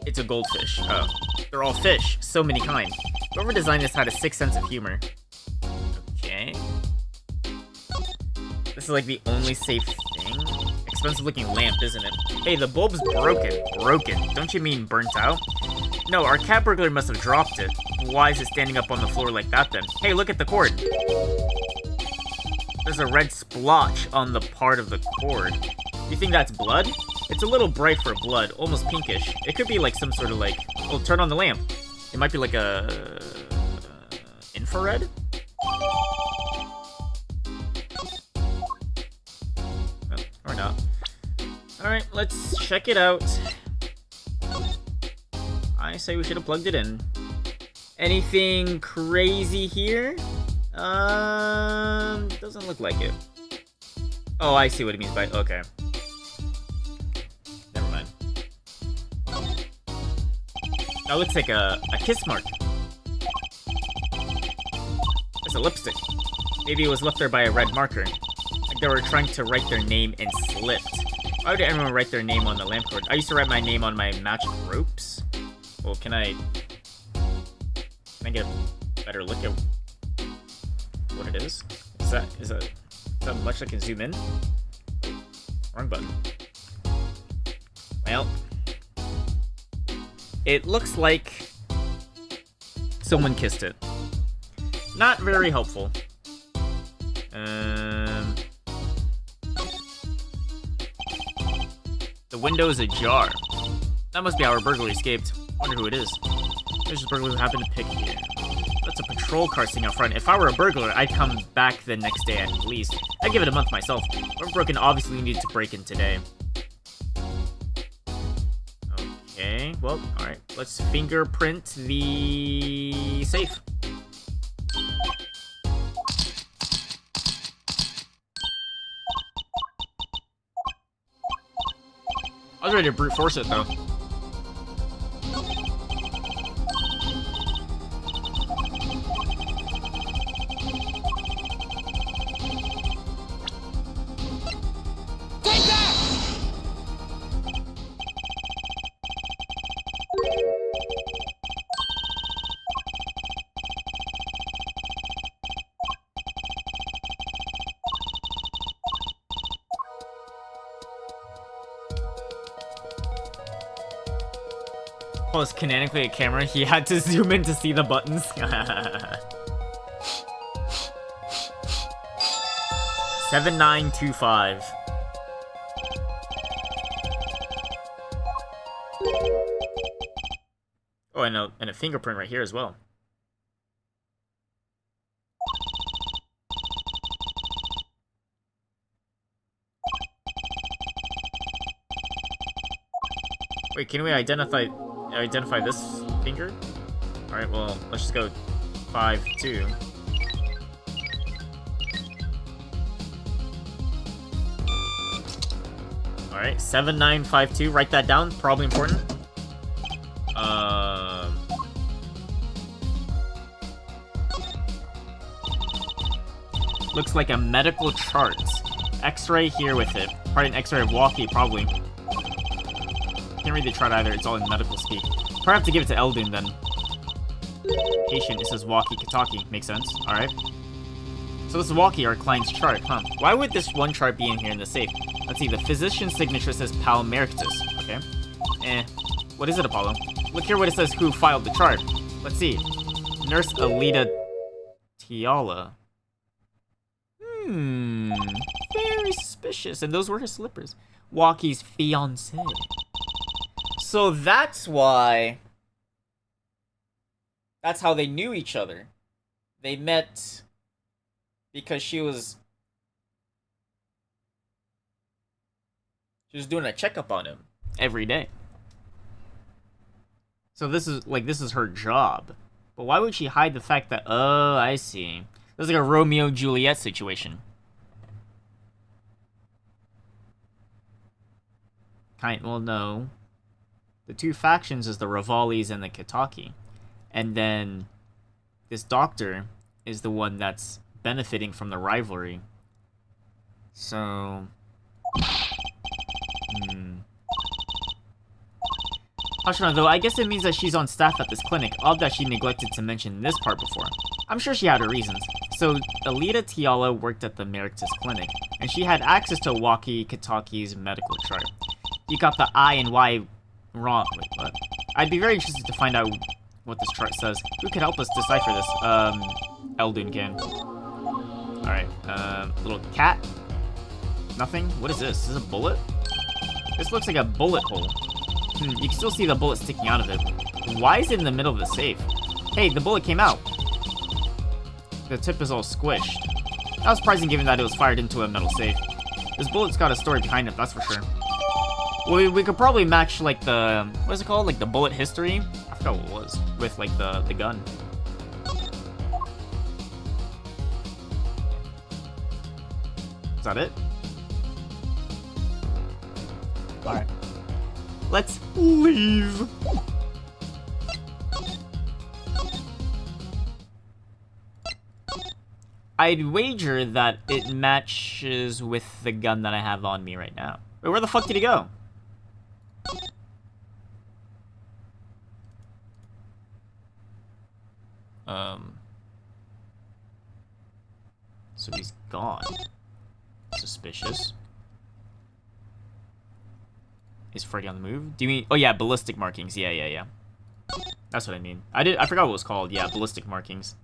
It's a goldfish. Oh. They're all fish. So many kind. Whoever designed this had a sick sense of humor. Okay. This is like the only safe thing? Expensive looking lamp, isn't it? Hey, the bulb's broken. Broken. Don't you mean burnt out? No, our cat burglar must have dropped it. Why is it standing up on the floor like that then? Hey, look at the cord. There's a red splotch on the part of the cord. You think that's blood? It's a little bright for blood, almost pinkish. It could be like some sort of like... Oh, turn on the lamp. It might be like a... infrared? Oh, or not. Alright, let's check it out. I say we should have plugged it in. Anything crazy here? Doesn't look like it. Oh, I see what it means by... Okay. Never mind. That looks like a kiss mark. It's a lipstick. Maybe it was left there by a red marker. Like they were trying to write their name and slipped. Why would anyone write their name on the lamp cord? I used to write my name on my magic ropes. Well, can I get a better look at what it is? Is that much I can zoom in? Wrong button. Well, it looks like someone kissed it. Not very helpful. The window is ajar. That must be how our burglar escaped. Wonder who it is. There's a burglar who happened to pick here. That's a patrol car sitting out front. If I were a burglar, I'd come back the next day at least. I'd give it a month myself. Whoever broke in obviously needed to break in today. Okay, well, alright. Let's fingerprint the safe. I was ready to brute force it, though. Well, it's canonically a camera. He had to zoom in to see the buttons. 7925. Oh, and a fingerprint right here as well. Wait, can we identify this finger? Alright, well, let's just go 5-2. Alright, 7952. Write that down. Probably important. Looks like a medical chart. X-ray here with it. Probably an X-ray of Walkie, probably. Can't read the chart either. It's all in medical speak. Probably have to give it to Eldun then. Patient, it says Walkie Kataki. Makes sense. Alright. So this is Walkie, our client's chart, huh? Why would this one chart be in here in the safe? Let's see, the physician's signature says Palmerictus. Okay. What is it, Apollo? Look here what it says who filed the chart. Let's see. Nurse Alita Tiala. Very suspicious. And those were her slippers. Walkie's fiancé. So that's why... That's how they knew each other. They met... because she was doing a checkup on him every day. So this is her job. But why would she hide the fact that, oh, I see. This is like a Romeo-Juliet situation. Well, no. The two factions is the Rivalis and the Kataki. And then this doctor is the one that's benefiting from the rivalry. So... Hashina, though, I guess it means that she's on staff at this clinic. Odd that she neglected to mention this part before. I'm sure she had her reasons. So, Alita Tiala worked at the Merictus clinic, and she had access to Walkie Kataki's medical chart. You got the I and Y wrong. Wait, what? I'd be very interested to find out what this chart says. Who could help us decipher this? Eldun can. Alright, little cat? Nothing? What is this? Is this a bullet? This looks like a bullet hole. You can still see the bullet sticking out of it. Why is it in the middle of the safe? Hey, the bullet came out. The tip is all squished. That was surprising given that it was fired into a metal safe. This bullet's got a story behind it, that's for sure. Well, we could probably match, like, the... what is it called? Like, the bullet history? I forgot what it was. With, like, the gun. Is that it? Alright. Let's leave. I'd wager that it matches with the gun that I have on me right now. Wait, where the fuck did he go? So he's gone. Suspicious. Is Freddy on the move? Do you mean... oh, yeah, ballistic markings. Yeah. That's what I mean. I forgot what it was called. Yeah, ballistic markings.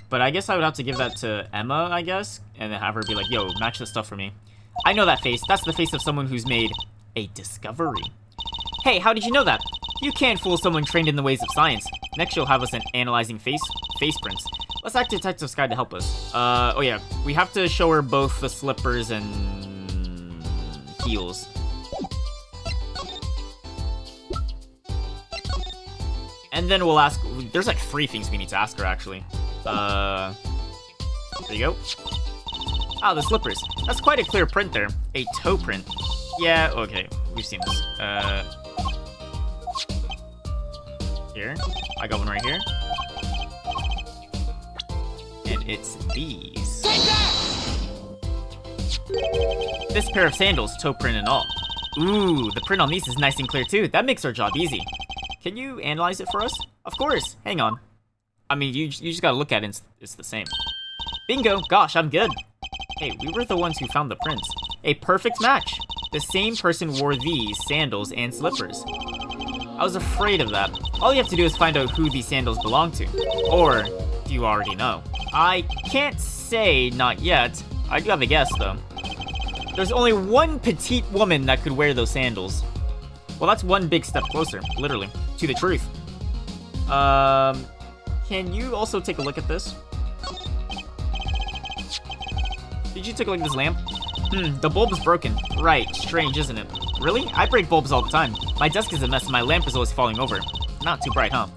But I guess I would have to give that to Emma, I guess. And then have her be like, yo, match this stuff for me. I know that face. That's the face of someone who's made a discovery. Hey, how did you know that? You can't fool someone trained in the ways of science. Next, you'll have us analyzing face prints. Let's ask Detective Sky to help us. Oh yeah, we have to show her both the slippers and heels. And then we'll ask, there's like 3 things we need to ask her actually. There you go. Ah, the slippers. That's quite a clear print there. A toe print. Yeah, okay, we've seen this. Here, I got one right here. And it's these. This pair of sandals, toe print and all. Ooh, the print on these is nice and clear too. That makes our job easy. Can you analyze it for us? Of course, hang on. I mean, you just gotta look at it, it's the same. Bingo, gosh, I'm good. Hey, we were the ones who found the prints. A perfect match. The same person wore these sandals and slippers. I was afraid of that. All you have to do is find out who these sandals belong to. Or, do you already know? I can't say not yet. I do have a guess, though. There's only one petite woman that could wear those sandals. Well, that's one big step closer, literally, to the truth. Can you also take a look at this? Did you take a look at this lamp? The bulb is broken. Right, strange, isn't it? Really? I break bulbs all the time. My desk is a mess and my lamp is always falling over. Not too bright, huh?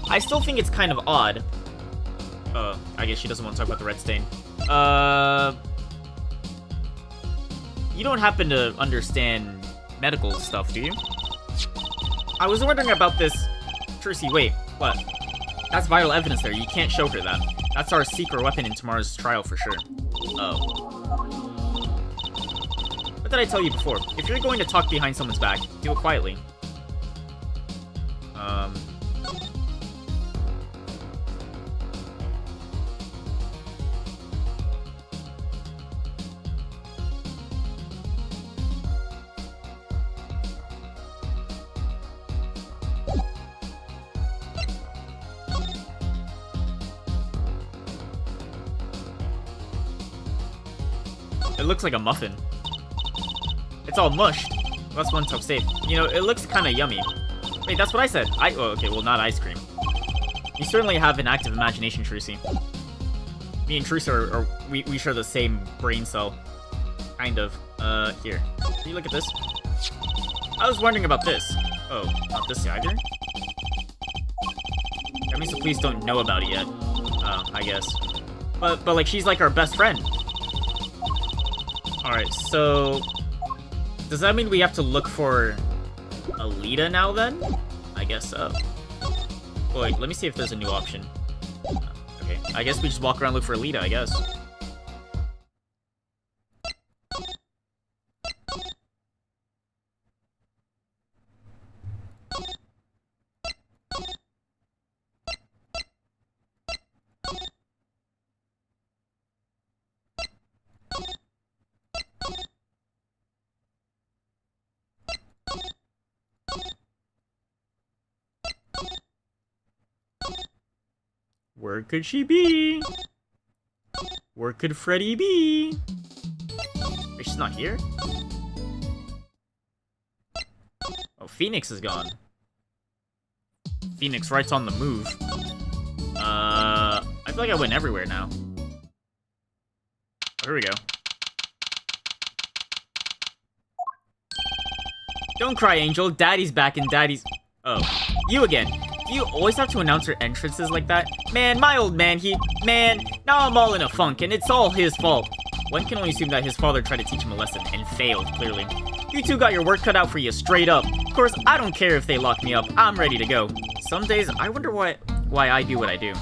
I still think it's kind of odd. I guess she doesn't want to talk about the red stain. You don't happen to understand medical stuff, do you? I was wondering about this... Trucy, wait, what? That's vital evidence there. You can't show her that. That's our secret weapon in tomorrow's trial for sure. Oh. What did I tell you before? If you're going to talk behind someone's back, do it quietly. It looks like a muffin. It's all mushed. That's one tough save. You know, it looks kind of yummy. Wait, that's what I said. Oh, okay, well, not ice cream. You certainly have an active imagination, Trucy. Me and Trucy we share the same brain cell. Kind of. Here. Can you look at this? I was wondering about this. Oh, not this either? That means the police don't know about it yet. I guess. But like, she's like our best friend. Alright, so... does that mean we have to look for Alita now, then? I guess so. Wait, let me see if there's a new option. Okay, I guess we just walk around and look for Alita, I guess. Where could she be? Where could Freddy be? Wait, she's not here? Oh, Phoenix is gone. Phoenix Wright's on the move. I feel like I went everywhere now. Oh, here we go. Don't cry, Angel. Daddy's back and Daddy's... Oh, you again. Do you always have to announce your entrances like that? Man, my old man, Man, now I'm all in a funk, and it's all his fault. One can only assume that his father tried to teach him a lesson, and failed, clearly. You two got your work cut out for you, straight up. Of course, I don't care if they lock me up. I'm ready to go. Some days, I wonder why I do what I do.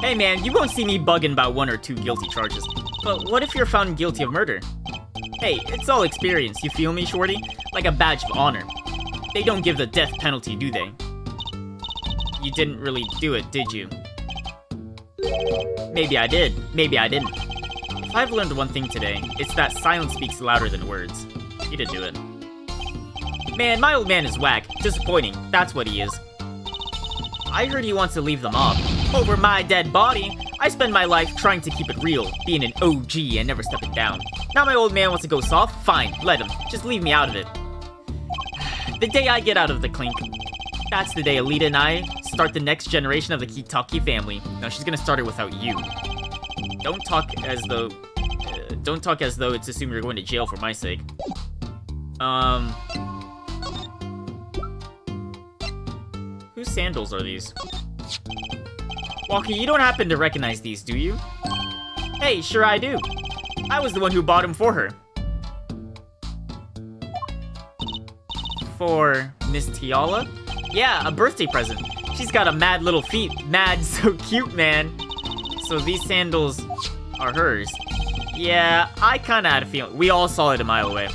Hey man, you won't see me bugging about 1 or 2 guilty charges. But what if you're found guilty of murder? Hey, it's all experience, you feel me, shorty? Like a badge of honor. They don't give the death penalty, do they? You didn't really do it, did you? Maybe I did, maybe I didn't. If I've learned one thing today, it's that silence speaks louder than words. He didn't do it. Man, my old man is whack. Disappointing, that's what he is. I heard he wants to leave the mob. Over my dead body? I spend my life trying to keep it real, being an OG and never stepping down. Now my old man wants to go soft? Fine, let him. Just leave me out of it. The day I get out of the clink, that's the day Alita and I start the next generation of the Kitaki family. No, she's gonna start it without you. Don't talk as though it's assumed you're going to jail for my sake. Whose sandals are these? Walkie, you don't happen to recognize these, do you? Hey, sure I do. I was the one who bought them for her. For Miss Tiala? Yeah, a birthday present. She's got a mad little feet. Mad, so cute, man. So these sandals are hers. Yeah, I kinda had a feeling. We all saw it a mile away.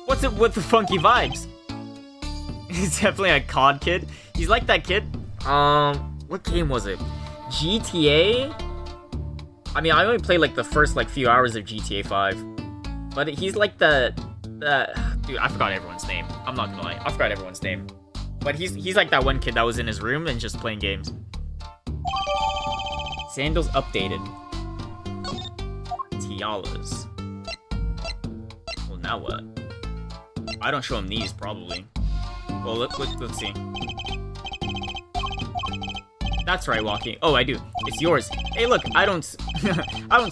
What's it with the funky vibes? He's definitely a COD kid. He's like that kid. What game was it? GTA? I mean, I only played like the first like few hours of GTA 5. But he's like the dude, I forgot everyone's name. I'm not gonna lie. I forgot everyone's name. But he's like that one kid that was in his room and just playing games. Sandals updated. Tialas. Well, now what? I don't show him these, probably. Well, let's see. That's right, Walkie. Oh, I do. It's yours. Hey, look, I don't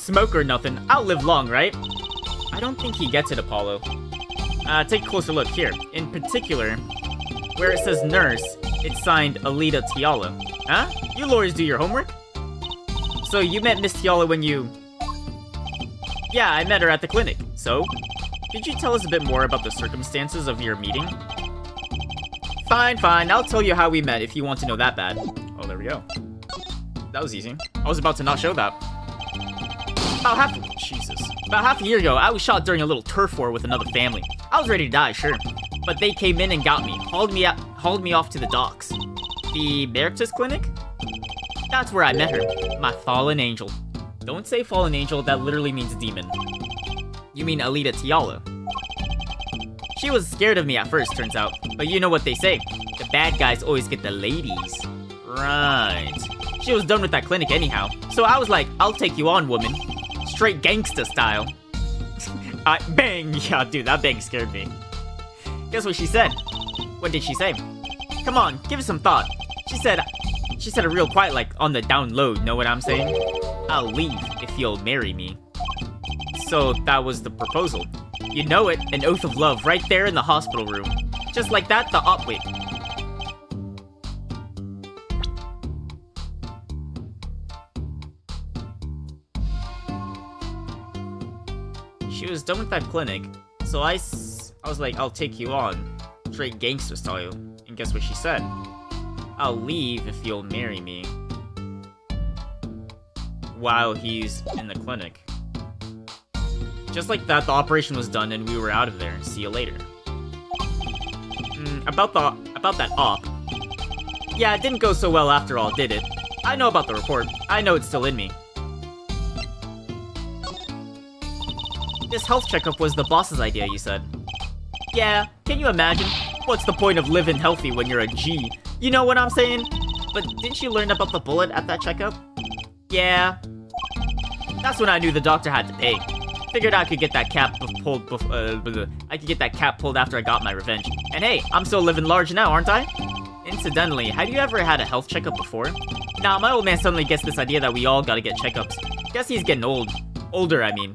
smoke or nothing. I'll live long, right? I don't think he gets it, Apollo. Take a closer look here. In particular, where it says nurse, it's signed Alita Tiala. Huh? You lawyers do your homework? So you met Miss Tiala when you... Yeah, I met her at the clinic. So? Could you tell us a bit more about the circumstances of your meeting? Fine. I'll tell you how we met if you want to know that bad. Oh, there we go. That was easy. I was about to not show that. About half a year ago, I was shot during a little turf war with another family. I was ready to die, sure. But they came in and got me, hauled me off to the docks. The Bertus Clinic? That's where I met her. My fallen angel. Don't say fallen angel, that literally means demon. You mean Alita Tiala. She was scared of me at first, turns out. But you know what they say. The bad guys always get the ladies. Right. She was done with that clinic anyhow. So I was like, I'll take you on, woman. Straight gangsta style. Bang! Yeah, dude, that bang scared me. Guess what she said? What did she say? Come on, give it some thought. She said it real quiet, like on the down low, know what I'm saying? I'll leave if you'll marry me. So that was the proposal. You know it, an oath of love right there in the hospital room. Just like that, the wait. She was done with that clinic, so I was like, I'll take you on. Straight gangster style. And guess what she said? I'll leave if you'll marry me. While he's in the clinic. Just like that, the operation was done and we were out of there. See you later. About that op. Yeah, it didn't go so well after all, did it? I know about the report. I know it's still in me. This health checkup was the boss's idea, you said. Yeah, can you imagine? What's the point of living healthy when you're a G? You know what I'm saying? But didn't you learn about the bullet at that checkup? Yeah. That's when I knew the doctor had to pay. Figured I could get that cap pulled after I got my revenge. And hey, I'm still living large now, aren't I? Incidentally, have you ever had a health checkup before? Nah, my old man suddenly gets this idea that we all gotta get checkups. Guess he's getting old. Older, I mean.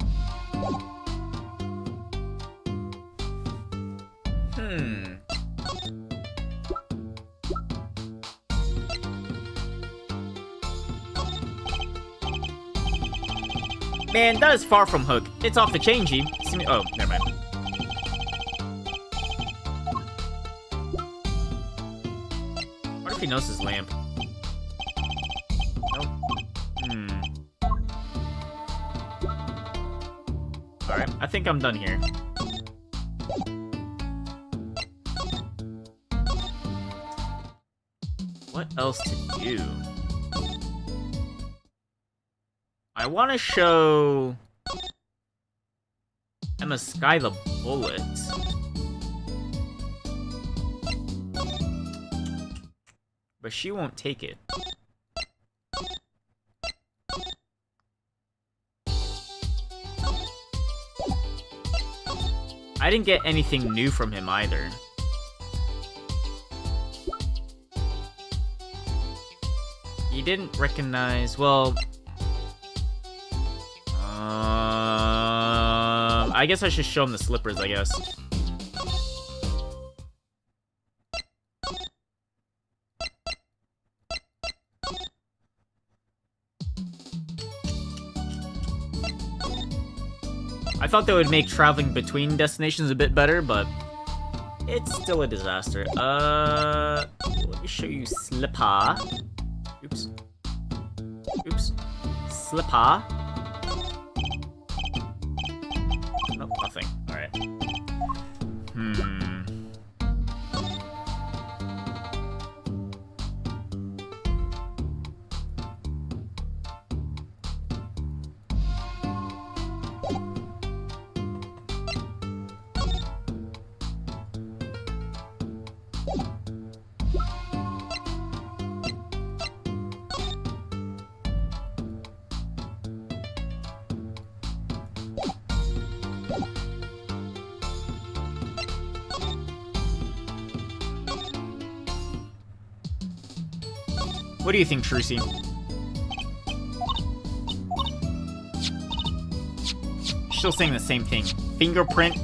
Man, that is far from hook. It's off the chain, G. Oh, never mind. What if he knows his lamp? Nope. Alright, I think I'm done here. What else to do? I want to show Emma Sky the bullet. But she won't take it. I didn't get anything new from him either. He didn't recognize, well... I guess I should show him the slippers, I guess. I thought that would make traveling between destinations a bit better, but it's still a disaster. Let me show you slipper. Oops. Oops. Slipper. Nope, nothing. Alright. What do you think, Trucy? Still saying the same thing. Fingerprint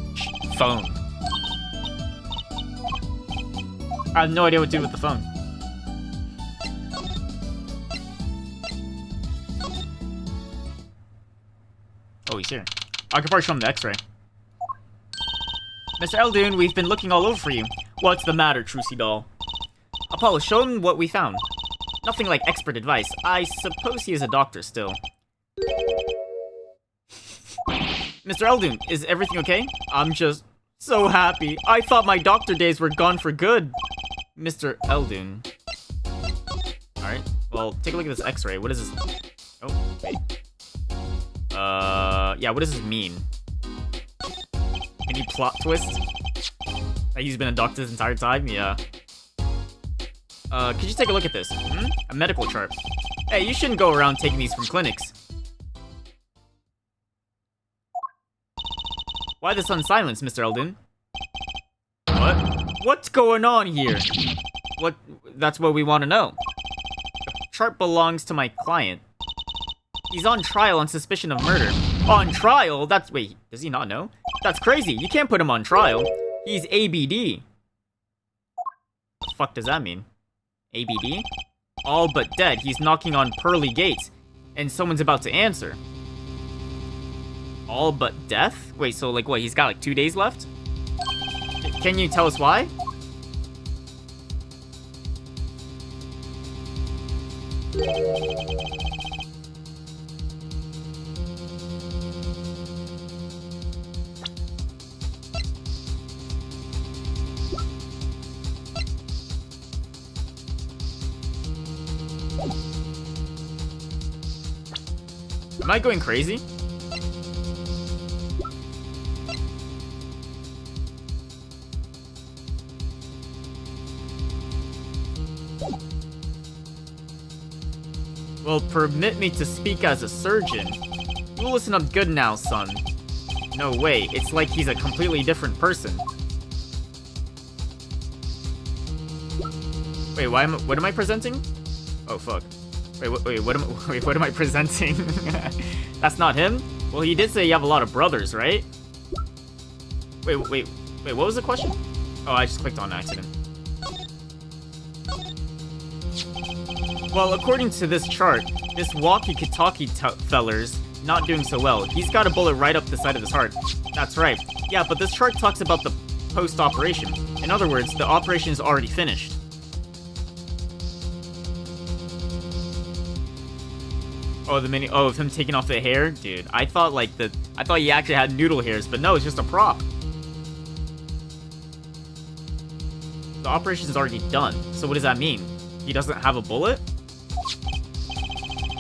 phone. I have no idea what to do with the phone. Oh, he's here. I could probably show him the x-ray. Mr. Eldoon, we've been looking all over for you. What's the matter, Trucy doll? Apollo, show him what we found. Nothing like expert advice. I suppose he is a doctor still. Mr. Eldoon, is everything okay? I'm just so happy. I thought my doctor days were gone for good. Mr. Eldoon. Alright, well, take a look at this x-ray. What is this? Oh, wait. Yeah, what does this mean? Any plot twist? That he's been a doctor this entire time? Yeah. Could you take a look at this? A medical chart. Hey, you shouldn't go around taking these from clinics. Why the sun silence, Mr. Eldoon? What? What's going on here? What? That's what we want to know. The chart belongs to my client. He's on trial on suspicion of murder. On trial? That's... Wait, does he not know? That's crazy. You can't put him on trial. He's ABD. What the fuck does that mean? ABD? All but dead. He's knocking on pearly gates. And someone's about to answer. All but death? Wait, so like what? He's got like 2 days left? Can you tell us why? Am I going crazy? Well, permit me to speak as a surgeon. You listen up good now, son. No way, it's like he's a completely different person. Wait, what am I presenting? Oh, fuck. Wait, what am I presenting? That's not him? Well, he did say you have a lot of brothers, right? Wait, what was the question? Oh, I just clicked on accident. Well, according to this chart, this walkie-talkie feller's not doing so well. He's got a bullet right up the side of his heart. That's right. Yeah, but this chart talks about the post-operation. In other words, the operation is already finished. Oh, of him taking off the hair? Dude, I thought he actually had noodle hairs, but no, it's just a prop. The operation is already done. So what does that mean? He doesn't have a bullet?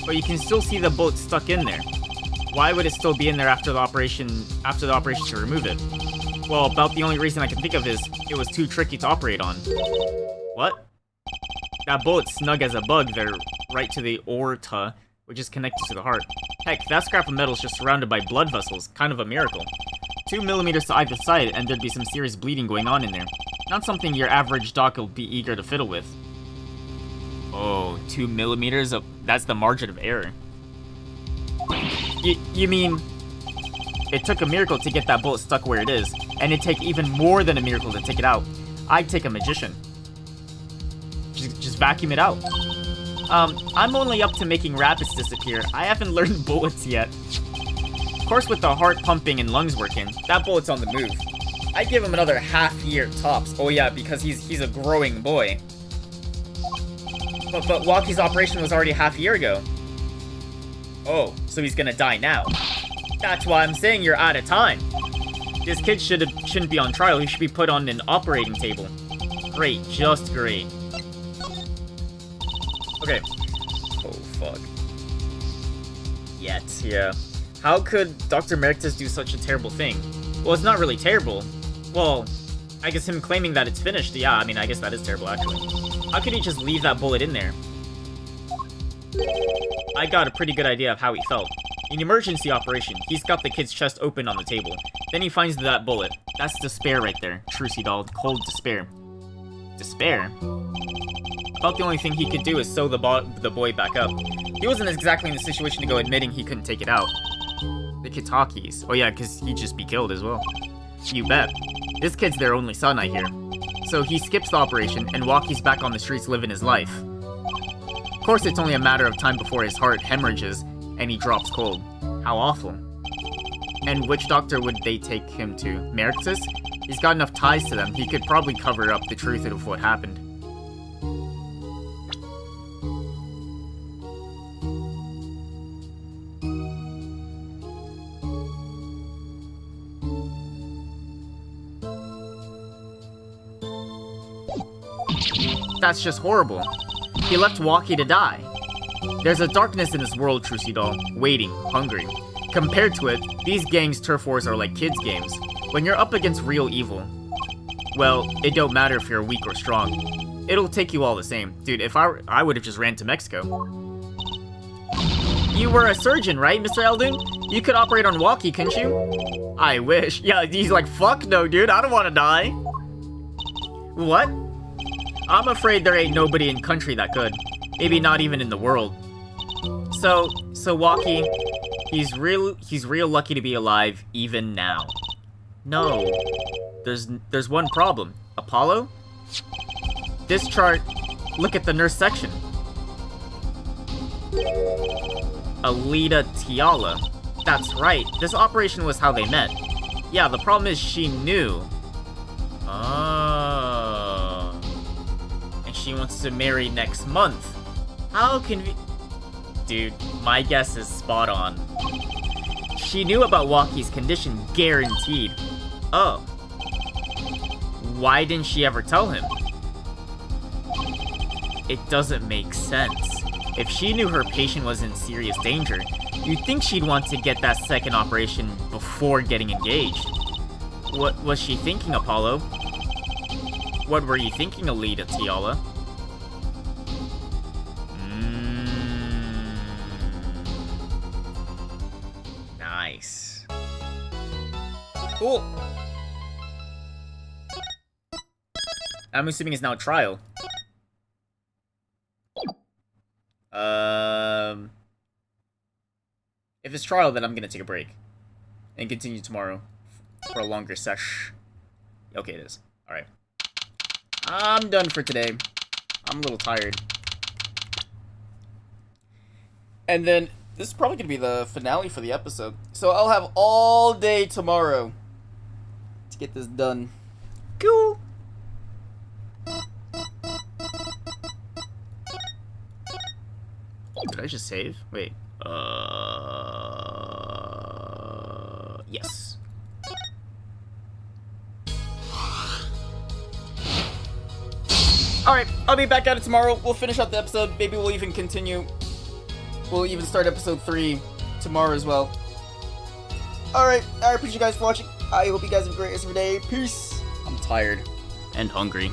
But you can still see the bullet stuck in there. Why would it still be in there after the operation to remove it? Well, about the only reason I can think of is it was too tricky to operate on. What? That bullet's snug as a bug there, right to the aorta, which is connected to the heart. Heck, that scrap of metal is just surrounded by blood vessels. Kind of a miracle. 2 millimeters to either side, and there'd be some serious bleeding going on in there. Not something your average doc will be eager to fiddle with. Oh, 2 millimeters? That's the margin of error. You mean... It took a miracle to get that bullet stuck where it is, and it'd take even more than a miracle to take it out. I'd take a magician. Just vacuum it out. I'm only up to making rabbits disappear. I haven't learned bullets yet. Of course, with the heart pumping and lungs working, that bullet's on the move. I'd give him another half year tops. Oh yeah, because he's a growing boy. But Walkie's operation was already half a year ago. Oh, so he's gonna die now. That's why I'm saying you're out of time. This kid shouldn't be on trial. He should be put on an operating table. Great, just great. Okay. Oh, fuck. Yet, yeah. How could Dr. Merictus do such a terrible thing? Well, it's not really terrible. Well, I guess him claiming that it's finished, yeah, I mean, I guess that is terrible, actually. How could he just leave that bullet in there? I got a pretty good idea of how he felt. In emergency operation, he's got the kid's chest open on the table. Then he finds that bullet. That's despair right there. Trucy doll. Cold despair. Despair? About the only thing he could do is sew the boy back up. He wasn't exactly in the situation to go admitting he couldn't take it out. The Kitakis. Oh yeah, because he'd just be killed as well. You bet. This kid's their only son, I hear. So he skips the operation, and Walkie's back on the streets living his life. Of course, it's only a matter of time before his heart hemorrhages, and he drops cold. How awful. And which doctor would they take him to? Merictus? He's got enough ties to them, he could probably cover up the truth of what happened. That's just horrible. He left Walkie to die. There's a darkness in this world, Trucy doll, waiting, hungry. Compared to it, these gangs' turf wars are like kids' games. When you're up against real evil, well, it don't matter if you're weak or strong. It'll take you all the same. Dude, if I would have just ran to Mexico. You were a surgeon, right, Mr. Eldon? You could operate on Walkie, couldn't you? I wish. Yeah, he's like, fuck no, dude, I don't want to die. What? I'm afraid there ain't nobody in country that could. Maybe not even in the world. So Walkie, he's real lucky to be alive even now. No, there's one problem. Apollo? This chart, look at the nurse section. Alita Tiala. That's right, this operation was how they met. Yeah, the problem is she knew. Oh. And she wants to marry next month. How can we... Dude, my guess is spot on. She knew about Walkie's condition, guaranteed. Oh. Why didn't she ever tell him? It doesn't make sense. If she knew her patient was in serious danger, you'd think she'd want to get that second operation before getting engaged. What was she thinking, Apollo? What were you thinking, Alita Tiala? Nice. Cool. I'm assuming it's now a trial. If it's trial, then I'm gonna take a break. And continue tomorrow for a longer sesh. Okay, it is. Alright. I'm done for today. I'm a little tired. And then, this is probably gonna be the finale for the episode. So I'll have all day tomorrow to get this done. Cool. Did I just save? Wait. Yes. Alright, I'll be back at it tomorrow. We'll finish up the episode. Maybe we'll even continue. We'll even start episode 3 tomorrow as well. Alright, I appreciate you guys for watching. I hope you guys have a great rest of your day. Peace. I'm tired and hungry.